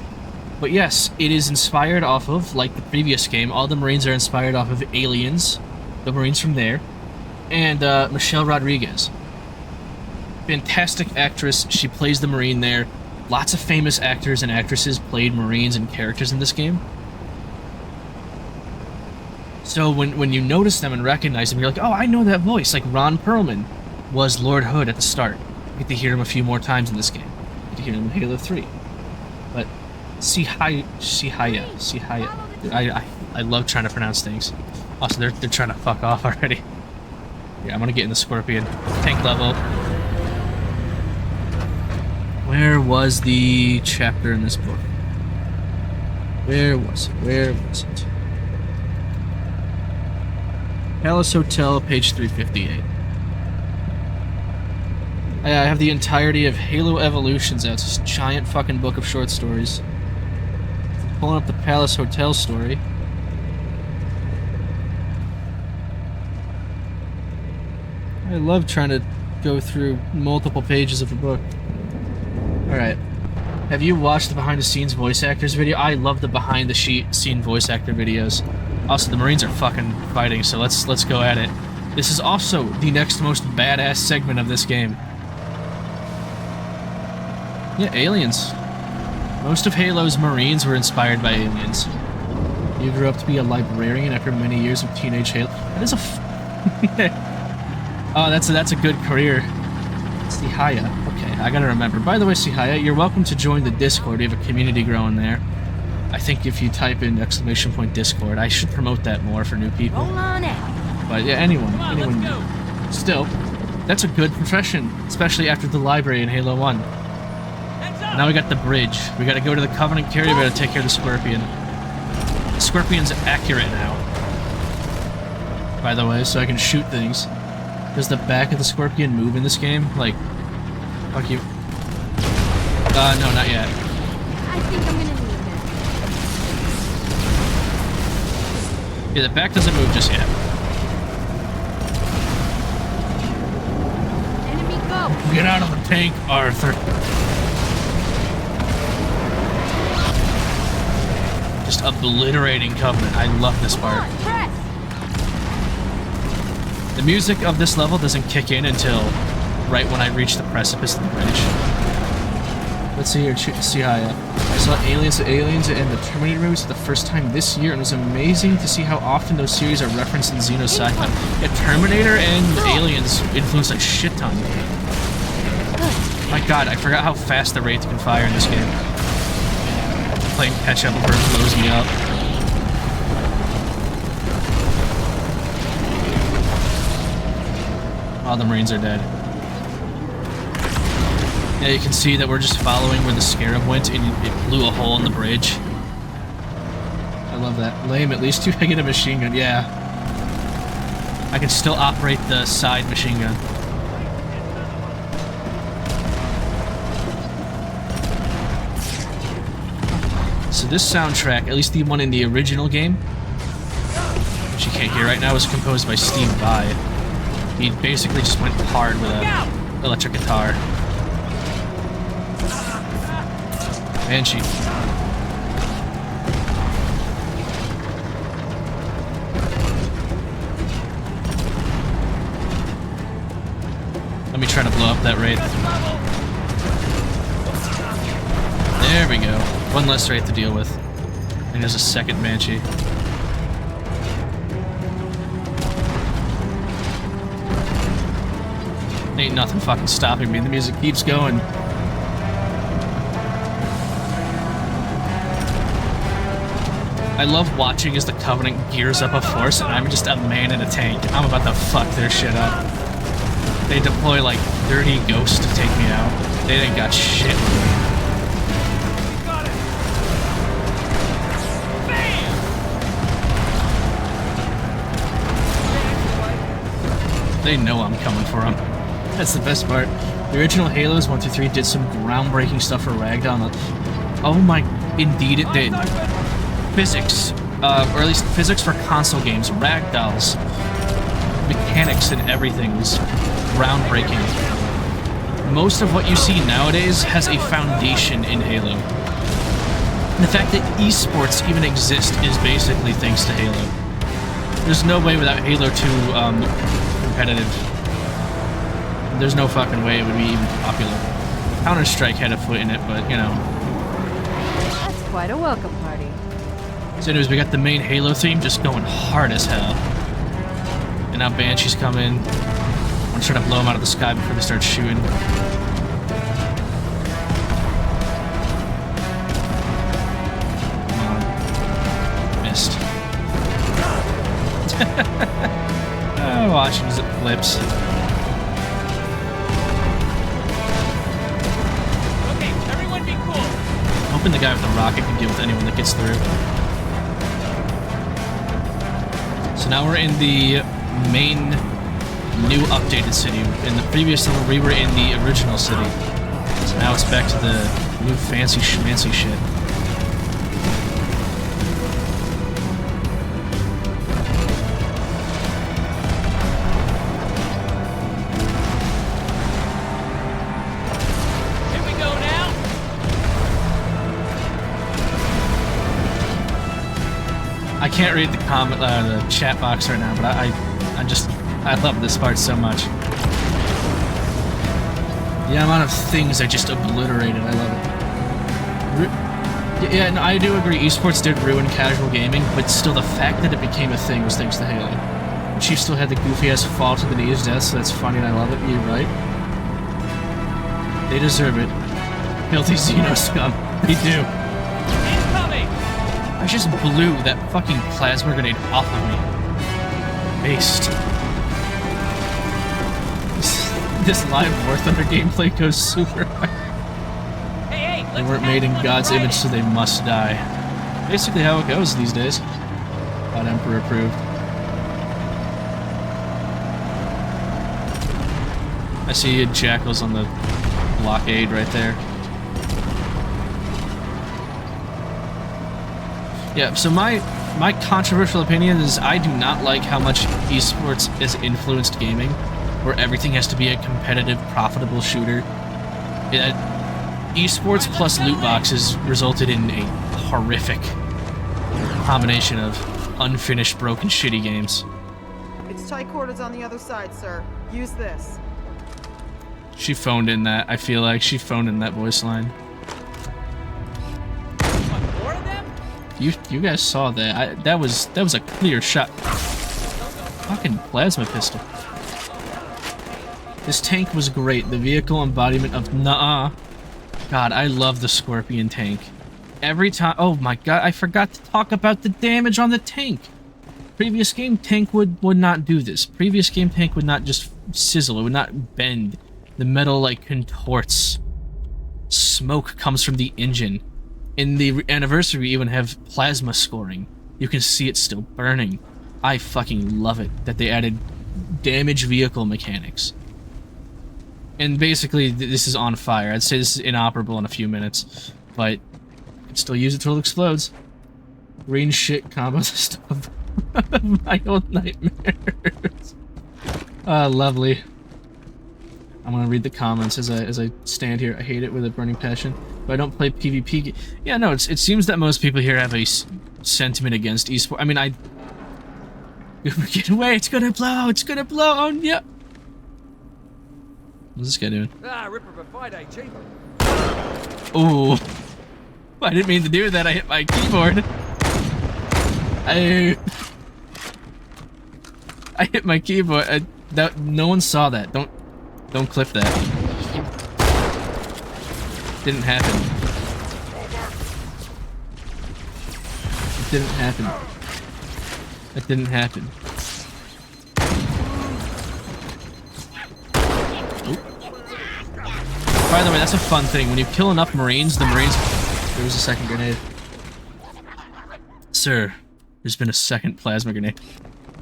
But yes, it is inspired off of, like the previous game, all the Marines are inspired off of Aliens, the Marines from there, and Michelle Rodriguez. Fantastic actress, she plays the Marine there. Lots of famous actors and actresses played Marines and characters in this game. So when you notice them and recognize them, you're like, oh, I know that voice. Like Ron Perlman was Lord Hood at the start. You get to hear him a few more times in this game. You get to hear him in Halo 3. But Sihaya. I love trying to pronounce things. Also, they're trying to fuck off already. Yeah, I'm gonna get in the Scorpion. Tank level. Where was the chapter in this book? Where was it? Palace Hotel, page 358. I have the entirety of Halo Evolutions out. It's this giant fucking book of short stories. Pulling up the Palace Hotel story. I love trying to go through multiple pages of the book. Alright. Have you watched the behind-the-scenes voice actors video? I love the behind-the-scene voice actor videos. Also, the Marines are fucking fighting, so let's go at it. This is also the next most badass segment of this game. Yeah, aliens. Most of Halo's Marines were inspired by aliens. You grew up to be a librarian after many years of teenage Halo. That is a oh, that's a good career. Sihaya. Okay, I gotta remember. By the way, Sihaya, you're welcome to join the Discord. We have a community growing there. I think if you type in !Discord, I should promote that more for new people. Roll on out. But yeah, anyone. Still, that's a good profession, especially after the library in Halo 1. Now we got the bridge. We gotta go to the Covenant carrier. We gotta take care of the Scorpion. The Scorpion's accurate now, by the way, so I can shoot things. Does the back of the Scorpion move in this game? Like, fuck you. No, not yet. I think I'm gonna need this. Yeah, the back doesn't move just yet. Enemy go! Get out of the tank, Arthur. Just obliterating Covenant. I love this part. The music of this level doesn't kick in until right when I reach the precipice of the bridge. Let's see here, Sihaya. I saw Aliens and the Terminator movies for the first time this year, and it was amazing to see how often those series are referenced in Xeno sci-fi. Yeah, Terminator and Aliens influenced a shit ton. My god, I forgot how fast the Wraith can fire in this game. Playing catch-up with her blows me up. All the Marines are dead. Yeah, you can see that we're just following where the Scarab went and it blew a hole in the bridge. I love that. Lame, at least I get a machine gun. Yeah. I can still operate the side machine gun. So this soundtrack, at least the one in the original game, which you can't hear right now, was composed by Steve Vai. He basically just went hard with an electric guitar. Banshee. Let me try to blow up that Wraith. There we go. One less wraith to deal with. And there's a second Banshee. Ain't nothing fucking stopping me. The music keeps going. I love watching as the Covenant gears up a force and I'm just a man in a tank. I'm about to fuck their shit up. They deploy like dirty ghosts to take me out. They ain't got shit with me. They know I'm coming for them. That's the best part. The original Halos 1 through 3 did some groundbreaking stuff for Ragdoll. Oh my, indeed it did. Physics, or at least physics for console games, Ragdolls, mechanics and everything was groundbreaking. Most of what you see nowadays has a foundation in Halo. The fact that esports even exist is basically thanks to Halo. There's no way without Halo 2 competitive. There's no fucking way it would be even popular. Counter-Strike had a foot in it, but, you know. That's quite a welcome party. So anyways, we got the main Halo theme just going hard as hell. And now Banshees come in. I'm gonna try to blow them out of the sky before they start shooting. Come on. Missed. Oh, watch as it flips. Okay, everyone be cool. Hoping the guy with the rocket can deal with anyone that gets through. So now we're in the main new updated city. In the previous level, we were in the original city. So now it's back to the new fancy schmancy shit. Here we go now. I can't read the comment, the chat box right now, but I love this part so much. The amount of things I just obliterated, I love it. Yeah, no, I do agree, esports did ruin casual gaming, but still the fact that it became a thing was thanks to Halo. Chief still had the goofy-ass fall to the knees death, so that's funny and I love it, you're right. They deserve it. Filthy Xeno scum. They do. Incoming. I just blew that fucking plasma grenade off of me. Based. This live War Thunder gameplay goes super hard. Hey, They weren't made in God's image, so they must die. Basically how it goes these days. God Emperor approved. I see jackals on the blockade right there. Yeah, so my controversial opinion is I do not like how much esports has influenced gaming, where everything has to be a competitive, profitable shooter. Esports plus loot boxes resulted in a horrific combination of unfinished, broken, shitty games. It's tight quarters on the other side, sir. Use this. She phoned in that, I feel like. She phoned in that voice line. More of them? You guys saw that. That was a clear shot. Fucking plasma pistol. This tank was great. The vehicle embodiment of nuh-uh. God, I love the Scorpion tank. Every time... Oh my god, I forgot to talk about the damage on the tank. Previous game tank would not do this. Previous game tank would not just sizzle. It would not bend. The metal, like, contorts. Smoke comes from the engine. In the anniversary, we even have plasma scoring. You can see it still burning. I fucking love it that they added damage vehicle mechanics. And basically, this is on fire. I'd say this is inoperable in a few minutes, but you can still use it till it explodes. Green shit combo system. My old nightmares. Lovely. I'm gonna read the comments as I stand here. I hate it with a burning passion, but I don't play PvP. Yeah, no, it seems that most people here have a sentiment against esports. I mean, get away! It's gonna blow! It's gonna blow! Oh yeah. What's this guy doing? Ah, ripper of a fight, eh, Chief? Ooh. I didn't mean to do that. I hit my keyboard. I hit my keyboard. That no one saw that. Don't clip that. Didn't happen. It didn't happen. That didn't happen. Oop. By the way, that's a fun thing. When you kill enough Marines, the Marines... There was a second grenade. Sir, there's been a second plasma grenade.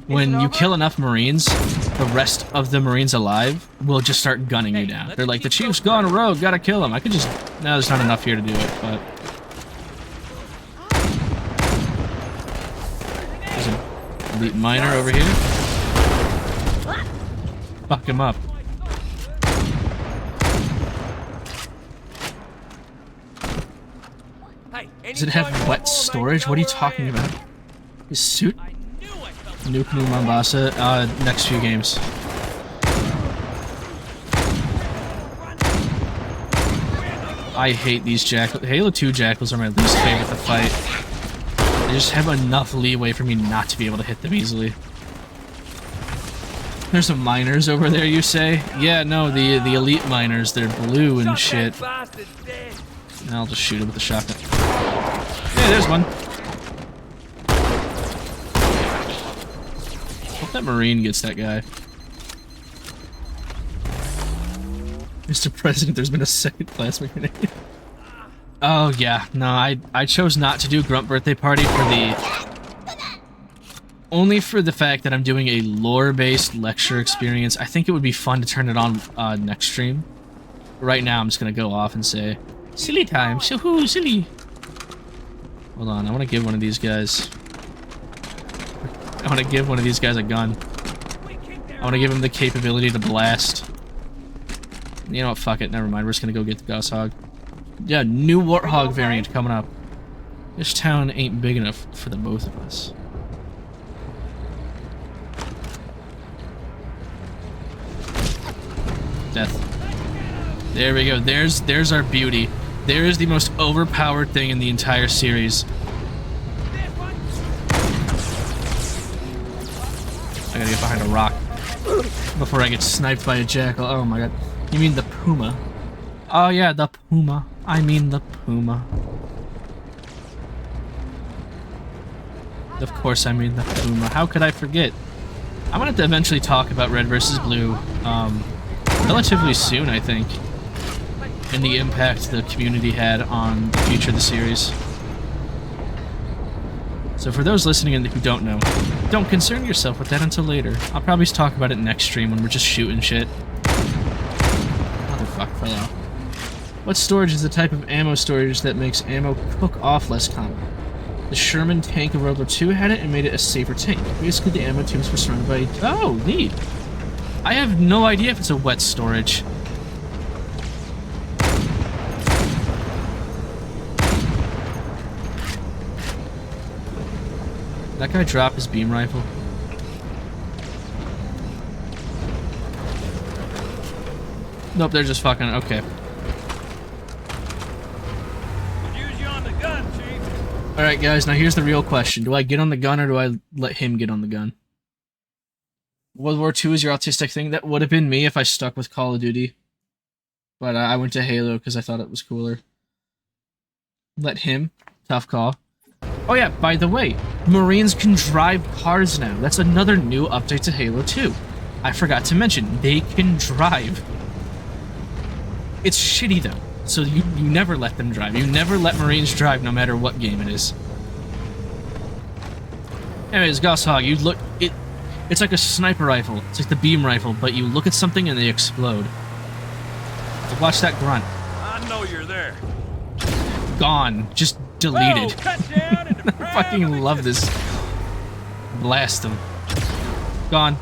When you kill enough Marines, the rest of the Marines alive will just start gunning you down. They're like, the chief's gone rogue, gotta kill him. I could just... No, there's not enough here to do it, but... There's an elite miner over here. Fuck him up. Does it have wet storage? What are you talking about? His suit? Nuke New Mombasa, next few games. I hate these jackals. Halo 2 jackals are my least favorite to fight. They just have enough leeway for me not to be able to hit them easily. There's some miners over there, you say? Yeah, no, the elite miners, they're blue and shit. I'll just shoot him with a shotgun. Yeah, there's one. Hope that Marine gets that guy. Mr. President, there's been a second plasma grenade. Oh, yeah. No, I chose not to do Grunt Birthday Party for the... Only for the fact that I'm doing a lore-based lecture experience. I think it would be fun to turn it on next stream. Right now, I'm just gonna go off and say, silly time, shoo-hoo, silly. Hold on, I want to give one of these guys... I want to give one of these guys a gun. I want to give him the capability to blast. You know what, fuck it, never mind. We're just gonna go get the Gauss-Hog. Yeah, new Warthog variant coming up. This town ain't big enough for the both of us. Death. There we go. There's our beauty. There is the most overpowered thing in the entire series. I gotta get behind a rock before I get sniped by a jackal. Oh my god. You mean the puma? Oh yeah, the puma. I mean the puma. Of course I mean the puma. How could I forget? I'm gonna have to eventually talk about Red vs. Blue, relatively soon, I think, and the impact the community had on the future of the series. So for those listening and who don't know, don't concern yourself with that until later. I'll probably talk about it next stream when we're just shooting shit. Motherfuck fell off. What storage is the type of ammo storage that makes ammo cook off less common? The Sherman tank of World War II had it and made it a safer tank. Basically, the ammo tubes were surrounded by... Oh, neat. I have no idea if it's a wet storage. That guy dropped his beam rifle. Nope, they're just fucking... Okay. Alright guys, now here's the real question. Do I get on the gun or do I let him get on the gun? World War II is your autistic thing? That would have been me if I stuck with Call of Duty. But I went to Halo because I thought it was cooler. Let him. Tough call. Oh yeah, by the way, Marines can drive cars now. That's another new update to Halo 2. I forgot to mention, they can drive. It's shitty though. So you never let them drive. You never let Marines drive no matter what game it is. Anyways, Gauss-Hog, you look... It's like a sniper rifle. It's like the beam rifle, but you look at something and they explode. Watch that grunt. I know you're there. Gone. Just deleted. I fucking love this. Blast them. Gone.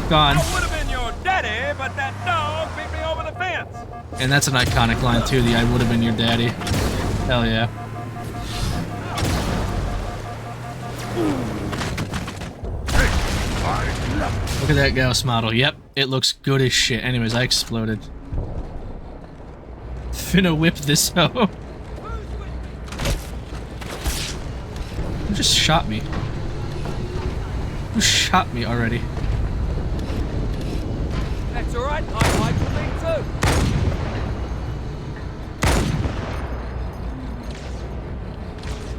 Gone. I would have been your daddy, but that dog beat me over the fence. And that's an iconic line too, the I would have been your daddy. Hell yeah. Look at that Gauss model. Yep, it looks good as shit. Anyways, I exploded. Finna whip this hoe. Who just shot me? Who shot me already? That's alright, I'd like to me too.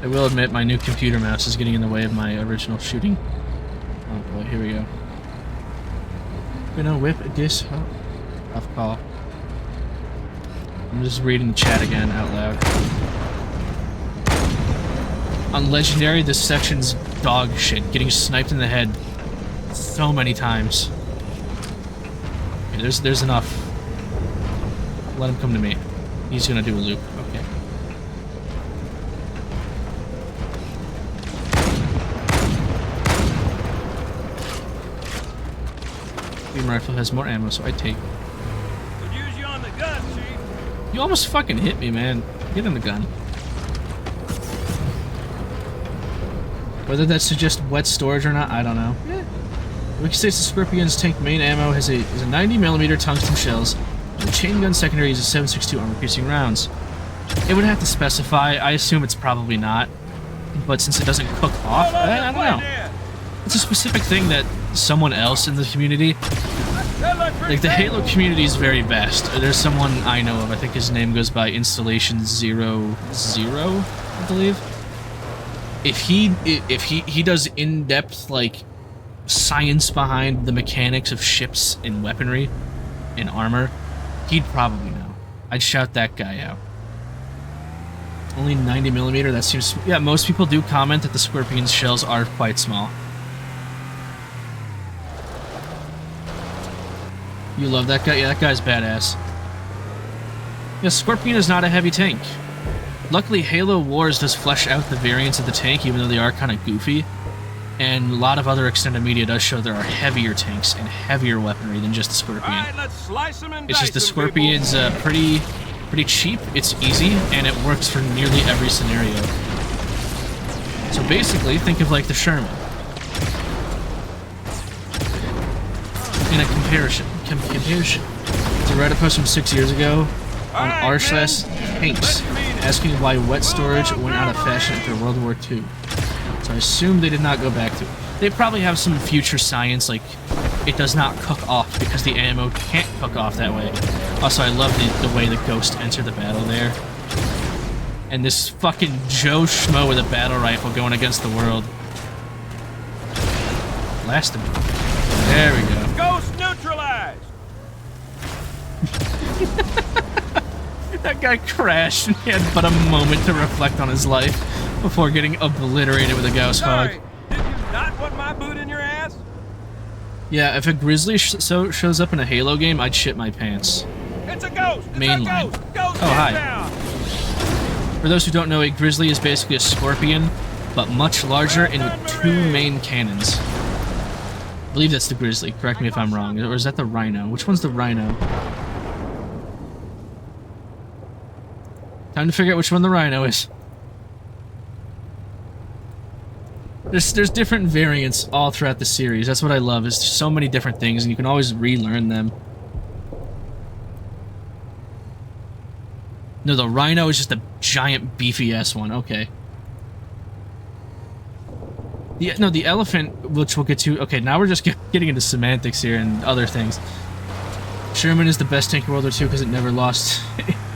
I will admit my new computer mouse is getting in the way of my original shooting. Oh boy, here we go. Gonna whip this up. Tough call. I'm just reading the chat again out loud. On Legendary, this section's dog shit, getting sniped in the head so many times. Okay, there's enough. Let him come to me. He's gonna do a loop. Okay. Beam rifle has more ammo, so I take. Could use you on the gun, Chief. You almost fucking hit me, man. Get in the gun. Whether that suggests wet storage or not, I don't know. Yeah. Wiki states the Scorpion's tank main ammo is a 90mm tungsten shells, and the chain gun secondary is a 7.62 armor-piercing rounds. It would have to specify. I assume it's probably not, but since it doesn't cook off, I don't know. It's a specific thing that someone else in the community, like the Halo community, is very vast. There's someone I know of. I think his name goes by Installation 00, I believe. If he does in-depth like science behind the mechanics of ships and weaponry and armor, he'd probably know. I'd shout that guy out. Only 90mm, that seems... Yeah, most people do comment that the Scorpion's shells are quite small. You love that guy? Yeah, that guy's badass. Yeah, Scorpion is not a heavy tank. Luckily, Halo Wars does flesh out the variants of the tank, even though they are kind of goofy. And a lot of other extended media does show there are heavier tanks and heavier weaponry than just the Scorpion. Alright, let's slice them and It's just the dice 'em, Scorpion's pretty cheap, it's easy, and it works for nearly every scenario. So basically, think of like the Sherman. In a comparison. To Reddit post from 6 years ago on r/tanks, asking why wet storage went out of fashion after World War II. So I assume they did not go back to it. They probably have some future science, like it does not cook off because the ammo can't cook off that way. Also, I love the way the Ghost entered the battle there. And this fucking Joe Schmo with a battle rifle going against the world. Blast him. There we go. Ghost neutralized! That guy crashed and he had but a moment to reflect on his life before getting obliterated with a Gauss hog. Sorry, did you not want my boot in your ass? Yeah, if a Grizzly shows up in a Halo game, I'd shit my pants. It's a ghost! It's Mainline. a ghost! Ghost, Oh, hi. down. For those who don't know, a Grizzly is basically a Scorpion, but much larger and with two main cannons. I believe that's the Grizzly, correct me if I'm wrong. Or is that the Rhino? Which one's the Rhino? Time to figure out which one the Rhino is. There's different variants all throughout the series. That's what I love, is so many different things, and you can always relearn them. No, the Rhino is just a giant beefy-ass one. Okay. The elephant, which we'll get to... Okay, now we're just getting into semantics here and other things. Sherman is the best tank in World War II because it never lost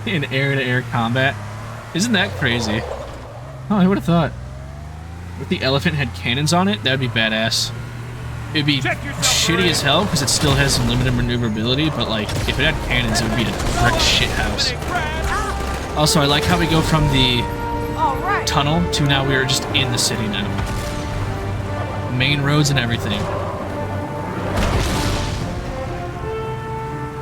in air-to-air combat. Isn't that crazy? Oh, I would have thought. If the elephant had cannons on it, that would be badass. It'd be shitty as hell because it still has some limited maneuverability, but like, if it had cannons, it would be a wrecked shithouse. Also, I like how we go from the tunnel to now we are just in the city now. Main roads and everything.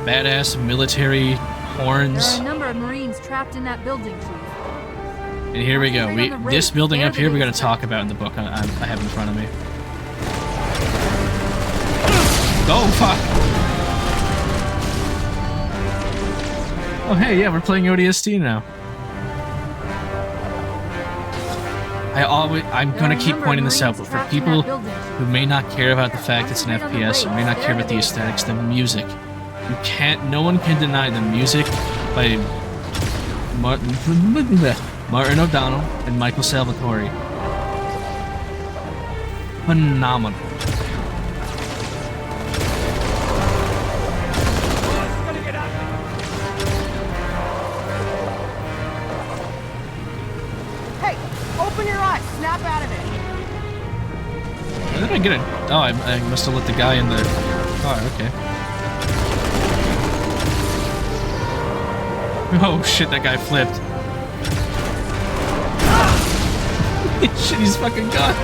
Badass military horns. There are a number of Marines trapped in that building, Chief. And here we go. This building up here we got to talk about in the book I have in front of me. Oh, fuck. Oh, hey, yeah, we're playing ODST now. I'm gonna keep pointing this out, but for people who may not care about the fact it's an FPS, or may not care about the aesthetics, the music, no one can deny the music by Martin O'Donnell and Michael Salvatore. phenomenal. Hey, open your eyes. Snap out of it. Where did I get it? Oh, I must have let the guy in the car. Okay. Oh shit, that guy flipped. Shit, he's fucking gone.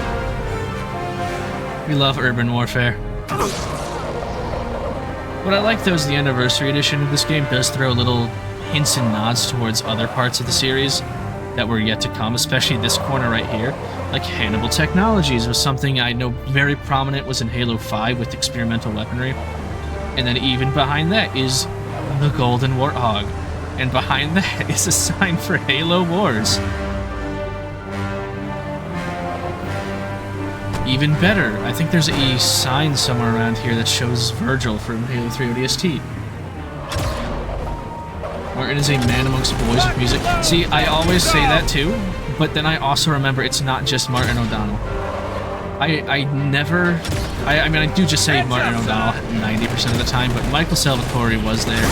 We love urban warfare. What I like though is the anniversary edition of this game does throw little hints and nods towards other parts of the series that were yet to come, especially this corner right here. Like Hannibal Technologies was something I know very prominent was in Halo 5 with experimental weaponry. And then even behind that is the Golden Warthog. And behind that is a sign for Halo Wars. Even better, I think there's a sign somewhere around here that shows Virgil from Halo 3 ODST. Martin is a man amongst boys with music. See, I always say that too, but then I also remember it's not just Martin O'Donnell. I mean, I do just say Martin O'Donnell 90% of the time, but Michael Salvatore was there.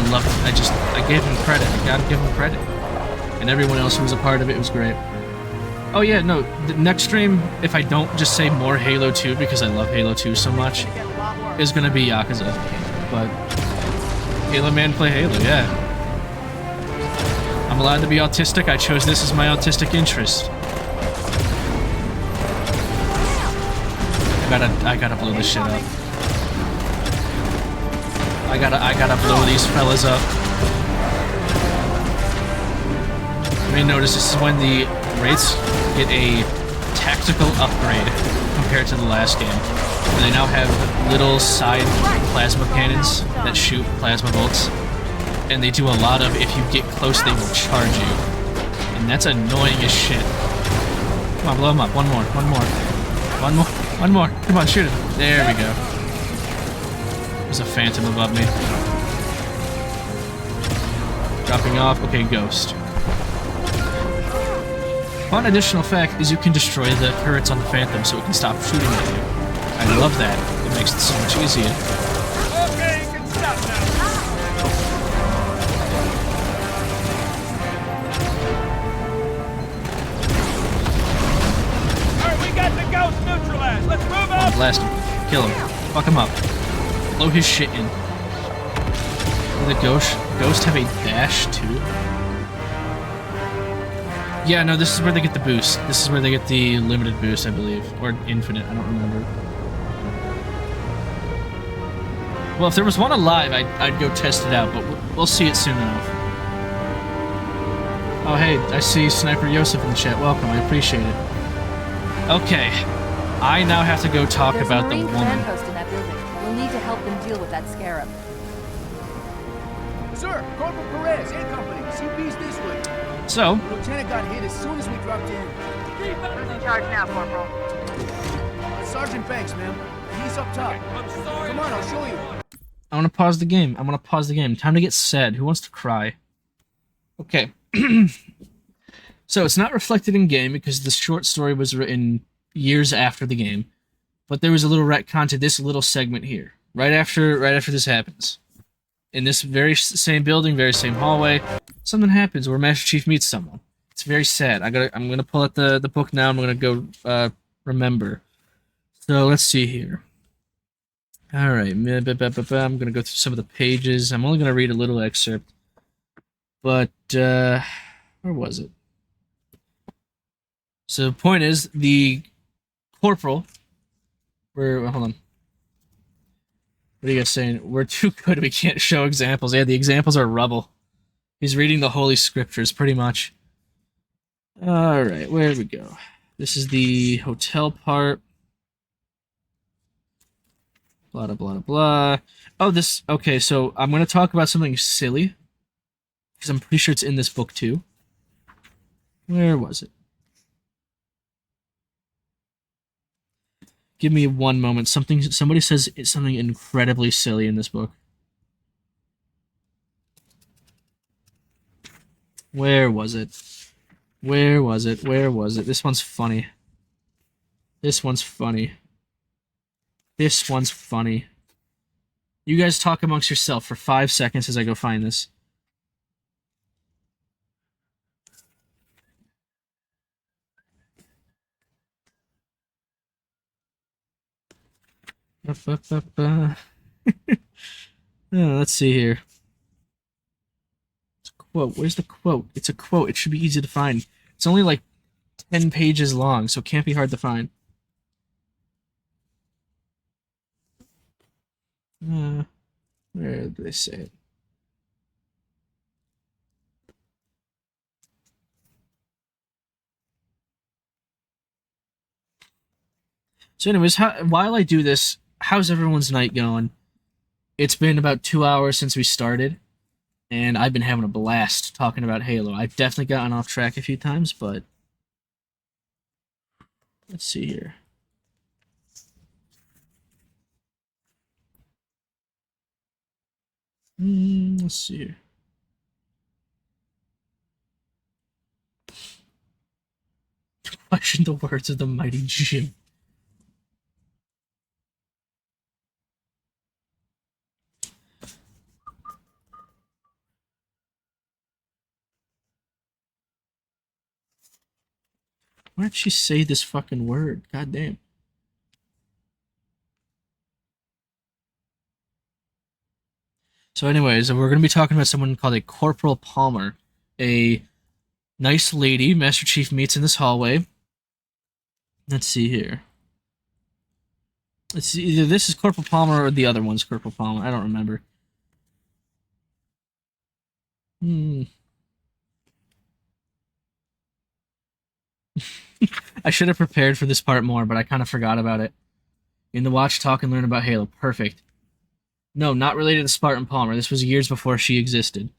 I gave him credit. I gotta give him credit. And everyone else who was a part of it was great. Oh yeah, no, the next stream, if I don't just say more Halo 2 because I love Halo 2 so much, is gonna be Yakuza. But Halo man play Halo, yeah. I'm allowed to be autistic. I chose this as my autistic interest. I gotta blow this shit up. I gotta blow these fellas up. You may notice this is when the Wraiths get a tactical upgrade compared to the last game. Where they now have little side plasma cannons that shoot plasma bolts. And they do a lot of, if you get close, they will charge you. And that's annoying as shit. Come on, blow them up. One more. Come on, shoot it. There we go. There's a phantom above me. Dropping off. Okay, ghost. One additional fact is you can destroy the turrets on the phantom so it can stop shooting at you. I love that. It makes it so much easier. Okay, you can stop now. Alright, we got the ghost neutralized. Let's move Come on, up. blast him. Kill him. Fuck him up. Blow his shit in. Will the ghost have a dash too? Yeah, no, this is where they get the boost. This is where they get the limited boost, I believe. Or infinite, I don't remember. Well, if there was one alive, I'd go test it out, but we'll see it soon enough. Oh, hey, I see Sniper Yosef in the chat. Welcome, I appreciate it. Okay, I now have to go talk about the woman. There's a Marine command post in that building. We'll need to help them deal with that scarab. Sir, Corporal Perez, A Company. CP's this way. So, The lieutenant got hit as soon as we dropped in. Who's in charge now, Corporal? Sergeant Banks, ma'am. He's up top. I'm sorry. Come on, I'll show you. I want to pause the game. Time to get sad. Who wants to cry? Okay. So, it's not reflected in game because the short story was written years after the game. But there was a little retcon to this little segment here. Right after this happens. In this very same building, very same hallway, something happens where Master Chief meets someone. It's very sad. I'm gonna pull out the book now. I'm gonna go remember. So let's see here. All right, I'm gonna go through some of the pages. I'm only gonna read a little excerpt. But where was it? So the point is, the corporal. Hold on. What are you guys saying? We're too good, we can't show examples. Yeah, the examples are rubble. He's reading the Holy Scriptures, pretty much. Alright, where we go? This is the hotel part. Blah, blah, blah, blah. Oh, this... Okay, so I'm going to talk about something silly. Because I'm pretty sure it's in this book, too. Where was it? Give me one moment. Somebody says it's something incredibly silly in this book. Where was it? This one's funny. This one's funny. This one's funny. You guys talk amongst yourself for 5 seconds as I go find this. Let's see here. It's a quote. Where's the quote? It's a quote. It should be easy to find. It's only like 10 pages long, so it can't be hard to find. Where do they say it? So anyways, while I do this, how's everyone's night going? It's been about 2 hours since we started, and I've been having a blast talking about Halo. I've definitely gotten off track a few times, but let's see here. Let's see here. Question the words of the mighty Jim. Why did she say this fucking word? God damn. So anyways, we're going to be talking about someone called a Corporal Palmer. A nice lady Master Chief meets in this hallway. Let's see here. Let's see, either this is Corporal Palmer or the other one's Corporal Palmer. I don't remember. I should have prepared for this part more, but I kind of forgot about it. In the watch, talk, and learn about Halo. Perfect. No, not related to Spartan Palmer. This was years before she existed.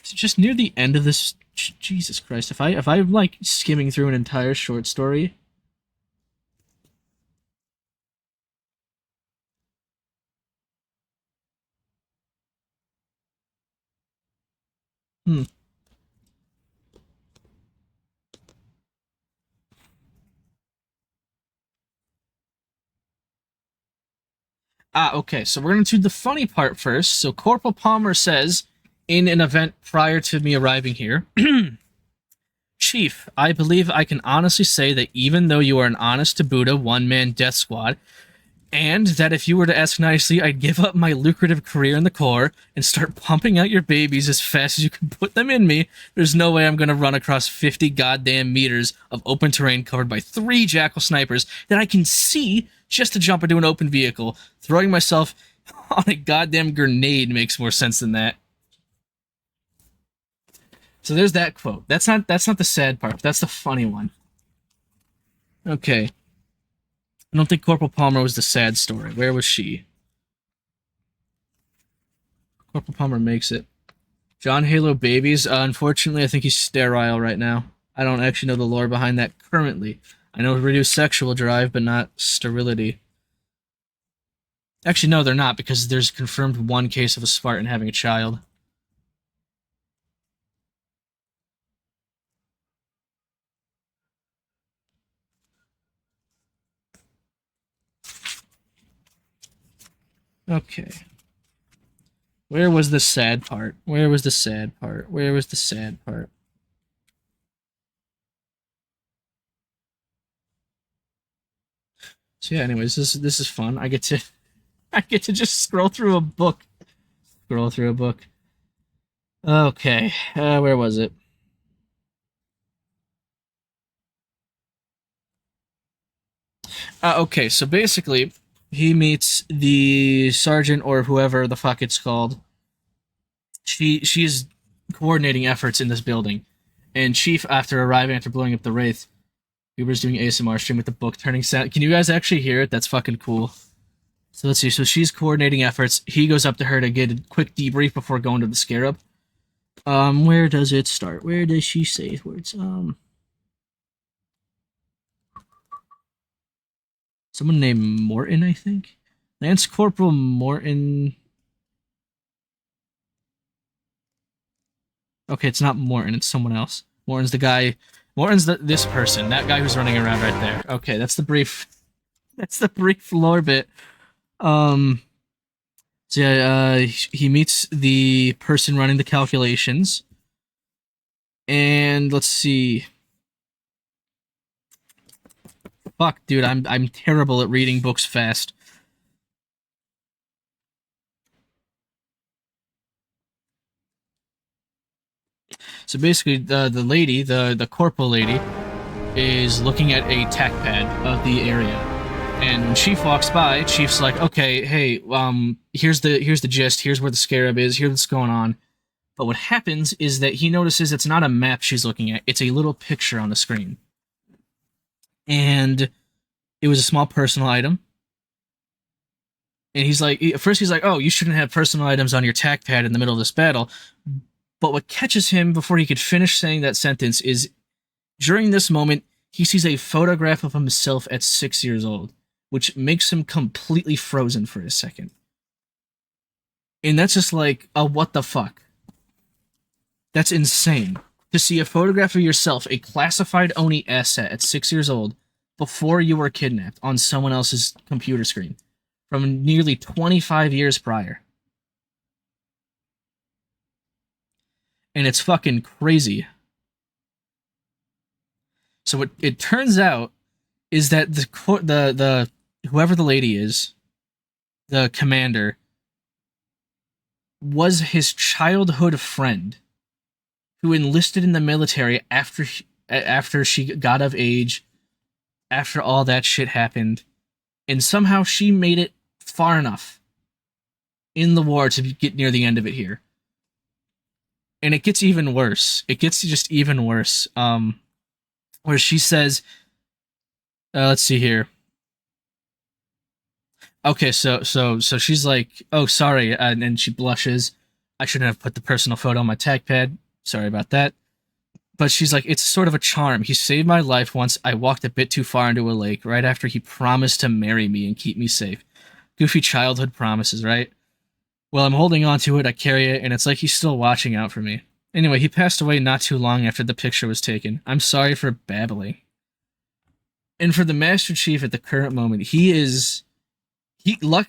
So just near the end of this, Jesus Christ! If I'm like skimming through an entire short story. Okay, so we're going to do the funny part first. So Corporal Palmer says, in an event prior to me arriving here, Chief, I believe I can honestly say that even though you are an honest to Buddha one-man death squad, and that if you were to ask nicely, I'd give up my lucrative career in the Corps and start pumping out your babies as fast as you can put them in me, there's no way I'm going to run across 50 goddamn meters of open terrain covered by 3 Jackal snipers that I can see just to jump into an open vehicle. Throwing myself on a goddamn grenade makes more sense than that. So there's that quote. That's not the sad part. That's the funny one. Okay. I don't think Corporal Palmer was the sad story. Where was she? Corporal Palmer makes it. John Halo babies. Unfortunately, I think he's sterile right now. I don't actually know the lore behind that currently. I know reduced sexual drive, but not sterility. Actually, no, they're not, because there's confirmed one case of a Spartan having a child. Okay. Where was the sad part? Where was the sad part? Where was the sad part? So yeah, anyways, this is fun. I get to just scroll through a book. Scroll through a book. Okay, where was it? Okay, so basically, he meets the sergeant or whoever the fuck it's called. She's coordinating efforts in this building, and Chief, after arriving after blowing up the Wraith, he was doing ASMR stream with the book turning sound. Can you guys actually hear it? That's fucking cool. So let's see. So she's coordinating efforts. He goes up to her to get a quick debrief before going to the Scarab. Where does it start? Where does she say words? Someone named Morton, I think. Lance Corporal Morton. Okay, it's not Morton, it's someone else. Morton's the guy. Morton's this person, that guy who's running around right there. Okay, that's the brief. That's the brief lore bit. So yeah, he meets the person running the calculations, and let's see. Fuck, dude, I'm terrible at reading books fast. So basically, the lady, the corporal lady, is looking at a tac pad of the area, and when Chief walks by, Chief's like, "Okay, hey, here's the gist. Here's where the scarab is. Here's what's going on." But what happens is that he notices it's not a map she's looking at; it's a little picture on the screen, and it was a small personal item. And he's like, at first he's like, "Oh, you shouldn't have personal items on your tac pad in the middle of this battle." But what catches him before he could finish saying that sentence is, during this moment, he sees a photograph of himself at 6 years old, which makes him completely frozen for a second. And that's just like, what the fuck? That's insane. To see a photograph of yourself, a classified Oni asset at 6 years old, before you were kidnapped on someone else's computer screen from nearly 25 years prior. And it's fucking crazy. So what it turns out is that the whoever the lady is, the commander, was his childhood friend who enlisted in the military after she got of age, after all that shit happened, and somehow she made it far enough in the war to get near the end of it here. And it gets even worse. It gets just even worse. Where she says, let's see here. Okay, so she's like, "Oh, sorry," and she blushes. "I shouldn't have put the personal photo on my tac pad. Sorry about that." But she's like, "It's sort of a charm. He saved my life once I walked a bit too far into a lake, right after he promised to marry me and keep me safe. Goofy childhood promises, right? Well, I'm holding on to it, I carry it, and it's like he's still watching out for me. Anyway, he passed away not too long after the picture was taken. I'm sorry for babbling." And for the Master Chief at the current moment,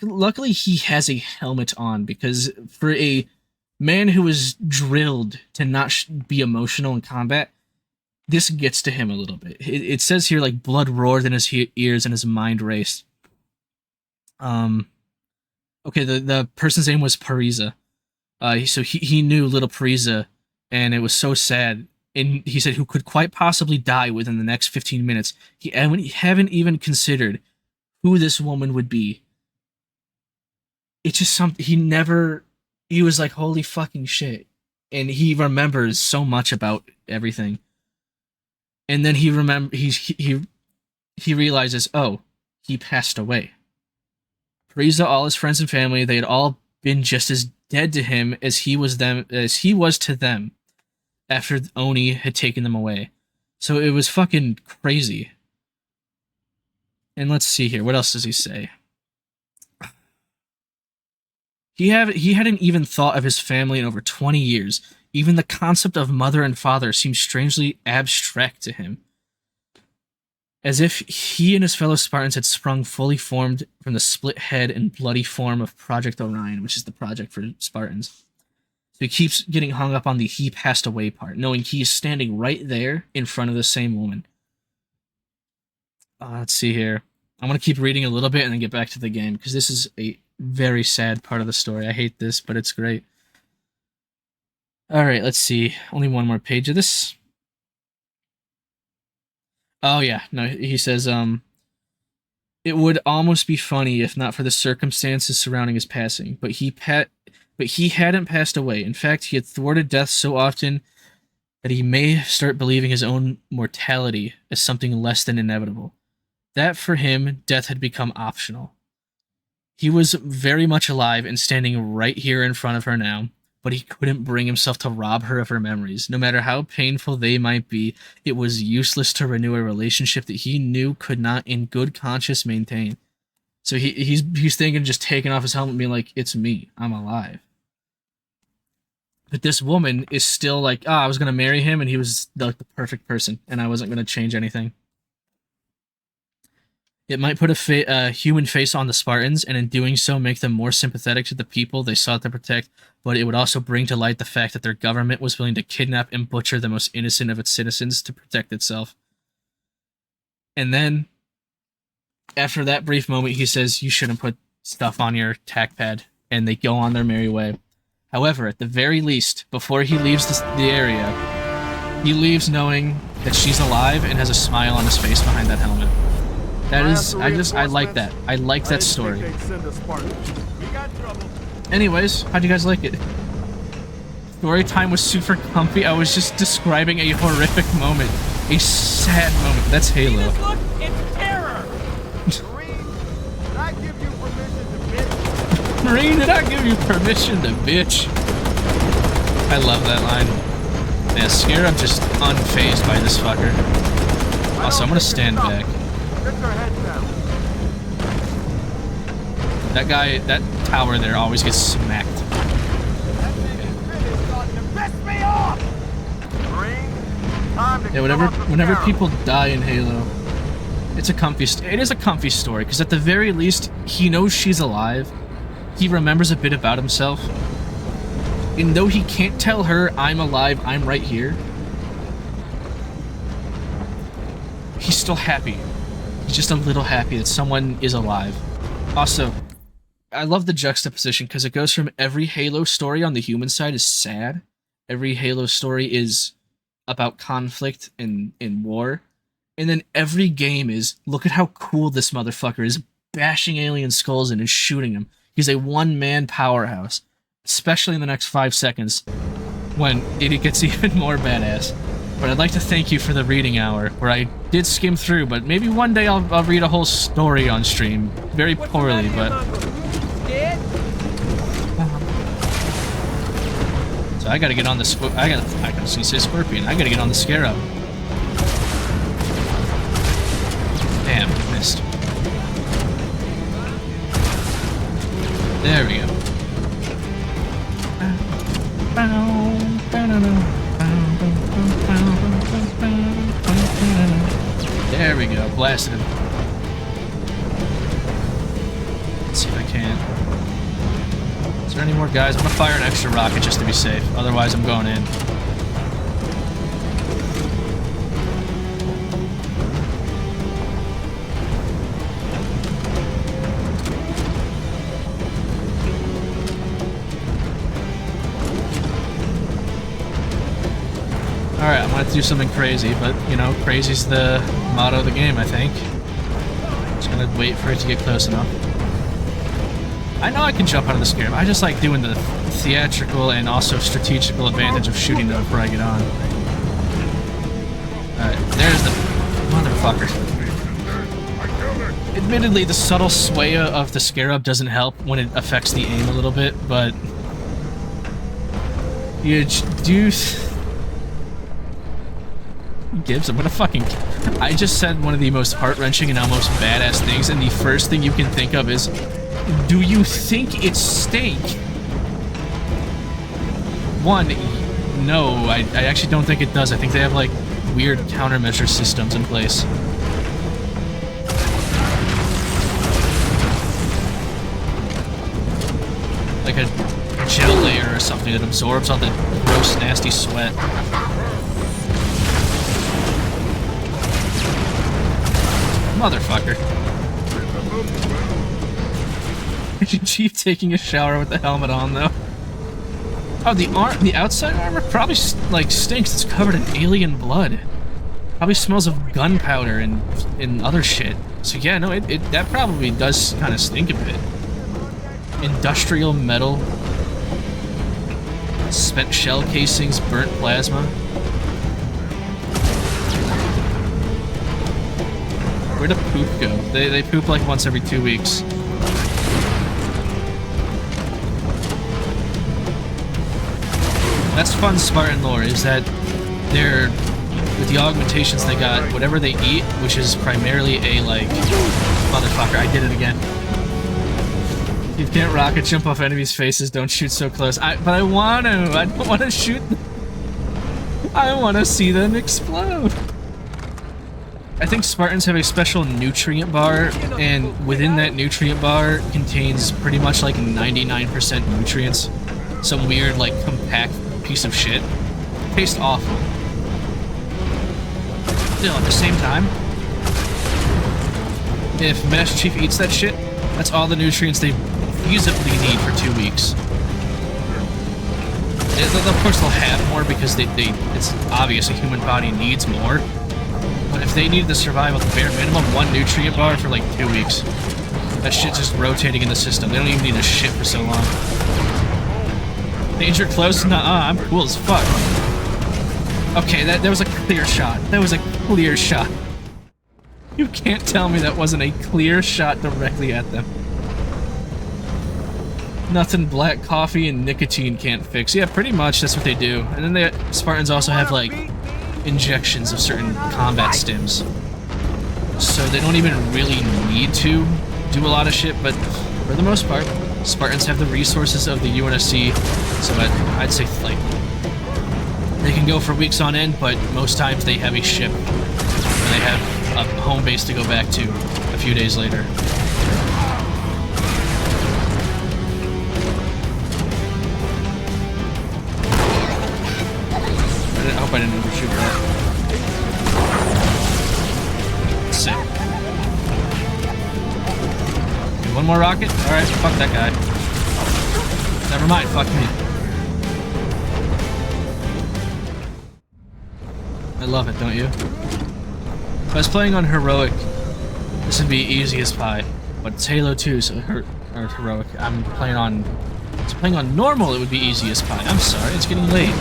luckily he has a helmet on, because for a man who is drilled to not be emotional in combat, this gets to him a little bit. It says here, like, blood roared in his ears and his mind raced. Okay, the person's name was Parisa. So he knew little Parisa, and it was so sad. And he said, who could quite possibly die within the next 15 minutes. He haven't even considered who this woman would be. It's just something he was like, holy fucking shit. And he remembers so much about everything. And then he realizes, oh, he passed away. Parisa, all his friends and family, they had all been just as dead to him as he was to them after Oni had taken them away. So it was fucking crazy. And let's see here. What else does he say? He hadn't even thought of his family in over 20 years. Even the concept of mother and father seemed strangely abstract to him. As if he and his fellow Spartans had sprung fully formed from the split head and bloody form of Project Orion, which is the project for Spartans. So he keeps getting hung up on the he passed away part, knowing he is standing right there in front of the same woman. Let's see here. I'm going to keep reading a little bit and then get back to the game, because this is a very sad part of the story. I hate this, but it's great. Alright, let's see. Only one more page of this. Oh yeah, no, he says, it would almost be funny if not for the circumstances surrounding his passing, but he hadn't passed away. In fact, he had thwarted death so often that he may start believing his own mortality as something less than inevitable. That, for him, death had become optional. He was very much alive and standing right here in front of her now, but he couldn't bring himself to rob her of her memories. No matter how painful they might be, it was useless to renew a relationship that he knew could not in good conscience maintain. So he's thinking just taking off his helmet and being like, it's me, I'm alive. But this woman is still like, I was gonna marry him, and he was the perfect person, and I wasn't gonna change anything. It might put a human face on the Spartans, and in doing so make them more sympathetic to the people they sought to protect, but it would also bring to light the fact that their government was willing to kidnap and butcher the most innocent of its citizens to protect itself. And then, after that brief moment, he says, you shouldn't put stuff on your tack pad, and they go on their merry way. However, at the very least, before he leaves the area, he leaves knowing that she's alive and has a smile on his face behind that helmet. That is, I like that. I like that story. Anyways, how'd you guys like it? Story time was super comfy. I was just describing a horrific moment. A sad moment. That's Halo. Look, it's terror! Marine, did I give you permission to bitch? I love that line. Yeah, Scarab just unfazed by this fucker. Also, I'm gonna stand back. That guy, that tower there always gets smacked. Yeah, whenever people die in Halo, it's a comfy. It is a comfy story because at the very least, he knows she's alive. He remembers a bit about himself, and though he can't tell her, "I'm alive, I'm right here," he's still happy. He's just a little happy that someone is alive. Also, I love the juxtaposition because it goes from every Halo story on the human side is sad. Every Halo story is about conflict and war. And then every game is, look at how cool this motherfucker is, bashing alien skulls in and shooting them. He's a one-man powerhouse. Especially in the next 5 seconds, when it gets even more badass. But I'd like to thank you for the reading hour, where I did skim through, but maybe one day I'll read a whole story on stream. Very poorly, but... So I gotta get on the I gotta say Scorpion. I gotta get on the Scarab. Damn, missed. There we go. There we go, blasted him. Let's see if I can. Is there any more guys? I'm gonna fire an extra rocket just to be safe. Otherwise, I'm going in. Alright, I'm gonna do something crazy, but, you know, crazy's the motto of the game, I think. Just gonna wait for it to get close enough. I know I can jump out of the Scarab. I just like doing the theatrical and also strategical advantage of shooting them before I get on. Alright, there's the motherfucker. Admittedly, the subtle sway of the Scarab doesn't help when it affects the aim a little bit, but... you do... Gibbs, I'm gonna fucking... I just said one of the most heart-wrenching and almost badass things, and the first thing you can think of is, do you think it's steak? One, no, I actually don't think it does. I think they have, like, weird countermeasure systems in place. Like a gel layer or something that absorbs all the gross, nasty sweat. Motherfucker. Chief taking a shower with the helmet on, though. Oh, the outside armor probably, like, stinks. It's covered in alien blood. Probably smells of gunpowder and other shit. So yeah, no, that probably does kind of stink a bit. Industrial metal. Spent shell casings, burnt plasma. Where'd the poop go? They poop like once every 2 weeks. That's fun Spartan lore, is that they're, with the augmentations they got, whatever they eat, which is primarily a, like, motherfucker, I did it again. You can't rocket jump off enemies' faces. Don't shoot so close. But I want to. I don't want to shoot them. I want to see them explode. I think Spartans have a special nutrient bar, and within that nutrient bar contains pretty much like 99% nutrients. Some weird, like, compact piece of shit. Tastes awful. Still, at the same time, if Master Chief eats that shit, that's all the nutrients they feasibly need for 2 weeks. Of course they'll have more because it's obvious a human body needs more. But if they needed to survive at the bare minimum, 1 nutrient bar for like 2 weeks. That shit's just rotating in the system. They don't even need to shit for so long. Danger close? Nuh-uh, I'm cool as fuck. Okay, that was a clear shot. That was a clear shot. You can't tell me that wasn't a clear shot directly at them. Nothing black coffee and nicotine can't fix. Yeah, pretty much that's what they do. And then the Spartans also have, like, injections of certain combat stims. So they don't even really need to do a lot of shit, but for the most part, Spartans have the resources of the UNSC, so I'd say, like, they can go for weeks on end, but most times they have a ship, and they have a home base to go back to a few days later. I hope I didn't overshoot that. Sick. Okay, one more rocket? Alright, fuck that guy. Never mind, fuck me. I love it, don't you? If I was playing on Heroic, this would be easy as pie. But it's Halo 2, so Heroic. I'm playing on... If I was playing on normal, it would be easy as pie. I'm sorry, it's getting late.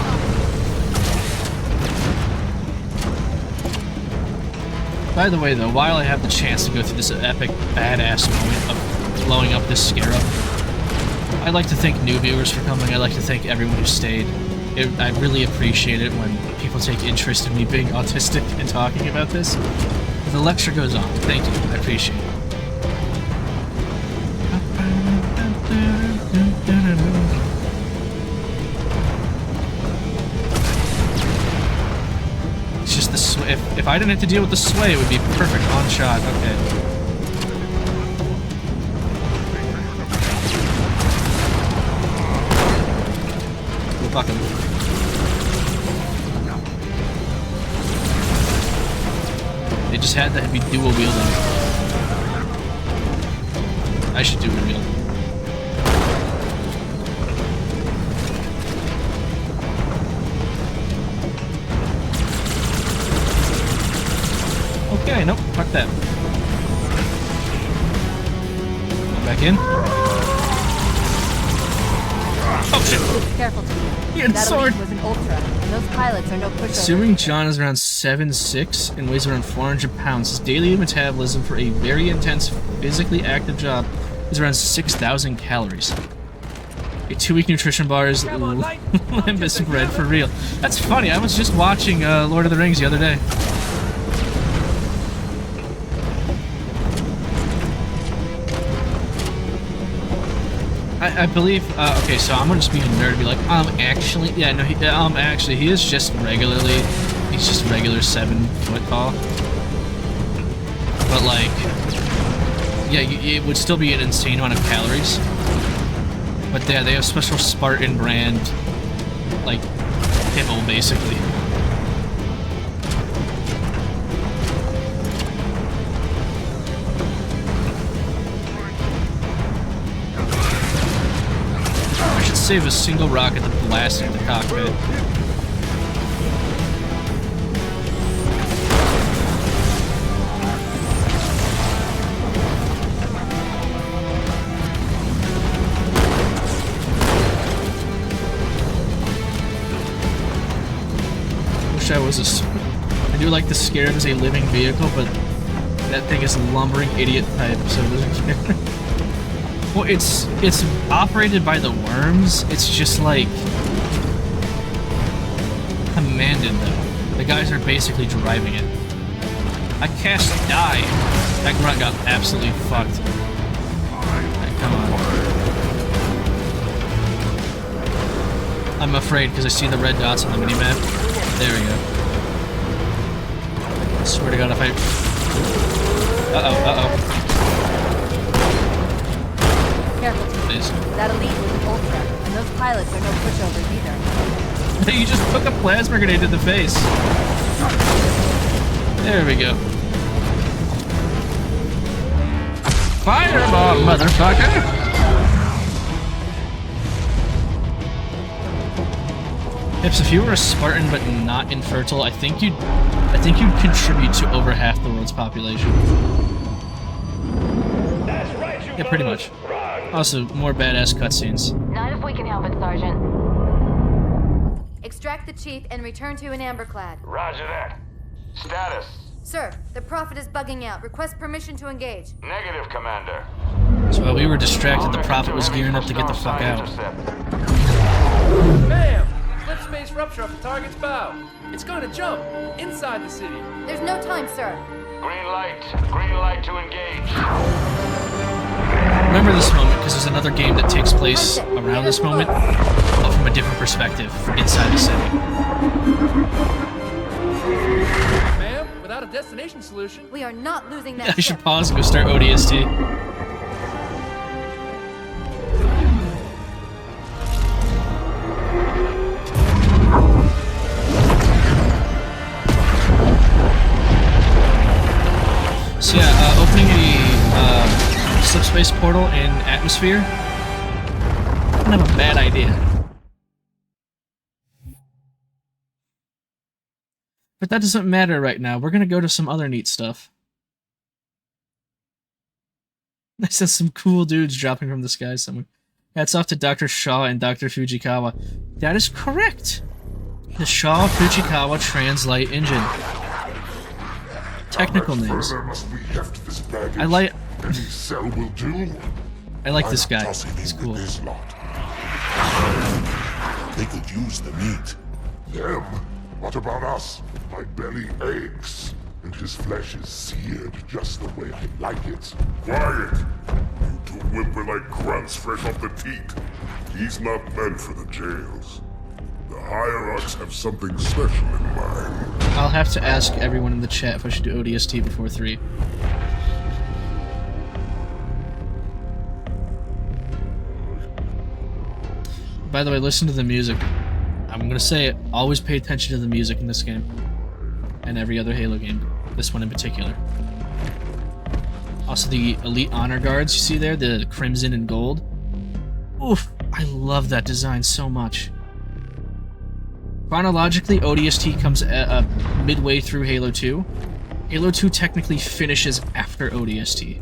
By the way, though, while I have the chance to go through this epic, badass moment of blowing up this scarab, I'd like to thank new viewers for coming. I'd like to thank everyone who stayed. I really appreciate it when people take interest in me being autistic and talking about this. But the lecture goes on. Thank you. I appreciate it. It's just the sway. If I didn't have to deal with the sway, it would be perfect on shot. Okay. Well, fuck him. They just had to be dual wielding. I should dual wield. Okay, nope, fuck that. Go back in. Oh shit! Careful, Chief. He had a sword. Was an ultra, and those pilots are no pushovers. Assuming John is around 7'6" and weighs around 400 pounds, his daily metabolism for a very intense, physically active job is around 6,000 calories. A 2-week nutrition bar is Limbus bread for real. That's funny, I was just watching Lord of the Rings the other day. I believe, okay, so I'm gonna just be a nerd and be like, actually, yeah, no, actually, he is just regularly, he's just regular 7 foot tall. But, like, yeah, it would still be an insane amount of calories. But yeah, they have special Spartan brand, like, kibble, basically. Save a single rocket to blast into the cockpit. Wish I was I do like the Scarab as a living vehicle, but that thing is a lumbering idiot type, so it doesn't care. Well, it's operated by the worms. It's just like commanded though. The guys are basically driving it. I cast die. That grunt got absolutely fucked. Right, come on. I'm afraid because I see the red dots on the minimap. There we go. I swear to God, if I... Careful, Chief. Please. That elite was an ultra, and those pilots are no pushovers either. You just took a plasma grenade to the face. There we go. Fireball, motherfucker! Hips, if you were a Spartan but not infertile, I think you'd contribute to over half the world's population. Yeah, pretty much. Also, more badass cutscenes. Not if we can help it, Sergeant. Extract the Chief and return to an amberclad. Roger that. Status. Sir, the Prophet is bugging out. Request permission to engage. Negative, Commander. So while we were distracted, the Prophet was gearing up to get the fuck out. Bam! Slip space rupture off the target's bow. It's going to jump inside the city. There's no time, sir. Green light. Green light to engage. Remember this moment, because there's another game that takes place around this moment, but from a different perspective, inside the city. Ma'am, without a destination solution, we are not losing that I should pause and go start ODST. So yeah, opening a slipspace portal in atmosphere, kind of a bad idea. But that doesn't matter right now. We're gonna go to some other neat stuff. I said some cool dudes dropping from the sky somewhere. Hats off to Dr. Shaw and Dr. Fujikawa. That is correct. The Shaw Fujikawa Translite Engine. Technical names. I like this guy. He's cool. They could use the meat. Them? What about us? My belly aches, and his flesh is seared just the way I like it. Quiet! You two whimper-like grunts fresh off the teat. He's not meant for the jails. The hierarchs have something special in mind. I'll have to ask everyone in the chat if I should do ODST before 3. By the way, listen to the music. I'm gonna say it, always pay attention to the music in this game. And every other Halo game. This one in particular. Also the Elite Honor Guards you see there, the crimson and gold. Oof, I love that design so much. Chronologically, ODST comes midway through Halo 2. Halo 2 technically finishes after ODST.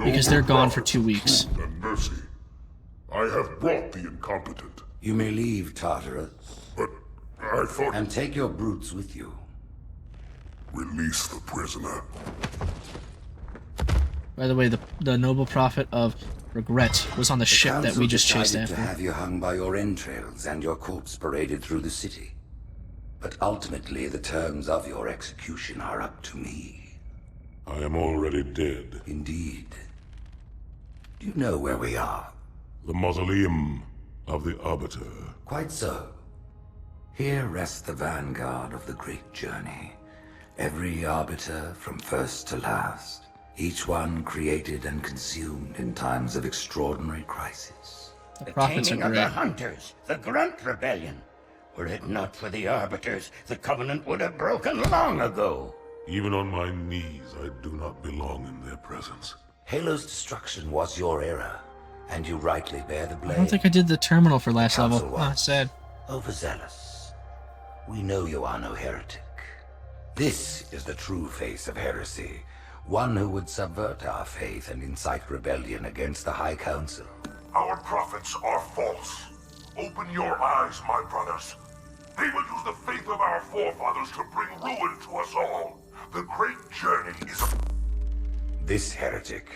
Because they're gone for 2 weeks. And mercy. I have brought the incompetent. You may leave, Tartarus. But I thought... And take your brutes with you. Release the prisoner. By the way, the noble prophet of regret was on the ship that we just chased after. To have you hung by your entrails and your corpse paraded through the city. But ultimately, the terms of your execution are up to me. I am already dead. Indeed. Do you know where we are? The mausoleum of the Arbiter. Quite so. Here rests the vanguard of the great journey. Every Arbiter from first to last. Each one created and consumed in times of extraordinary crisis. The taming of the Hunters, the Grunt Rebellion. Were it not for the Arbiters, the Covenant would have broken long ago. Even on my knees, I do not belong in their presence. Halo's destruction was your error, and you rightly bear the blame. I don't think I did the terminal for last level. Ah, sad. Overzealous. We know you are no heretic. This is the true face of heresy. One who would subvert our faith and incite rebellion against the High Council. Our prophets are false. Open your eyes, my brothers. They will use the faith of our forefathers to bring ruin to us all. The great journey is... This heretic,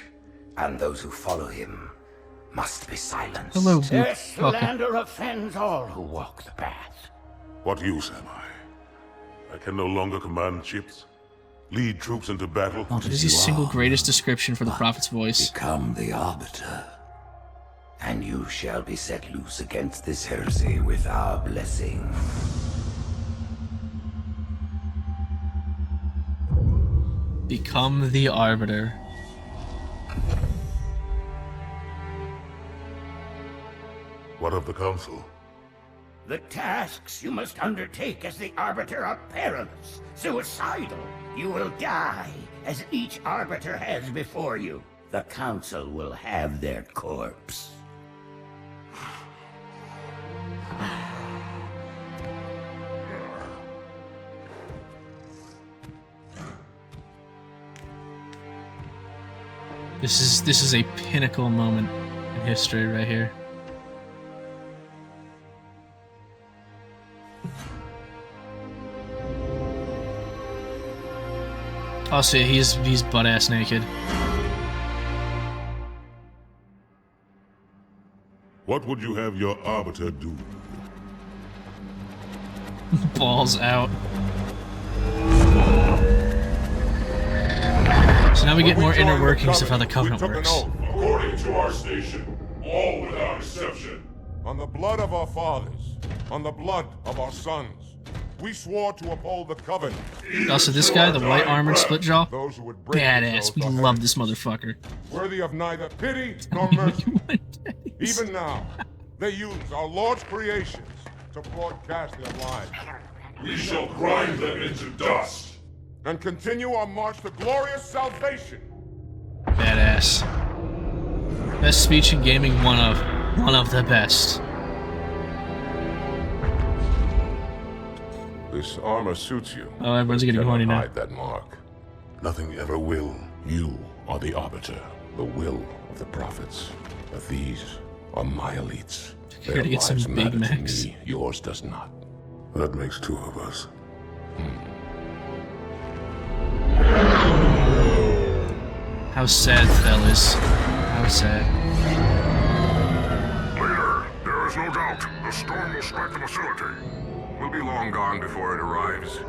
and those who follow him, must be silenced. Hello, Their slander offends all who walk the path. What use am I? I can no longer command ships, lead troops into battle. What is the single greatest description for the Prophet's voice? Become the Arbiter. and you shall be set loose against this heresy with our blessing. Become the Arbiter. What of the Council? The tasks you must undertake as the Arbiter are perilous, suicidal. You will die, as each Arbiter has before you. The Council will have their corpse. This is a pinnacle moment in history right here. Oh, so yeah, he's butt ass naked. What would you have your Arbiter do? Balls out. So now we get more inner workings of how the Covenant works. According to our station, all without exception. On the blood of our fathers, on the blood of our sons, we swore to uphold the Covenant. Also, this guy, the white armored split jaw, badass. We love this motherfucker. Worthy of neither pity nor mercy. Even now, they use our Lord's creations to broadcast their lives. We shall grind them into dust. And continue our march to glorious salvation. Badass. Best speech in gaming, one of the best. This armor suits you. Oh, everyone's getting horny now. Hide that mark. Nothing ever will. You are the Arbiter, the will of the prophets. But these are my elites. Here to get some Big Macs. Yours does not. That makes two of us. How sad, fellas. How sad. Leader, there is no doubt. The storm will strike the facility. We'll be long gone before it arrives.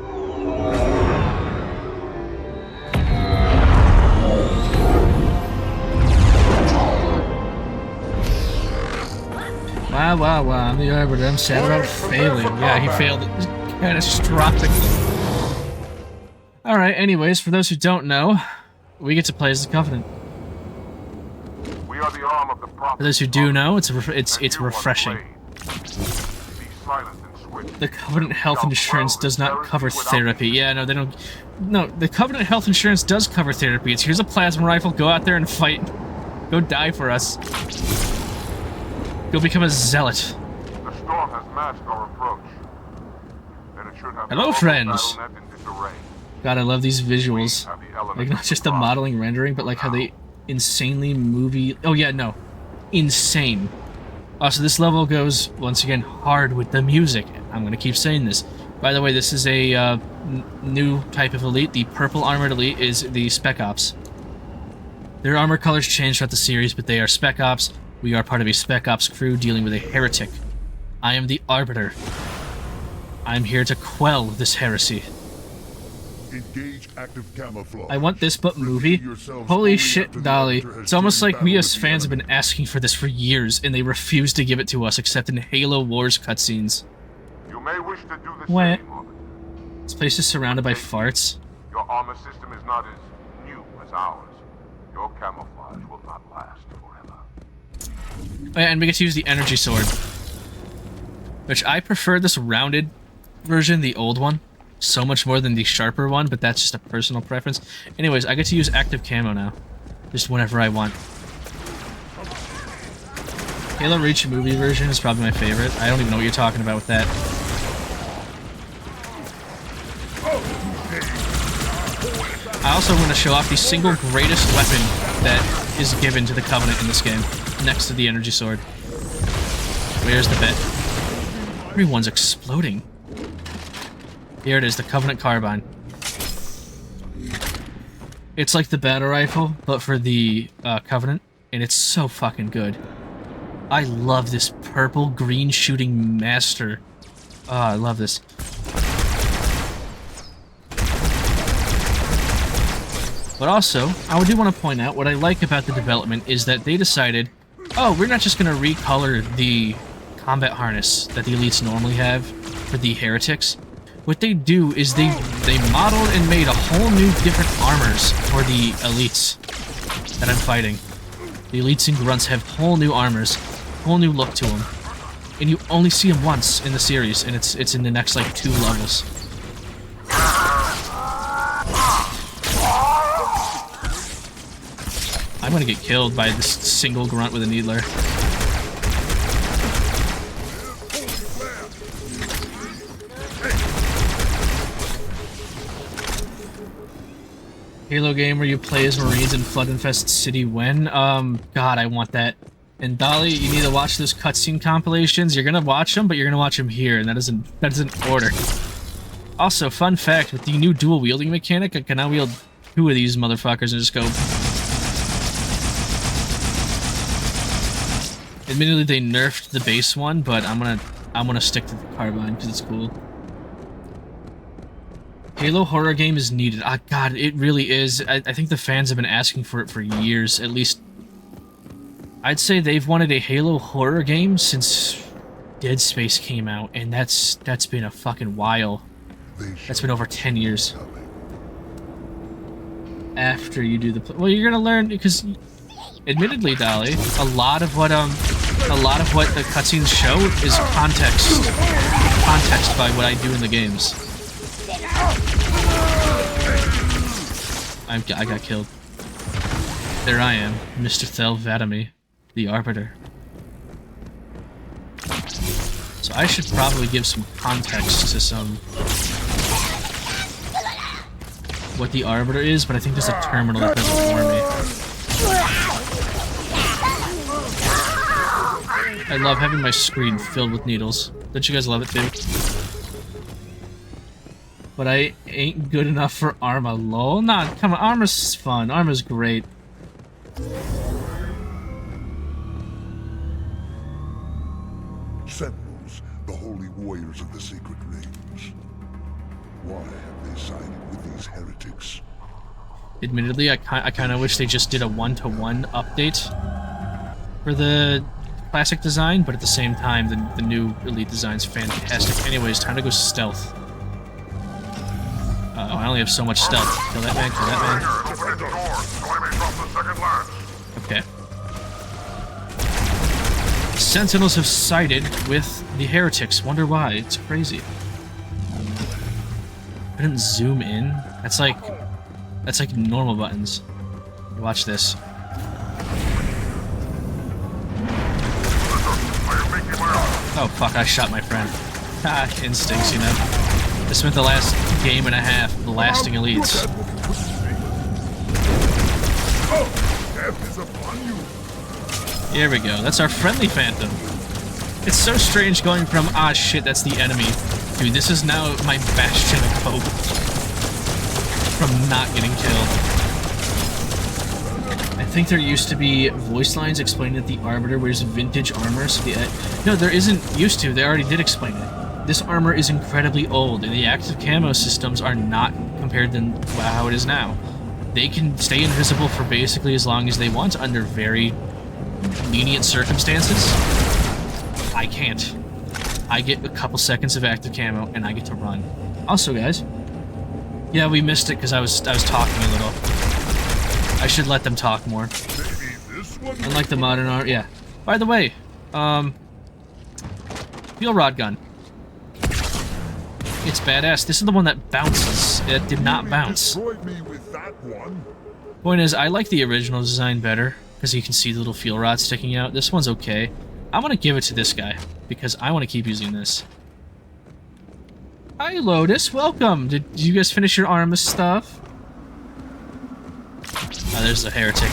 Wow, I'm the Arbiter. I'm sad about failing. Yeah, he failed catastrophically. Alright, anyways, for those who don't know, we get to play as the Covenant. We are the arm of the prophet. For those who do know, it's refreshing. The Covenant health insurance does not cover therapy. Yeah, no, they don't. No, the Covenant health insurance does cover therapy. It's here's a plasma rifle, go out there and fight. Go die for us. Go become a zealot. The storm has matched our approach. And it should have Hello, friends. God, I love these visuals. Like, not just the modeling rendering, but like how they insanely movie... Oh, yeah, no. Insane. Also, this level goes, once again, hard with the music. I'm gonna keep saying this. By the way, this is a new type of elite. The purple armored elite is the Spec Ops. Their armor colors change throughout the series, but they are Spec Ops. We are part of a Spec Ops crew dealing with a heretic. I am the Arbiter. I'm here to quell this heresy. Engage active camouflage. I want this but movie. Holy shit, Dolly. It's almost like we as fans have been asking for this for years, and they refuse to give it to us except in Halo Wars cutscenes. You may wish to do the What? same. This place is surrounded by farts. Your armor system is not as new as ours. Your camouflage will not last forever. Oh, yeah, and we get to use the energy sword. Which I prefer this rounded version, the old one, so much more than the sharper one, but that's just a personal preference. Anyways, I get to use active camo now. Just whenever I want. Halo Reach movie version is probably my favorite. I don't even know what you're talking about with that. I also want to show off the single greatest weapon that is given to the Covenant in this game, next to the energy sword. Where's the bet? Everyone's exploding. Here it is, the Covenant Carbine. It's like the battle rifle, but for the Covenant, and it's so fucking good. I love this purple green shooting master. Oh, I love this. But also, I do want to point out what I like about the development is that they decided, Oh, we're not just gonna recolor the combat harness that the elites normally have for the heretics. What they do is they modeled and made a whole new different armors for the elites that I'm fighting. The elites and grunts have whole new armors, whole new look to them, and you only see them once in the series, and it's in the next like 2 levels. I'm gonna get killed by this single grunt with a needler. Halo game where you play as Marines in flood-infested city when? God, I want that. And Dolly, you need to watch those cutscene compilations. You're gonna watch them, but you're gonna watch them here, and that isn't order. Also, fun fact, with the new dual wielding mechanic, I can now wield 2 of these motherfuckers and just go... Admittedly, they nerfed the base one, but I'm gonna stick to the carbine because it's cool. Halo horror game is needed. Ah, God, it really is. I think the fans have been asking for it for years. At least, I'd say they've wanted a Halo horror game since Dead Space came out, and that's been a fucking while. That's been over 10 years. After you do the... Well, you're gonna learn, because... Admittedly, Dolly, a lot of what the cutscenes show is context by what I do in the games. I got killed. There I am, Mr. Thel Vadami, the Arbiter. So I should probably give some context to what the Arbiter is, but I think there's a terminal that does it for me. I love having my screen filled with needles. Don't you guys love it too? But I ain't good enough for Arma, lol. Nah, come on, Arma's fun. Arma's great. Sentinels, the holy warriors of the sacred rings. Why have they sided with these heretics? Admittedly, I kind of wish they just did a one-to-one update for the classic design, but at the same time, the new elite design's fantastic. Anyways, time to go stealth. Uh-oh, I only have so much stealth. Kill that man, kill that man. Okay. Sentinels have sided with the heretics. Wonder why. It's crazy. I didn't zoom in. That's like normal buttons. Watch this. Oh fuck, I shot my friend. Ah, instincts, you know. I spent the last game and a half blasting elites. Here we go. That's our friendly Phantom. It's so strange going from, ah shit, that's the enemy. Dude, this is now my bastion of hope from not getting killed. I think there used to be voice lines explaining that the Arbiter wears vintage armor. So no, there isn't used to. They already did explain it. This armor is incredibly old, and the active camo systems are not compared to how it is now. They can stay invisible for basically as long as they want under very lenient circumstances. I can't. I get a couple seconds of active camo, and I get to run. Also, guys, yeah, we missed it because I was talking a little. I should let them talk more. Unlike the modern art, yeah. By the way, Fuel Rod Gun. It's badass. This is the one that bounces. It did not bounce. Point is, I like the original design better because you can see the little fuel rod sticking out. This one's okay. I'm gonna give it to this guy because I want to keep using this. Hi, Lotus. Welcome. Did you guys finish your Arma stuff? Oh, there's the heretic.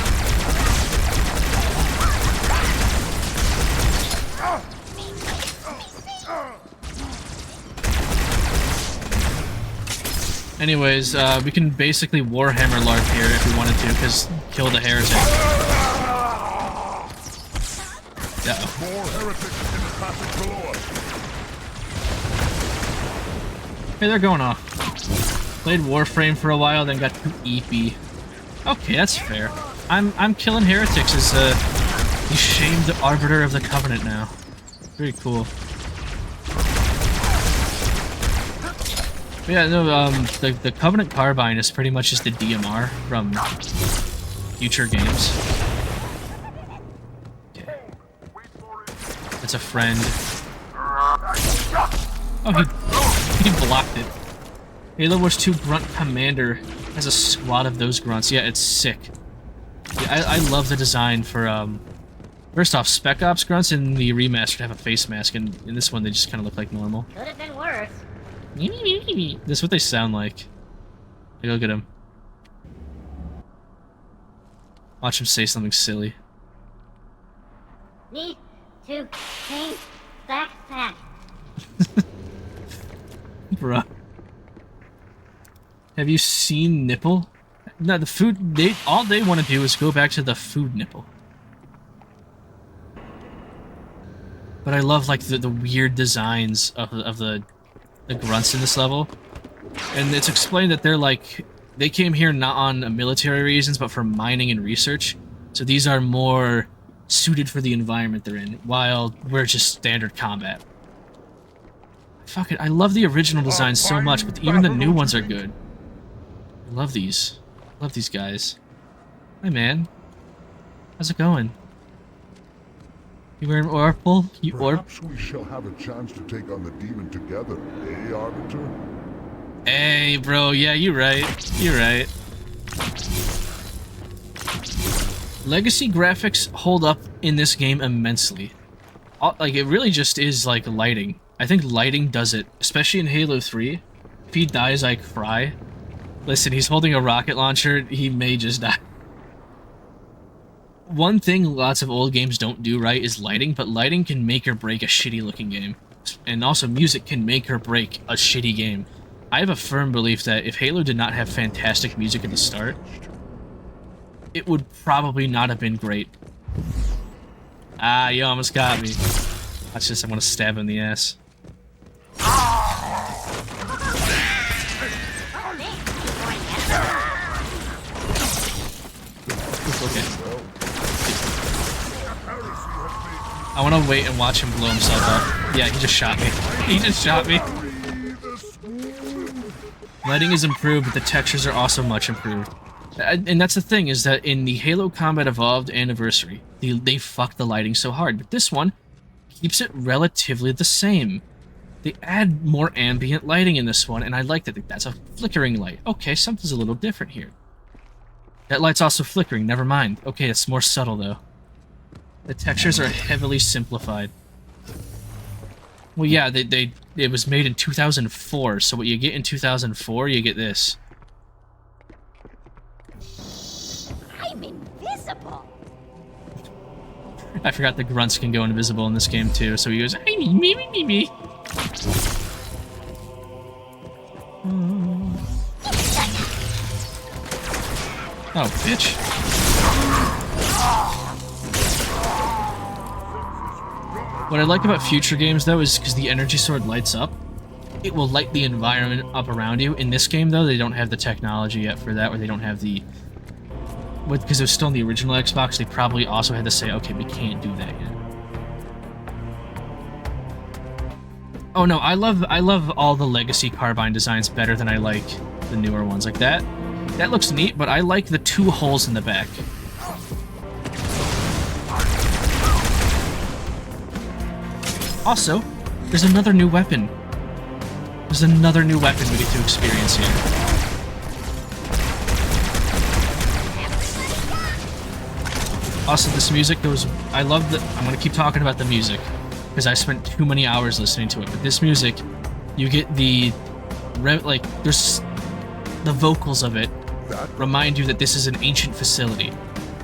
Anyways, we can basically Warhammer LARP here if we wanted to, because kill the heretic. Uh-oh. Hey, they're going off. Played Warframe for a while, then got too eepy. Okay, that's fair. I'm killing heretics as You shamed the Arbiter of the Covenant now. Very cool. But yeah, no, the Covenant Carbine is pretty much just the DMR from future games. Okay. It's a friend. Oh, he blocked it. Halo Wars 2 Grunt Commander has a squad of those grunts. Yeah, it's sick. Yeah, I love the design for, first off, Spec Ops grunts in the remastered have a face mask, and in this one they just kind of look like normal. Could have been worse. This is what they sound like. Hey, look at him. Watch him say something silly. Need to change backpack. Bruh. Have you seen Nipple? No, the food, all they want to do is go back to the food nipple. But I love, like, the weird designs of the grunts in this level. And it's explained that they're, like, they came here not on military reasons, but for mining and research. So these are more suited for the environment they're in, while we're just standard combat. Fuck it, I love the original design so much, but even the new ones are good. I love these. Love these guys. Hi, man. How's it going? You wearing Oracle? You Orb? Perhaps we shall have a chance to take on the demon together, eh, Arbiter? Hey, bro. Yeah, you're right. You're right. Legacy graphics hold up in this game immensely. Like, it really just is, like, lighting. I think lighting does it, especially in Halo 3. If he dies, I cry. Listen, he's holding a rocket launcher, he may just die. One thing lots of old games don't do right is lighting, but lighting can make or break a shitty looking game. And also music can make or break a shitty game. I have a firm belief that if Halo did not have fantastic music at the start, it would probably not have been great. Ah, you almost got me. That's just, I want to stab him in the ass. Okay. I want to wait and watch him blow himself up. Yeah, he just shot me. He just shot me. Lighting is improved, but the textures are also much improved. And that's the thing, is that in the Halo Combat Evolved Anniversary, they fucked the lighting so hard, but this one keeps it relatively the same. They add more ambient lighting in this one, and I like that. That's a flickering light. Okay, something's a little different here. That light's also flickering, never mind. Okay, it's more subtle, though. The textures are heavily simplified. Well, yeah, it was made in 2004, so what you get in 2004, you get this. I'm invisible. I forgot the grunts can go invisible in this game, too, so he goes, hey, me. Oh, bitch. What I like about future games, though, is because the energy sword lights up, it will light the environment up around you. In this game, though, they don't have the technology yet for that, or they don't have the... Because it was still in the original Xbox, they probably also had to say, okay, we can't do that yet. Oh no, I love all the legacy carbine designs better than I like the newer ones. Like that looks neat, but I like the two holes in the back. Also, there's another new weapon. There's another new weapon we get to experience here. Also, this music goes... I love the... I'm gonna keep talking about the music, because I spent too many hours listening to it. But this music, you get the... Like, there's... The vocals of it remind you that this is an ancient facility.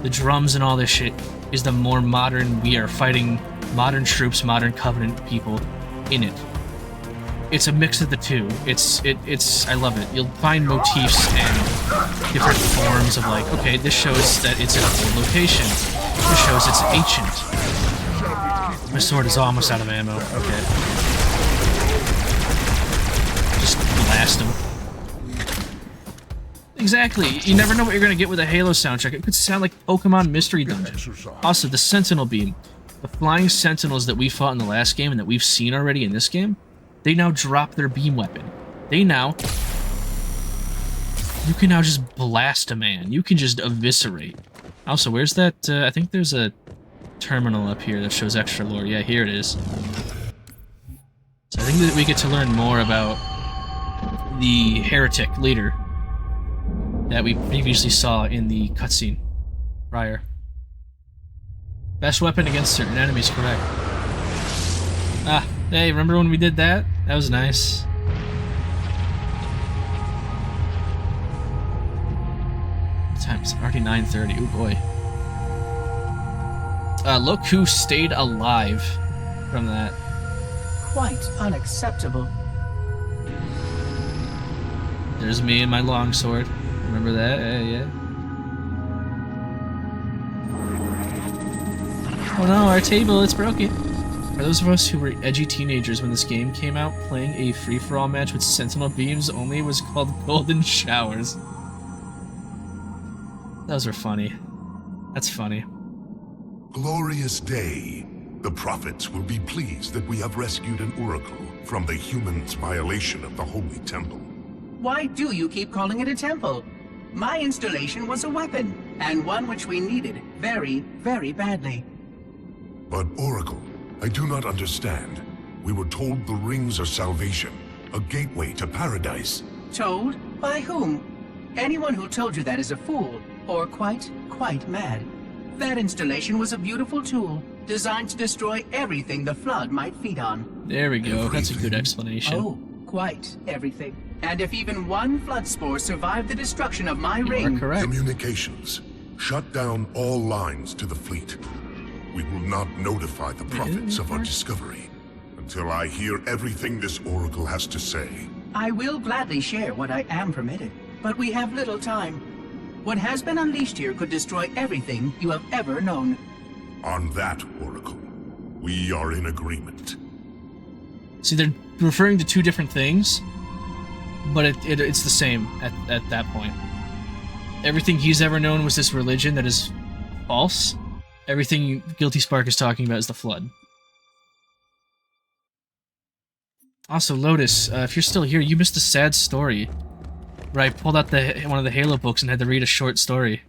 The drums and all this shit is the more modern... We are fighting modern troops, modern Covenant people in it. It's a mix of the two. It's I love it. You'll find motifs and different forms of like, okay, this shows that it's an old location. This shows it's ancient. My sword is almost out of ammo. Okay. Just blast him. Exactly. You never know what you're going to get with a Halo soundtrack. It could sound like Pokemon Mystery Dungeon. Also, the Sentinel Beam. The flying Sentinels that we fought in the last game and that we've seen already in this game, they now drop their beam weapon. You can now just blast a man. You can just eviscerate. Also, where's that? I think there's a terminal up here that shows extra lore. Yeah, here it is. So I think that we get to learn more about the heretic leader that we previously saw in the cutscene prior. Best weapon against certain enemies, correct. Ah, hey, remember when we did that? That was nice. What time is it? Already 9:30. Oh boy. Look who stayed alive from that. Quite unacceptable. There's me and my longsword. Remember that? Yeah. Oh no, our table, it's broken. For those of us who were edgy teenagers when this game came out, playing a free-for-all match with Sentinel Beams only was called Golden Showers. Those are funny. That's funny. Glorious day. The prophets will be pleased that we have rescued an oracle from the humans' violation of the holy temple. Why do you keep calling it a temple? My installation was a weapon, and one which we needed very, very badly. But Oracle, I do not understand. We were told the rings are salvation, a gateway to paradise. Told? By whom? Anyone who told you that is a fool, or quite mad. That installation was a beautiful tool, designed to destroy everything the Flood might feed on. There we go. That's a good explanation. Oh, quite everything. And if even one Flood spore survived the destruction of my ring... correct. Communications. Shut down all lines to the fleet. We will not notify the prophets of our discovery until I hear everything this oracle has to say. I will gladly share what I am permitted, but we have little time. What has been unleashed here could destroy everything you have ever known. On that, Oracle, we are in agreement. See, they're referring to two different things, but it's the same at that point. Everything he's ever known was this religion that is false. Everything Guilty Spark is talking about is the Flood. Also, Lotus, if you're still here, you missed a sad story. Where I pulled out one of the Halo books and had to read a short story.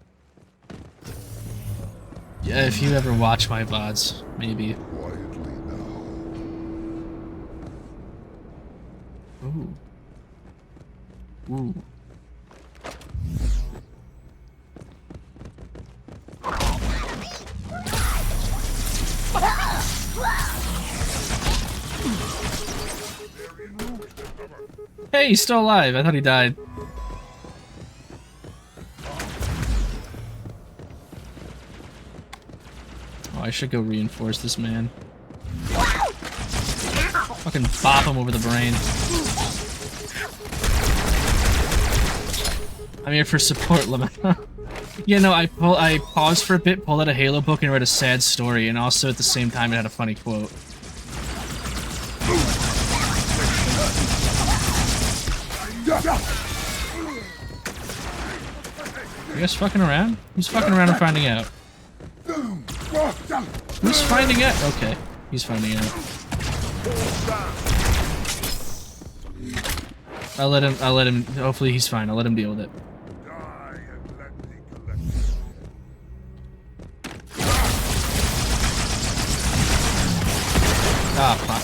Yeah, if you ever watch my VODs, maybe. Ooh. Ooh. Hey, he's still alive. I thought he died. Oh, I should go reinforce this man. Fucking bop him over the brain. I'm here for support, Lemon. Yeah, no, I paused for a bit, pulled out a Halo book, and read a sad story, and also at the same time it had a funny quote. You guys fucking around? Who's fucking around and finding out? Who's finding out? Okay, he's finding out. I'll let him, hopefully he's fine. I'll let him deal with it. Ah, fuck.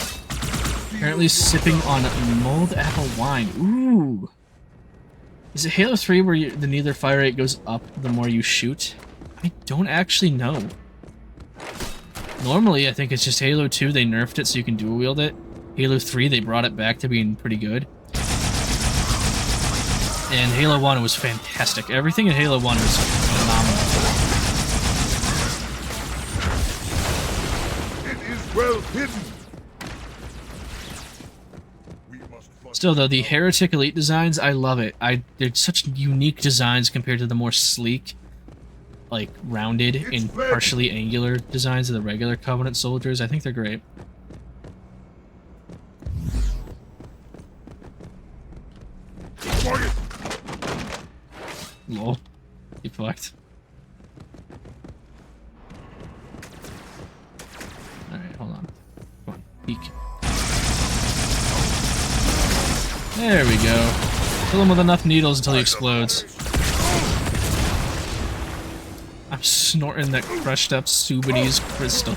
Apparently sipping on mulled apple wine. Ooh. Is it Halo 3 where the needler fire rate goes up the more you shoot? I don't actually know. Normally, I think it's just Halo 2, they nerfed it so you can dual wield it. Halo 3, they brought it back to being pretty good. And Halo 1 was fantastic. Everything in Halo 1 was phenomenal. It is well hidden. Still, though, the Heretic Elite designs, I love it. They're such unique designs compared to the more sleek, like, rounded and partially angular designs of the regular Covenant soldiers. I think they're great. Get fucked. Alright, hold on. Come on, peek. There we go. Kill him with enough needles until he explodes. I'm snorting that crushed up Sudanese crystal.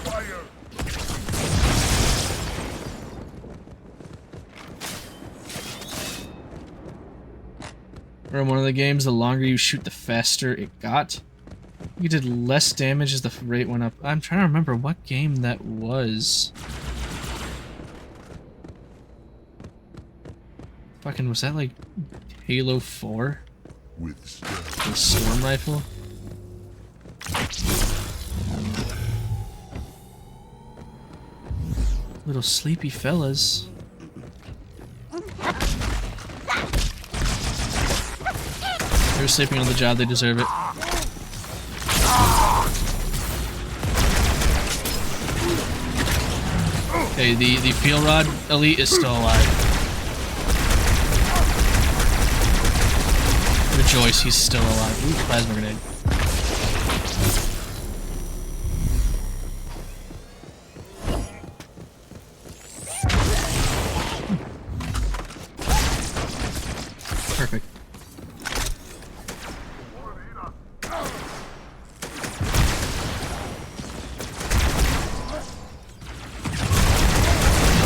Or in one of the games, the longer you shoot, the faster it got. You did less damage as the rate went up. I'm trying to remember what game that was. Fucking, was that like Halo 4? With the storm rifle? Little sleepy fellas. They're sleeping on the job, they deserve it. Okay, the field rod elite is still alive. Rejoice, he's still alive. Ooh, plasma grenade. Perfect.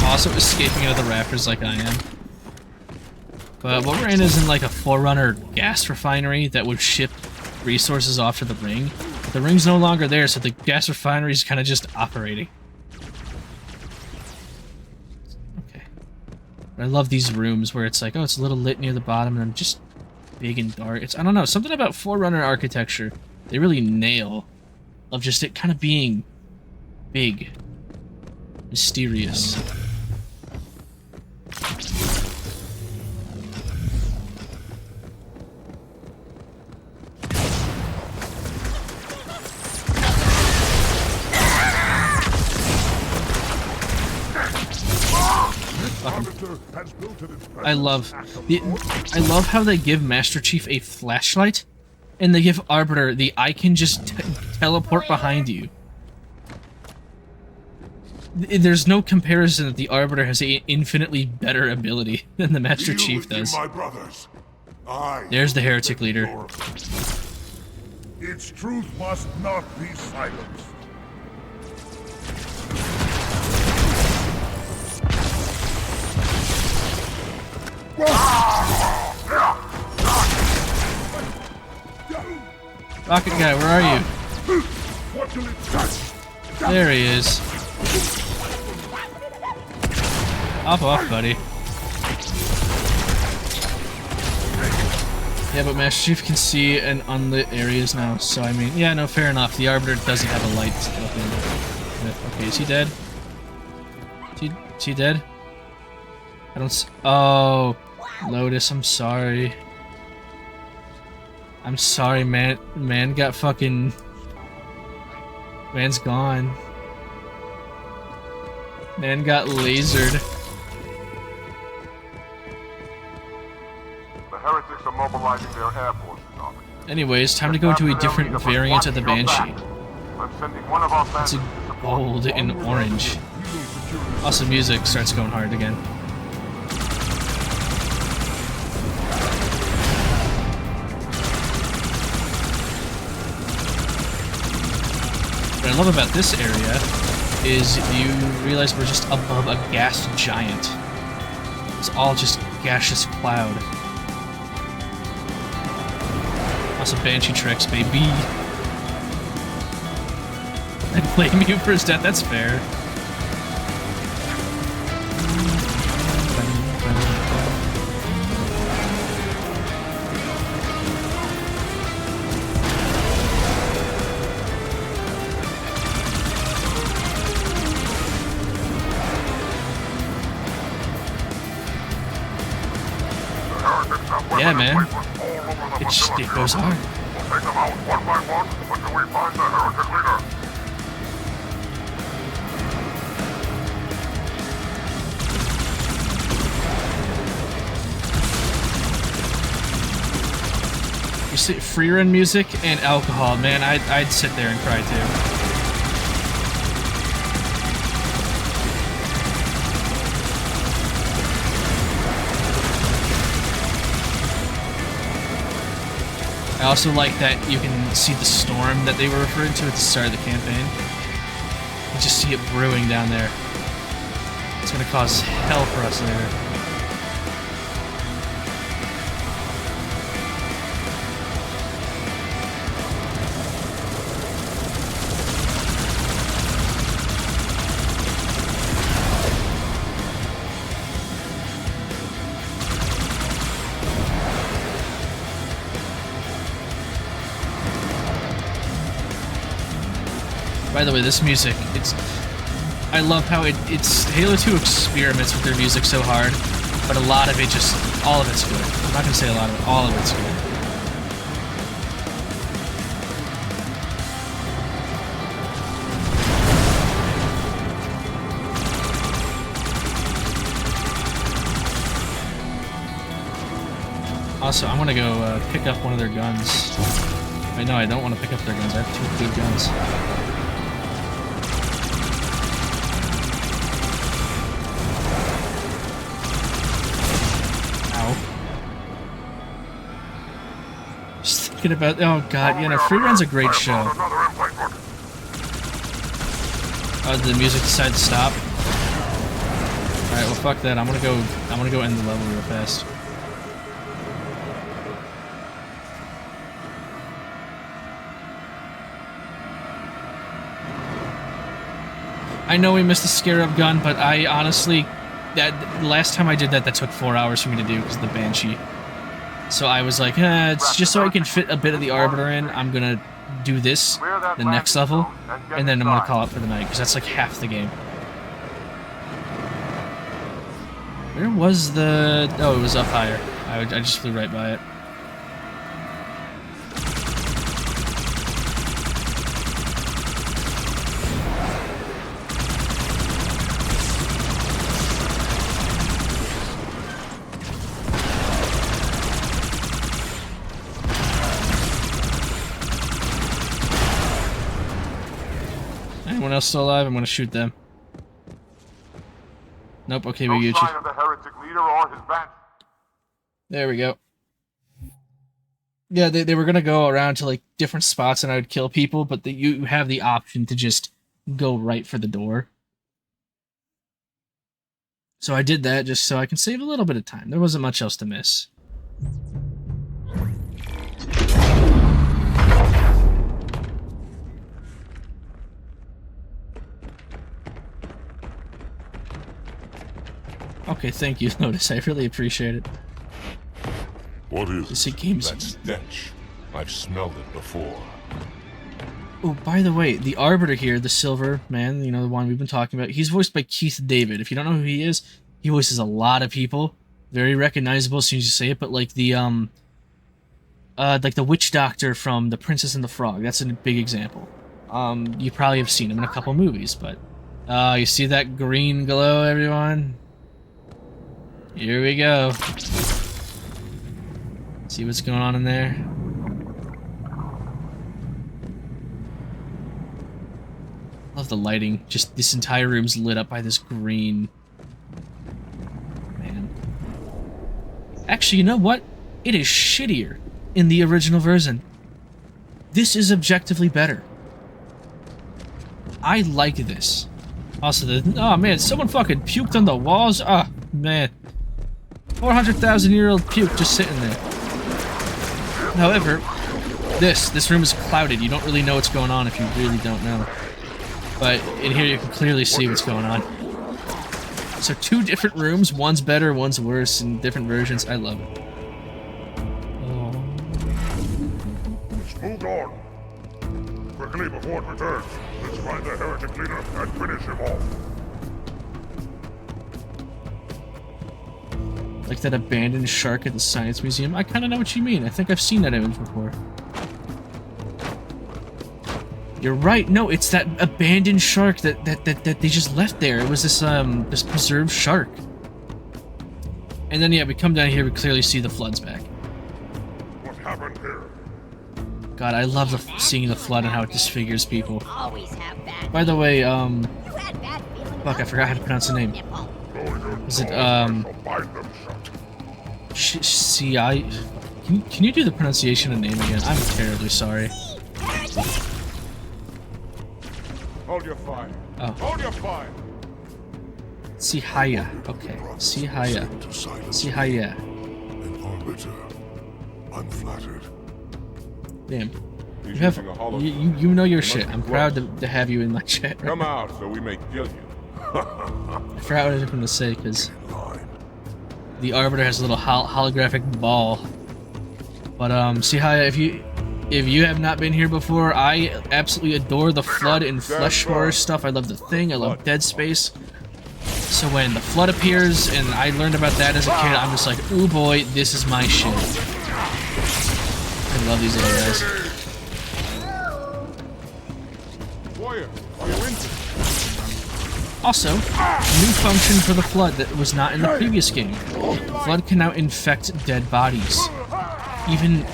Also escaping out of the rafters like I am. But what we're in is in like a Forerunner gas refinery that would ship resources off to the ring. The ring's no longer there, so the gas refinery is kind of just operating. Okay. But I love these rooms where it's like, oh, it's a little lit near the bottom and then just big and dark. It's, I don't know, something about Forerunner architecture they really nail, of just it kind of being big, mysterious. I love how they give Master Chief a flashlight, and they give Arbiter the I can just teleport behind you. There's no comparison that the Arbiter has an infinitely better ability than the Master Chief does. There's the heretic leader. Its truth must not be silenced. Rocket guy, where are you? There he is. Hop off, buddy. Yeah, but Master Chief can see in unlit areas now, so I mean, yeah, no, fair enough. The Arbiter doesn't have a light up in it. Okay, is he dead? Is he dead? I don't oh, Lotus, I'm sorry. I'm sorry, man. Man got fucking... Man's gone. Man got lasered. The heretics are mobilizing their air forces, officer. Anyways, time to go into a different variant of the Banshee. It's a gold and orange. Also, music starts going hard again. What I love about this area is you realize we're just above a gas giant. It's all just gaseous cloud. Also Banshee tricks, baby. I blame you for his death, that's fair. Yeah, man. It goes hard. Take them out one by one until we find the heretic leader. honestly, free run music and alcohol, man, I'd sit there and cry too. I also like that you can see the storm that they were referring to at the start of the campaign. You just see it brewing down there. It's gonna cause hell for us later. By the way, this music, I love how it's Halo 2 experiments with their music so hard, but a lot of it just, all of it's good. I'm not gonna say a lot of it, all of it's good. Also, I'm gonna go pick up one of their guns. Wait, no, I don't want to pick up their guns. I have 2 good guns. Just thinking about, oh god, you know, Free Run's a great show. Oh, did the music decide to stop? Alright, well fuck that, I'm gonna go end the level real fast. I know we missed the Scarab gun, but I honestly, that last time I did that took 4 hours for me to do because of the Banshee. So I was like, it's just so I can fit a bit of the Arbiter in, I'm gonna do this, the next level, and then I'm gonna call it for the night, because that's like half the game. Where was the... oh, it was up higher. I just flew right by it. Anyone else still alive? I'm gonna shoot them. Nope, okay, we get you. There we go. Yeah, they were gonna go around to like different spots and I would kill people, but you have the option to just go right for the door. So I did that just so I can save a little bit of time. There wasn't much else to miss. Okay, thank you, Lotus. I really appreciate it. What is that stench? I've smelled it before. Oh, by the way, the Arbiter here, the silver man, you know, the one we've been talking about, he's voiced by Keith David. If you don't know who he is, he voices a lot of people. Very recognizable as soon as you say it, but like the witch doctor from The Princess and the Frog, that's a big example. You probably have seen him in a couple movies, but you see that green glow, everyone? Here we go. See what's going on in there? Love the lighting. Just this entire room's lit up by this green. Man. Actually, you know what? It is shittier in the original version. This is objectively better. I like this. Also, oh man, someone fucking puked on the walls. Ah, man. 400,000-year-old puke just sitting there. However, this room is clouded. You don't really know what's going on if you really don't know. But in here you can clearly see what's going on. So 2 different rooms, one's better, one's worse, in different versions. I love it. Move on. Quickly before it returns. Let's find the heretic leader and finish him off. Like that abandoned shark at the Science Museum. I kind of know what you mean. I think I've seen that image before. You're right. No, it's that abandoned shark that they just left there. It was this this preserved shark. And then yeah, we come down here. We clearly see the floods back. What happened here? God, I love seeing the flood and how it disfigures people. Always have bad. By the way, Had bad feelings. fuck, I forgot how to pronounce the name. Is it, Can you do the pronunciation of name again? I'm terribly sorry. Hold your fire. Oh. Hold your fire. Sihaya. Okay. Sihaya. Sihaya. An arbiter. Unflattered. Damn. You know your shit. I'm proud to have you in my chat. Right Come now. out so we may kill you. I forgot what I was going to say because the arbiter has a little holographic ball. But Sihaya, if you have not been here before, I absolutely adore the Flood and flesh horror stuff. I love The Thing. I love Dead Space. So when the Flood appears and I learned about that as a kid, I'm just like, ooh boy, this is my shit. I love these little guys. Warrior, are you into? Also, new function for the Flood that was not in the previous game. Flood can now infect dead bodies. Even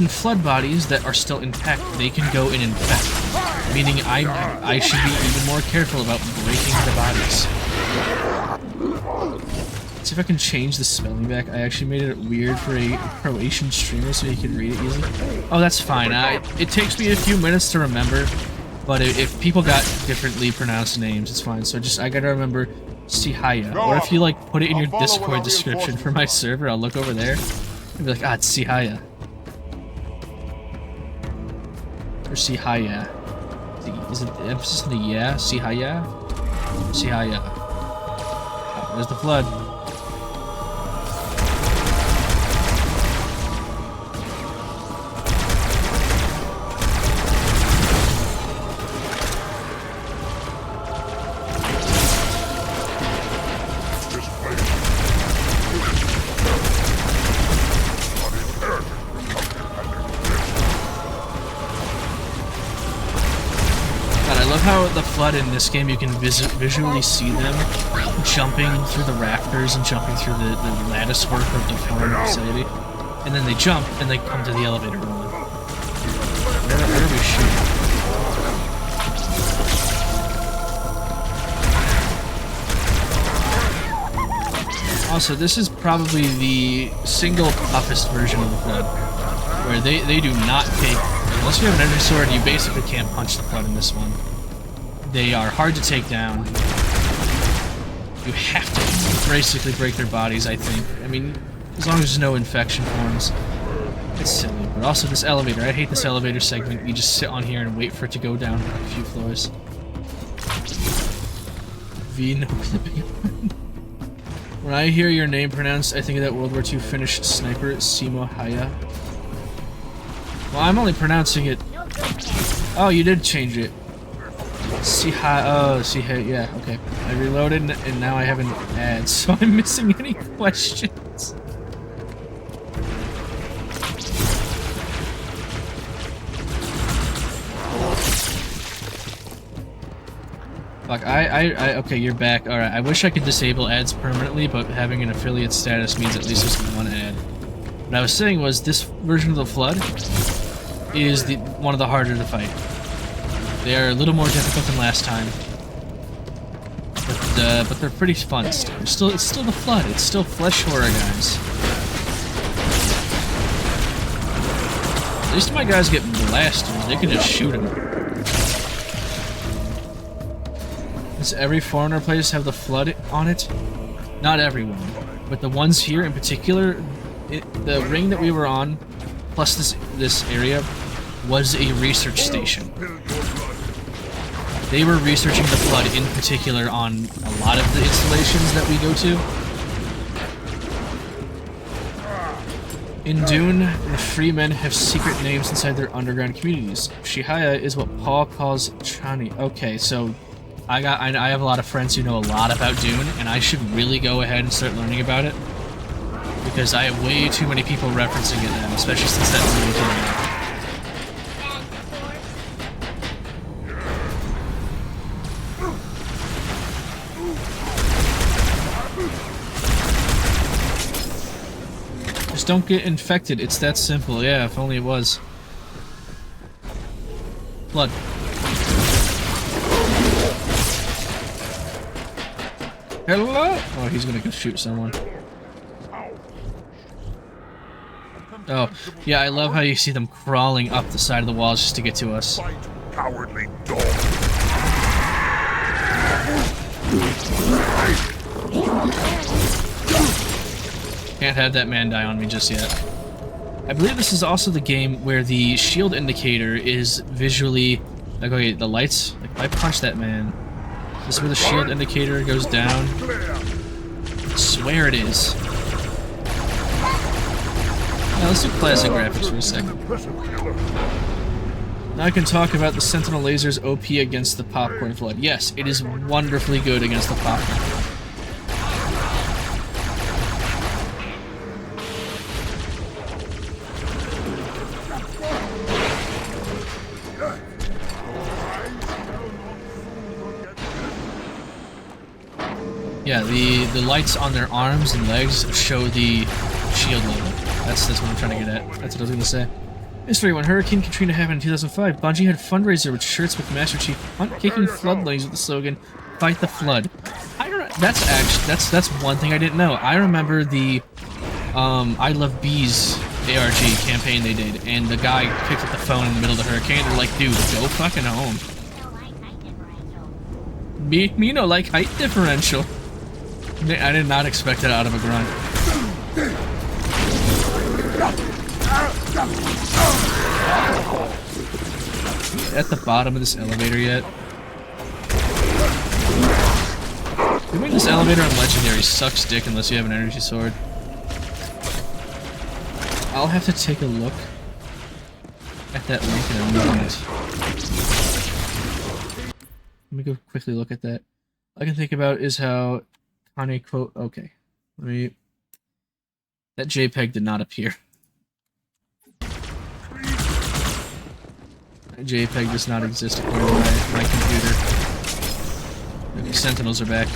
Flood bodies that are still intact, they can go and infect. Meaning I should be even more careful about breaking the bodies. Let's see if I can change the spelling back. I actually made it weird for a Croatian streamer so he can read it easily. Oh, that's fine. It takes me a few minutes to remember, but if people got differently pronounced names, it's fine. So I gotta remember Sihaya. Or if you like put it in your Discord description for my server, I'll look over there and be like, ah, it's Sihaya. Or Sihaya. Is it the emphasis on the yeah? Sihaya? Sihaya. Oh, there's the Flood. How the Flood in this game, you can visually see them jumping through the rafters and jumping through the lattice work of the farm facility. And then they jump and they come to the elevator room. Where are we shooting? Also, this is probably the single toughest version of the Flood, where they do not take... Unless you have an energy sword, you basically can't punch the Flood in this one. They are hard to take down. You have to basically break their bodies, I think. I mean, as long as there's no infection forms. It's silly. But also this elevator. I hate this elevator segment. You just sit on here and wait for it to go down a few floors. Vino. When I hear your name pronounced, I think of that World War II Finnish sniper, Simo Haya. Well, I'm only pronouncing it... Oh, you did change it. Yeah, okay. I reloaded and now I have an ad, so I'm missing any questions. Fuck, okay, you're back. Alright, I wish I could disable ads permanently, but having an affiliate status means at least there's one ad. What I was saying was, this version of the Flood is one of the harder to fight. They are a little more difficult than last time, but they're pretty fun still. It's still the Flood. It's still flesh horror, guys. At least my guys get blasted. They can just shoot them. Does every foreigner place have the Flood on it? Not everyone, but the ones here in particular. The ring that we were on, plus this area, was a research station. They were researching the Flood in particular on a lot of the installations that we go to. In Dune, the free men have secret names inside their underground communities. Shihaya is what Paul calls Chani. Okay, so I have a lot of friends who know a lot about Dune, and I should really go ahead and start learning about it. Because I have way too many people referencing it now, especially since that movie came out. Don't get infected. It's that simple. Yeah, if only it was. Blood. Hello? Oh, he's gonna go shoot someone. Oh, yeah, I love how you see them crawling up the side of the walls just to get to us. Cowardly dog. Can't have that man die on me just yet. I believe this is also the game where the shield indicator is visually... Like, okay, the lights... Like, if I punch that man... This is where the shield indicator goes down. I swear it is. Now let's do classic graphics for a second. Now I can talk about the Sentinel Laser's OP against the Popcorn Flood. Yes, it is wonderfully good against the Popcorn Flood. Yeah, the lights on their arms and legs show the shield level. That's what I'm trying to get at. That's what I was gonna say. History: when Hurricane Katrina happened in 2005, Bungie had a fundraiser with shirts with Master Chief kicking floodlings with the slogan "Fight the Flood." I don't know. That's one thing I didn't know. I remember the I Love Bees ARG campaign they did, and the guy picked up the phone in the middle of the hurricane. They're like, "Dude, go fucking home." Me no like height differential. I did not expect that out of a grunt. At the bottom of this elevator yet? Doing this elevator on Legendary sucks dick unless you have an energy sword. I'll have to take a look at that link in a moment. Let me go quickly look at that. All I can think about is how Kanye quote... Okay. Let me... That JPEG did not appear. That JPEG does not exist according to my computer. The Sentinels are back.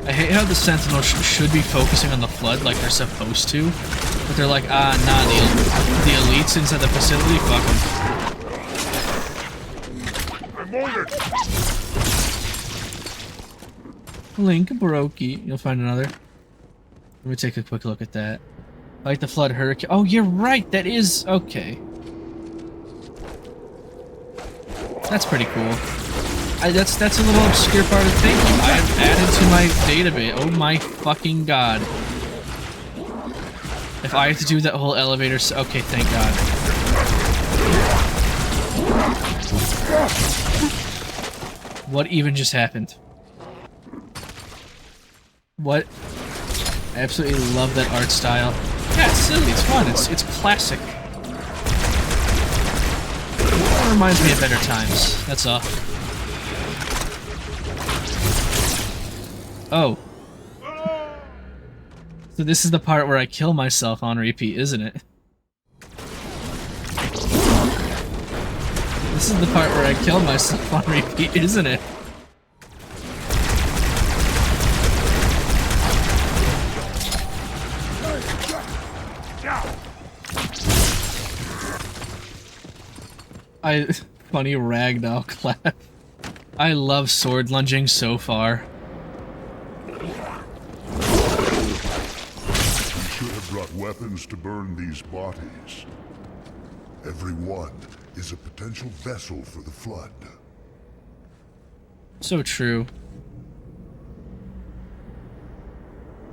I hate how the Sentinels should be focusing on the flood like they're supposed to, but they're like, nah, the elites inside the facility, fuck them. Link brokey. You'll find another. Let me take a quick look at that. Like the flood hurricane. Oh, you're right. That is okay. That's pretty cool. That's a little obscure part of the thing. I have added to my database. Oh my fucking god. If I have to do that whole elevator... Okay, thank god. What even just happened? What? I absolutely love that art style. Yeah, it's silly, it's fun, it's classic. It reminds me of better times, that's all. Oh. So this is the part where I kill myself on repeat, isn't it? This is the part where I kill myself on repeat, isn't it? Funny ragdoll clap. I love sword lunging so far. You should have brought weapons to burn these bodies. Every one is a potential vessel for the flood. So true.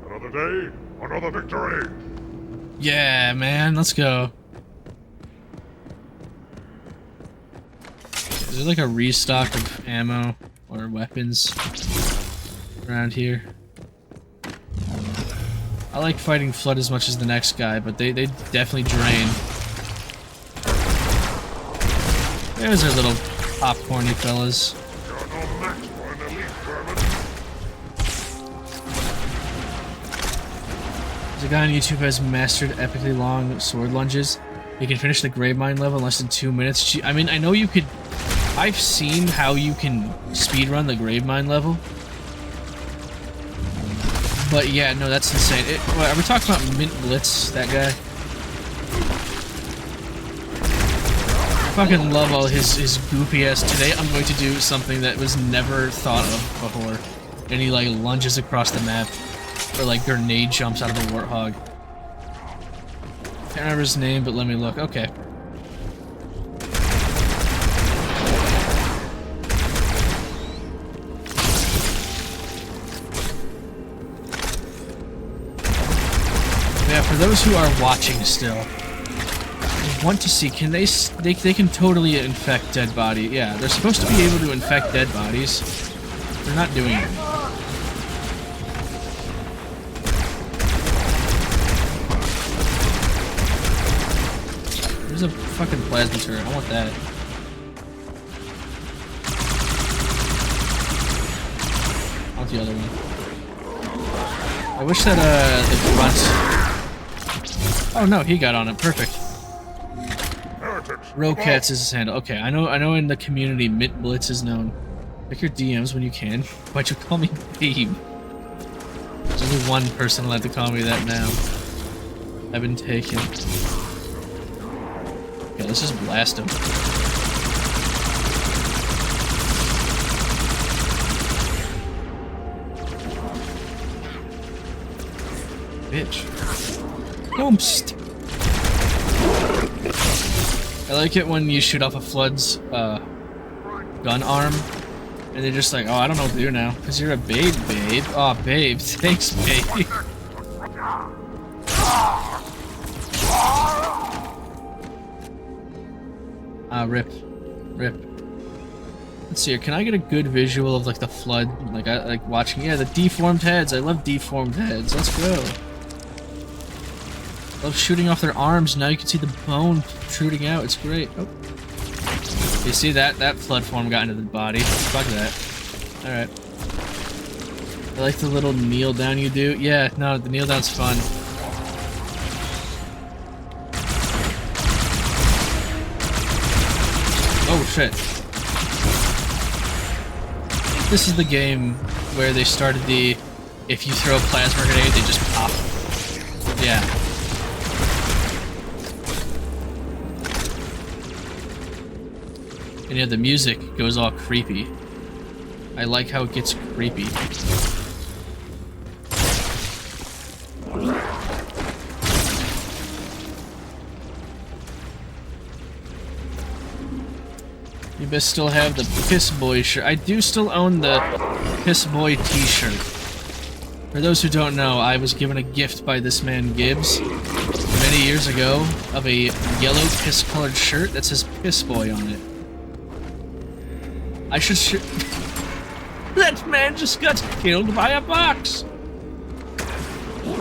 Another day, another victory. Yeah, man, let's go. Is there like a restock of ammo or weapons around here? I like fighting Flood as much as the next guy, but they definitely drain. There's our little popcorny fellas. There's a guy on YouTube who has mastered epically long sword lunges. He can finish the Gravemind level in less than 2 minutes. I mean, I know you could... I've seen how you can speedrun the Gravemind level. But yeah, no, that's insane. Are we talking about Mint Blitz, that guy? I fucking love all his goofy ass. Today I'm going to do something that was never thought of before. And he like lunges across the map. Or like grenade jumps out of a warthog. Can't remember his name, but let me look. Okay. Yeah, for those who are watching still, I want to see, can they can totally infect dead body. Yeah, they're supposed to be able to infect dead bodies. They're not doing it. There's a fucking plasma turret. I want that. I want the other one. I wish that, the grunt... Oh no, he got on it. Perfect. Rocats is his handle. Okay, I know in the community, Mint Blitz is known. Check your DMs when you can. Why'd you call me Babe? There's only one person allowed to call me that now. I've been taken. Okay, let's just blast him. Bitch. Oompst. I like it when you shoot off a Flood's gun arm, and they're just like, oh, I don't know what to do now, because you're a babe. Oh, babe. Thanks, babe. Rip. Let's see here. Can I get a good visual of like the Flood? Like I like watching. Yeah, the deformed heads. I love deformed heads. Let's go. Love shooting off their arms. Now you can see the bone protruding out. It's great. Oh. You see that Flood form got into the body. Fuck that. All right. I like the little kneel down you do. Yeah, no, the kneel down's fun. Oh shit. This is the game where they started the, if you throw a plasma grenade, they just pop. Yeah. And yeah, the music goes all creepy. I like how it gets creepy. You best still have the Piss Boy shirt. I do still own the Piss Boy t-shirt. For those who don't know, I was given a gift by this man Gibbs many years ago of a yellow piss-colored shirt that says Piss Boy on it. I should That man just got killed by a box! Oh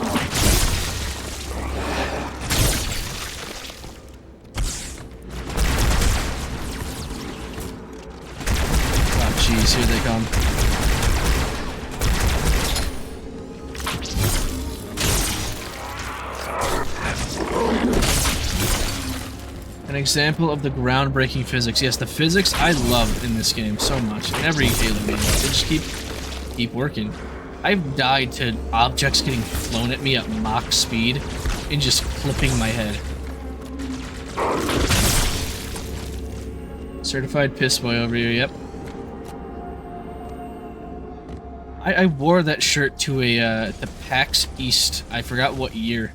jeez, here they come. An example of the groundbreaking physics. Yes, the physics I love in this game so much. In every Halo game, they just keep working. I've died to objects getting flown at me at Mach speed and just flipping my head. Certified piss boy over here. Yep. I wore that shirt to a the PAX East. I forgot what year.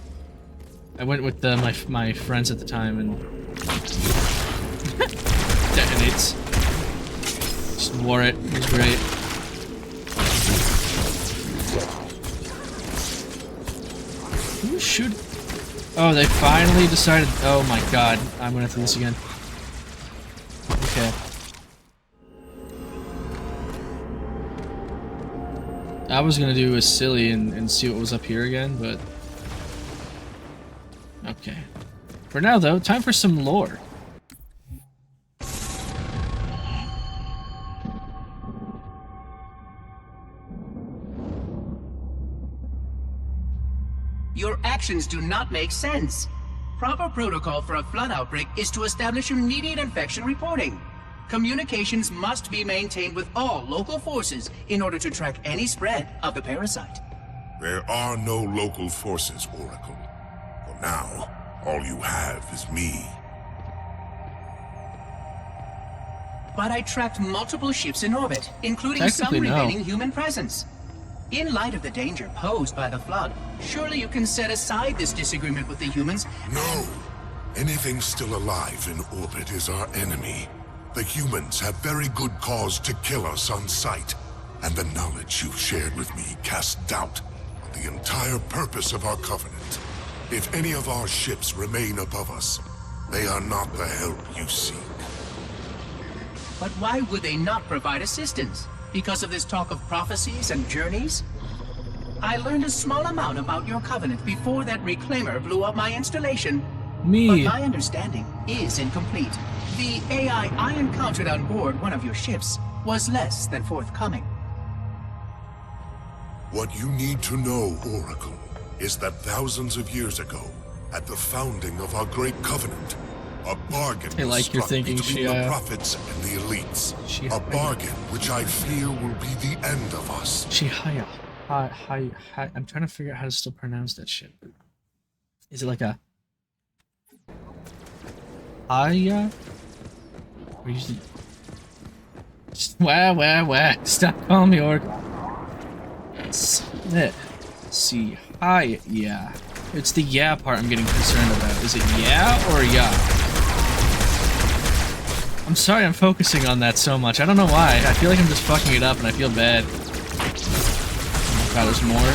I went with my friends at the time and detonates. Just wore it. It was great. Who shoot? Oh, they finally decided. Oh my god, I'm gonna have to do this again. Okay. I was gonna do a silly and see what was up here again, but okay. For now, though, time for some lore. Your actions do not make sense. Proper protocol for a flood outbreak is to establish immediate infection reporting. Communications must be maintained with all local forces in order to track any spread of the parasite. There are no local forces, Oracle. For now, all you have is me. But I tracked multiple ships in orbit, including some Technically, no. remaining human presence. In light of the danger posed by the Flood, surely you can set aside this disagreement with the humans. No! Anything still alive in orbit is our enemy. The humans have very good cause to kill us on sight. And the knowledge you've shared with me casts doubt on the entire purpose of our covenant. If any of our ships remain above us, they are not the help you seek. But why would they not provide assistance? Because of this talk of prophecies and journeys? I learned a small amount about your covenant before that reclaimer blew up my installation. Me. But my understanding is incomplete. The AI I encountered on board one of your ships was less than forthcoming. What you need to know, Oracle, is that thousands of years ago, at the founding of our great covenant, a bargain I was like your struck thinking, between Shia. the prophets and the elites. A bargain which I fear will be the end of us. Shihaya. Hi. I'm trying to figure out how to still pronounce that shit. Is it like a Haya? Or usually wah. Stop calling me Orc. See. Hi. Yeah. It's the yeah part I'm getting concerned about. Is it yeah or yeah? I'm sorry I'm focusing on that so much. I don't know why. I feel like I'm just fucking it up and I feel bad. Oh god, there's more.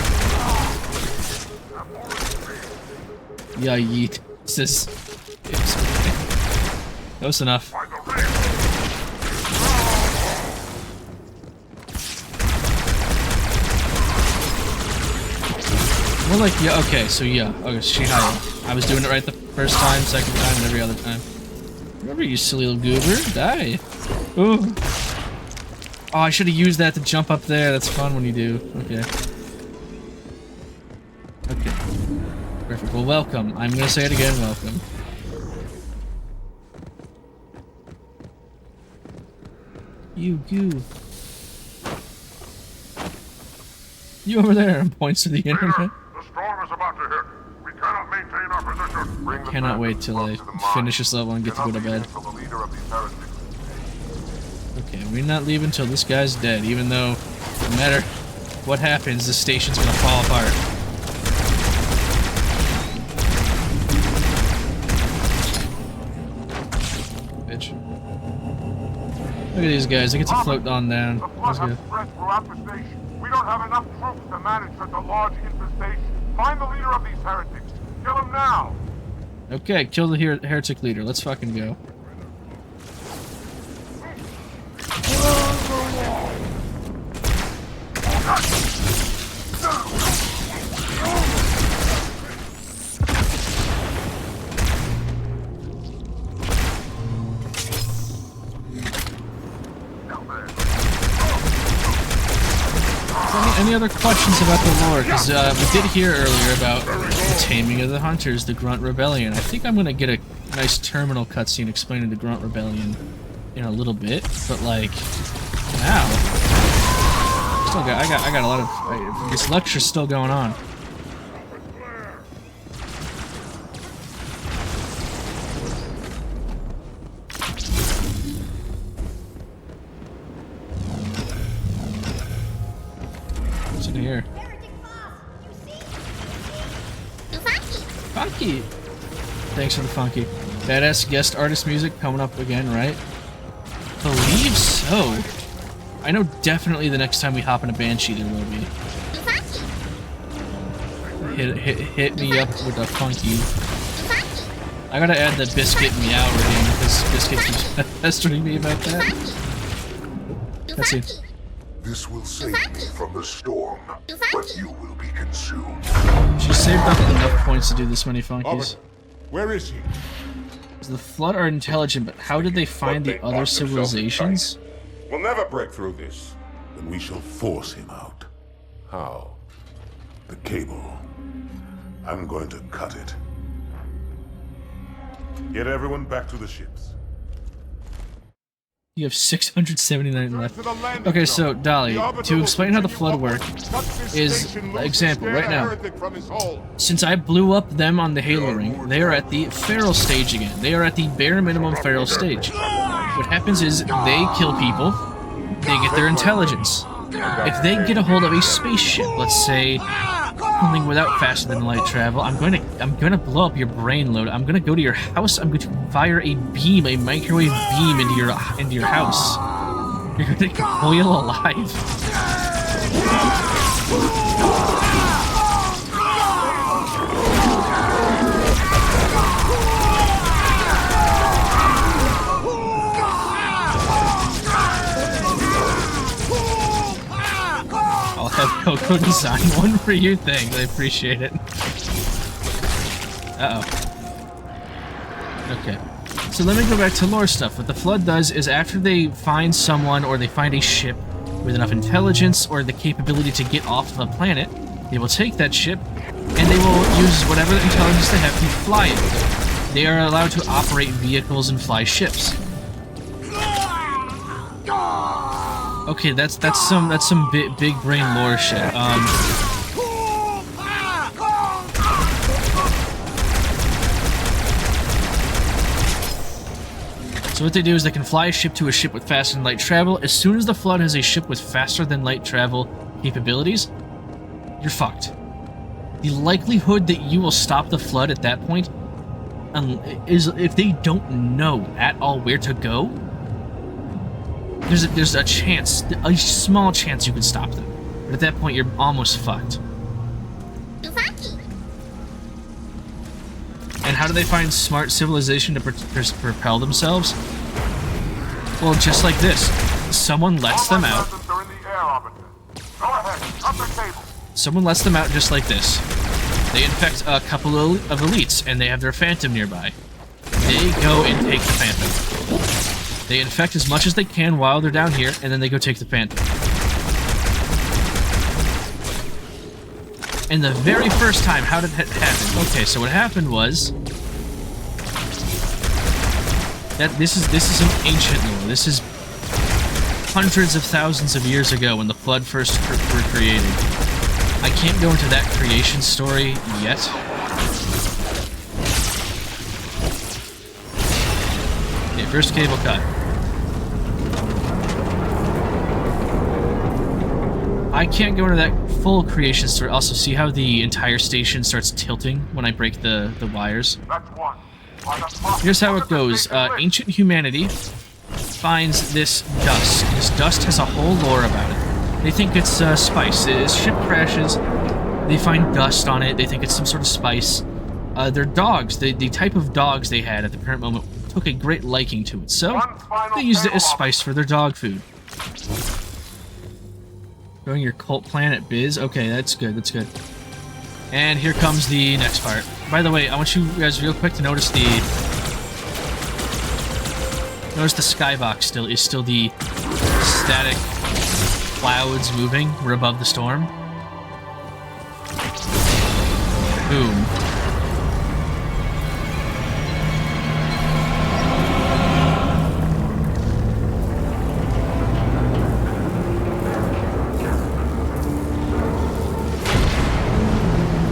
Yeah, yeet. It's close enough. More like, yeah, okay, so yeah. Okay, Shihaya. I was doing it right the first time, second time, and every other time. Remember, you silly little goober. Die. Ooh. Oh, I should have used that to jump up there. That's fun when you do. Okay. Okay. Perfect. Well, welcome. I'm gonna say it again, welcome. You goo. You over there, and points to the internet. The storm is about to hit. We cannot maintain our position. Bring the Cannot wait till I finish this level and get to go to bed. Okay, we're not leaving till this guy's dead, even though no matter what happens, this station's gonna fall apart. Bitch. Look at these guys, they get to float on down. That's good. Spread throughout the station. We don't have enough troops to manage such a large infestation. Find the leader of these heretics. Kill him now. Okay, kill the heretic leader. Let's fucking go. Any other questions about the lore? Because we did hear earlier about the taming of the hunters, the Grunt Rebellion. I think I'm gonna get a nice terminal cutscene explaining the Grunt Rebellion in a little bit, but like now, still got I got a lot of this lecture's still going on. Here. Funky! Thanks for the funky. Badass guest artist music coming up again, right? Believe so. I know definitely the next time we hop in a Banshee there will be. Hit me up with a funky. I gotta add the Biscuit meow rating because Biscuit keeps pestering me about that. Let's see. This will save me from the storm, but you will be consumed. She saved up enough points to do this many funkies. Where is he? The Flood are intelligent, but how did they find the other civilizations? We'll never break through this. Then we shall force him out. How? The cable. I'm going to cut it. Get everyone back to the ships. You have 679 left. Okay, so Dolly, to explain how the flood worked is example right now. Since I blew up them on the Halo ring, they are at the feral stage again. They are at the bare minimum feral stage. What happens is they kill people, they get their intelligence. If they get a hold of a spaceship, let's say something without faster than light travel, I'm gonna blow up your brain load. I'm gonna go to your house. I'm going to fire a beam, a microwave beam into your house. You're gonna boil alive. I'll have Coco design one for you. Thanks, I appreciate it. Uh-oh. Okay. So let me go back to lore stuff. What the Flood does is after they find someone or they find a ship with enough intelligence or the capability to get off of a planet, they will take that ship and they will use whatever intelligence they have to fly it. They are allowed to operate vehicles and fly ships. Okay, that's some big brain lore shit. So what they do is they can fly a ship to a ship with faster than light travel. As soon as the Flood has a ship with faster than light travel capabilities, you're fucked. The likelihood that you will stop the Flood at that point is if they don't know at all where to go. There's a chance, a small chance you can stop them. But at that point, you're almost fucked. And how do they find smart civilization to propel themselves? Well, just like this. Someone lets them out. Someone lets them out just like this. They infect a couple of elites, and they have their Phantom nearby. They go and take the Phantom. They infect as much as they can while they're down here, and then they go take the Phantom. And the very first time, how did that happen? Okay, so what happened was that this is some ancient lore. This is hundreds of thousands of years ago when the Flood first were created. I can't go into that creation story yet. Okay, first cable cut. I can't go into that full creation story. Also, see how the entire station starts tilting when I break the wires? Here's how it goes. Ancient humanity finds this dust. This dust has a whole lore about it. They think it's spice. As ship crashes, they find dust on it. They think it's some sort of spice. Their dogs, the type of dogs they had at the current moment, took a great liking to it. So, they used it as spice for their dog food. Going your cult planet biz? Okay, that's good, that's good. And here comes the next part. By the way, I want you guys real quick to notice the skybox is still the static clouds moving. We're above the storm. Boom.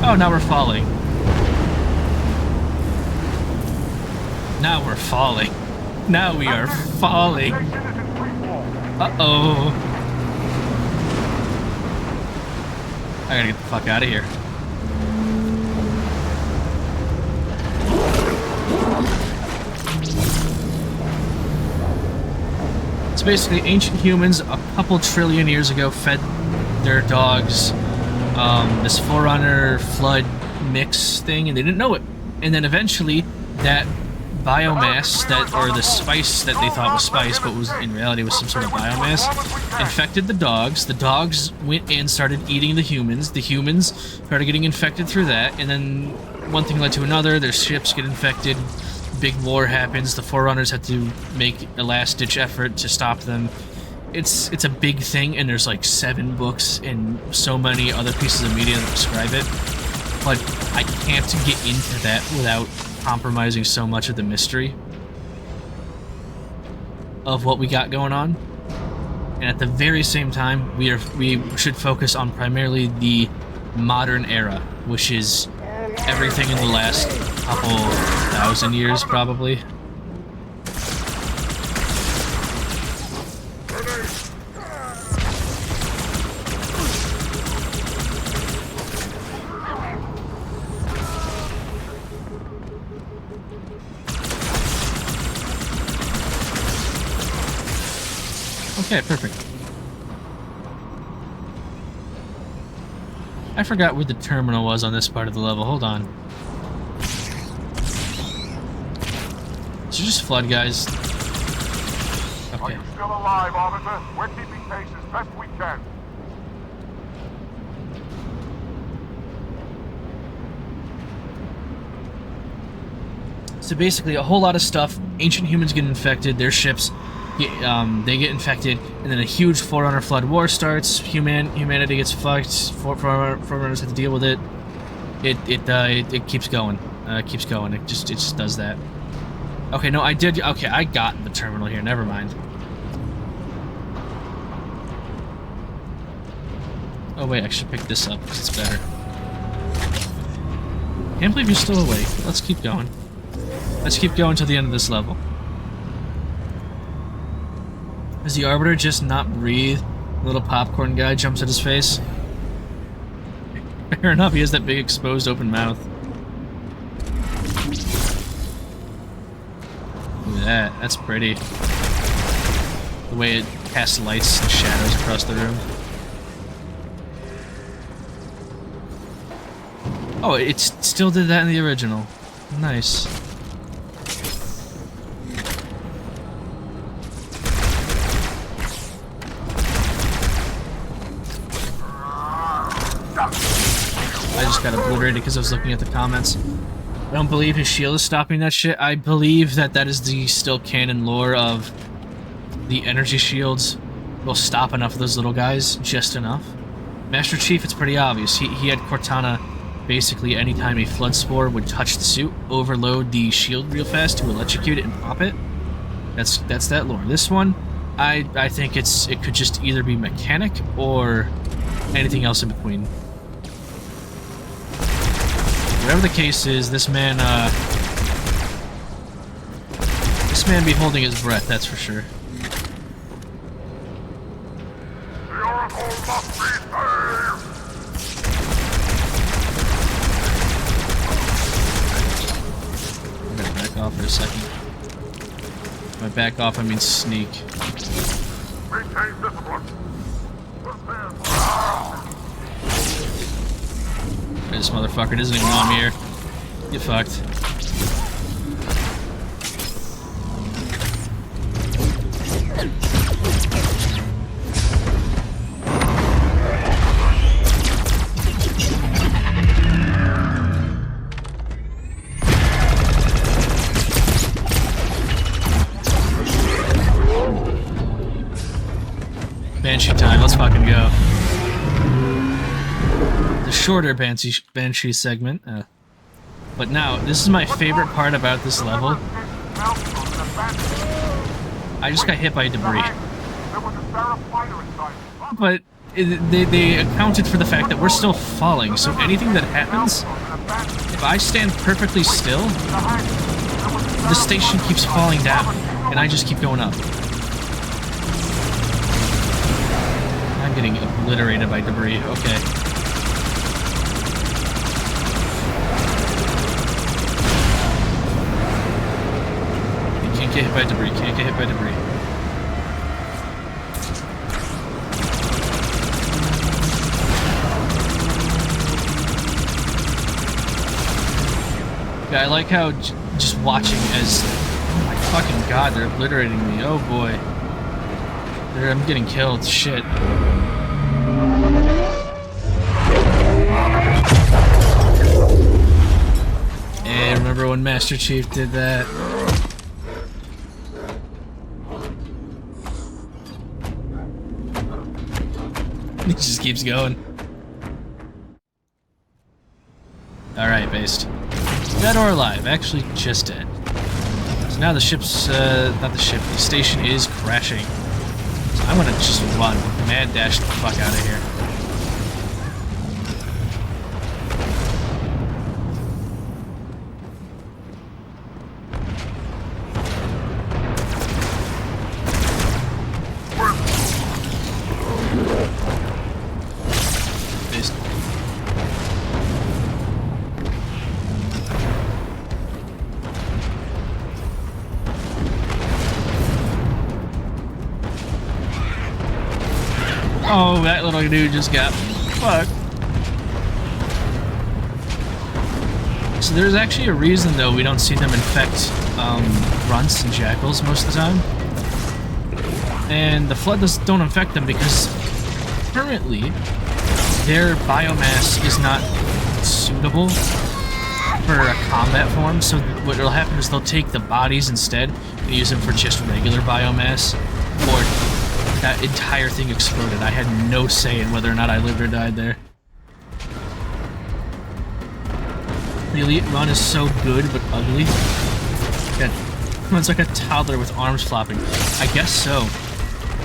Oh, now we're falling. Now we're falling. Now we are falling. Uh-oh. I gotta get the fuck out of here. So basically, ancient humans a couple trillion years ago fed their dogs this Forerunner Flood mix thing, and they didn't know it. And then eventually, that biomass, or the spice that they thought was spice, but was in reality was some sort of biomass, infected the dogs. The dogs went and started eating the humans. The humans started getting infected through that, and then one thing led to another. Their ships get infected. Big war happens. The Forerunners had to make a last-ditch effort to stop them. It's a big thing, and there's like 7 books and so many other pieces of media that describe it. But I can't get into that without compromising so much of the mystery. of what we got going on. And at the very same time, we should focus on primarily the modern era, which is everything in the last couple thousand years, probably. Okay, perfect. I forgot where the terminal was on this part of the level. Hold on. So just flood, guys. Okay. Are you still alive, officer? We're keeping pace as best we can. So basically, a whole lot of stuff. Ancient humans get infected. Their ships, they get infected, and then a huge Forerunner flood war starts. Humanity gets fucked. Forerunners have to deal with it. It keeps going. It keeps going. It just does that. Okay, no, I did. Okay, I got the terminal here. Never mind. Oh wait, I should pick this up because it's better. Can't believe you're still awake. Let's keep going. Let's keep going till the end of this level. Does the Arbiter just not breathe? The little popcorn guy jumps at his face. Fair enough, he has that big exposed open mouth. Look at that, that's pretty. The way it casts lights and shadows across the room. Oh, it still did that in the original. Nice. I just got obliterated because I was looking at the comments. I don't believe his shield is stopping that shit. I believe that is the still canon lore of the energy shields will stop enough of those little guys, just enough. Master Chief, it's pretty obvious. He had Cortana basically anytime a flood spore would touch the suit, overload the shield real fast to electrocute it and pop it. That's that lore. This one, I think it could just either be mechanic or anything else in between. Whatever the case is, this man be holding his breath, that's for sure. The Oracle must be saved! I'm gonna back off for a second. By back off, I mean sneak. Maintain discipline. This motherfucker doesn't even know I'm here. Get fucked. Banshee time, let's fucking go. The shorter Banshee segment. But now, this is my favorite part about this level. I just got hit by debris. But they accounted for the fact that we're still falling, so anything that happens, if I stand perfectly still, the station keeps falling down, and I just keep going up. I'm getting obliterated by debris, okay. Can't get hit by debris, can't get hit by debris. Yeah, I like how just watching as, oh my fucking god, they're obliterating me, oh boy. I'm getting killed, shit. Hey, remember when Master Chief did that? He just keeps going. Alright, Based. Dead or alive? Actually, just dead. So now the ship's, not the ship, the station is crashing. So I'm gonna just run, mad dash the fuck out of here. Oh, that little dude just got fucked. So there's actually a reason, though, we don't see them infect grunts and jackals most of the time. And the flood don't infect them because currently their biomass is not suitable for a combat form. So what will happen is they'll take the bodies instead and use them for just regular biomass, or that entire thing exploded. I had no say in whether or not I lived or died there. The elite run is so good but ugly. It's like a toddler with arms flopping. I guess so.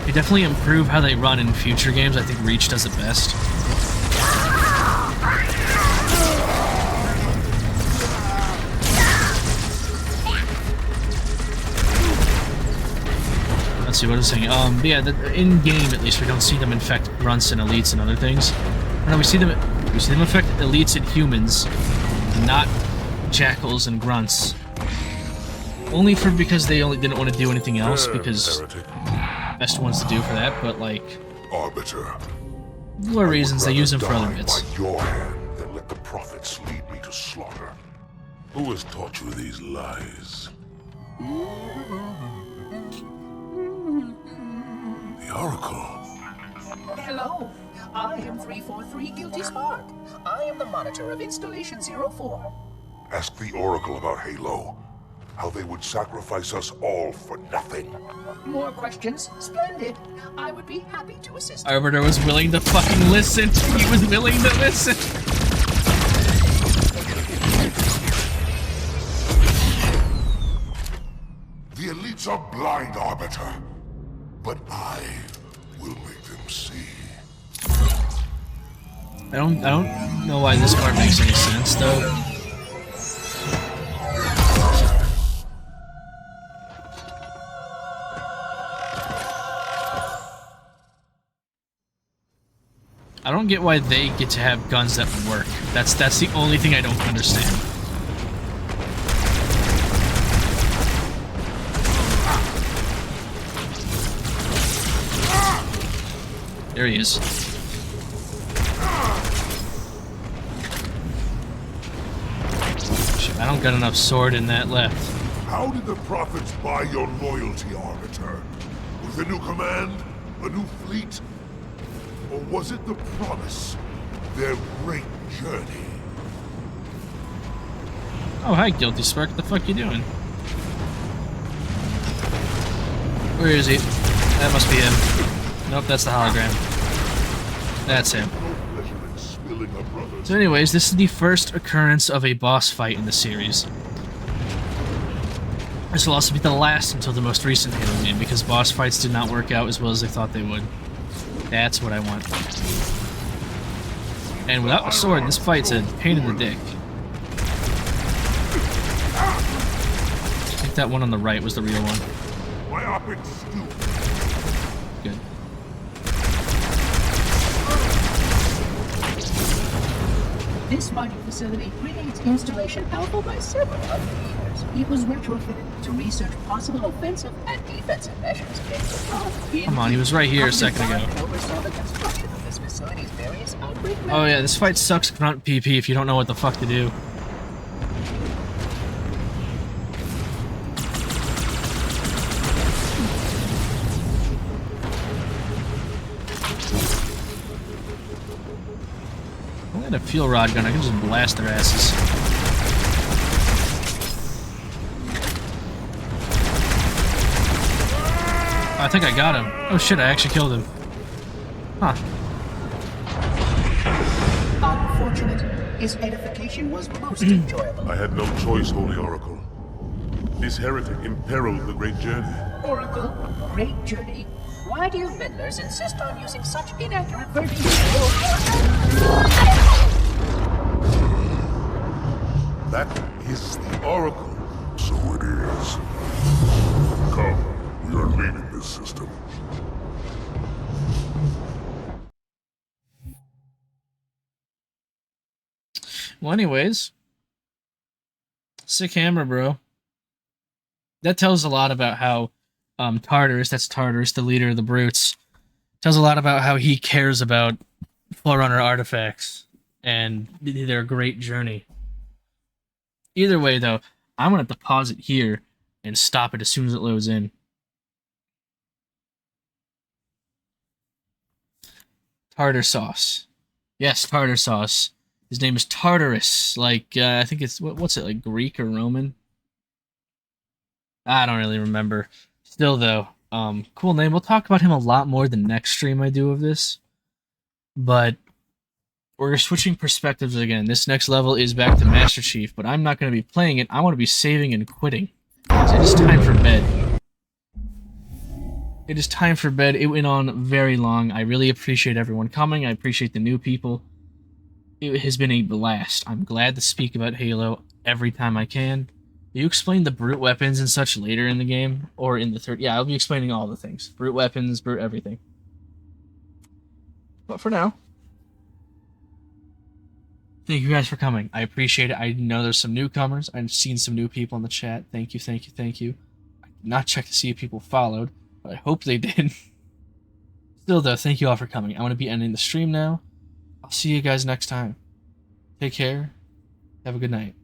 They definitely improve how they run in future games. I think Reach does it best. Let's see what I was saying. Yeah, in game at least we don't see them infect grunts and elites and other things. No, we see them infect elites and humans, not jackals and grunts. Only because they didn't want to do anything else, because best ones to do for that. But like, Arbiter, more reasons they use them for other bits. by your hand than let the prophets lead me to slaughter. Who has taught you these lies? The Oracle. Hello, I am 343 Guilty Spark. I am the monitor of Installation 04. Ask the Oracle about Halo. How they would sacrifice us all for nothing. More questions? Splendid. I would be happy to assist. Arbiter was willing to fucking listen. He was willing to listen. The elites are blind, Arbiter. But I will make them see. I don't know why this part makes any sense, though. I don't get why they get to have guns that work. That's the only thing I don't understand. There he is. Shit, I don't got enough sword in that left. How did the prophets buy your loyalty, Arbiter? With a new command? A new fleet? Or was it the promise? Their great journey? Oh, hi, Guilty Spark. What the fuck you doing? Where is he? That must be him. Nope, that's the hologram. That's him. So anyways, this is the first occurrence of a boss fight in the series. This will also be the last until the most recent Halo game, because boss fights did not work out as well as they thought they would. That's what I want. And without a sword, this fight's a pain in the dick. I think that one on the right was the real one. Good. This mining facility predates installation Alpha by several hundred years. It was retrofitted to research possible offensive and defensive measures against the Flood. Come on, he was right here a second ago. Oversaw the construction of this facility's various outbreak Oh yeah, this fight sucks grunt PP if you don't know what the fuck to do. I got a fuel rod gun, I can just blast their asses. I think I got him. Oh shit, I actually killed him. Huh. Unfortunate. His edification was most enjoyable. I had no choice, Holy Oracle. This heretic imperiled the great journey. Oracle, great journey. Why do you meddlers insist on using such inaccurate versions? That is the Oracle. So it is. Come, we are leaving this system. Well, anyways, sick hammer, bro. That tells a lot about how Tartarus, that's Tartarus, the leader of the Brutes, tells a lot about how he cares about Forerunner artifacts and their great journey. Either way, though, I'm going to have to pause it here and stop it as soon as it loads in. Tartar sauce. Yes, tartar sauce. His name is Tartarus. Like, I think it's, what's it, like Greek or Roman? I don't really remember. Still, though, cool name. We'll talk about him a lot more the next stream I do of this. But we're switching perspectives again. This next level is back to Master Chief, but I'm not going to be playing it. I want to be saving and quitting. So it is time for bed. It is time for bed. It went on very long. I really appreciate everyone coming. I appreciate the new people. It has been a blast. I'm glad to speak about Halo every time I can. You explain the brute weapons and such later in the game, or in the third. Yeah, I'll be explaining all the things. Brute weapons, brute everything. But for now, thank you guys for coming. I appreciate it. I know there's some newcomers. I've seen some new people in the chat. Thank you, thank you, thank you. I did not check to see if people followed, but I hope they did. Still, though, thank you all for coming. I'm going to be ending the stream now. I'll see you guys next time. Take care. Have a good night.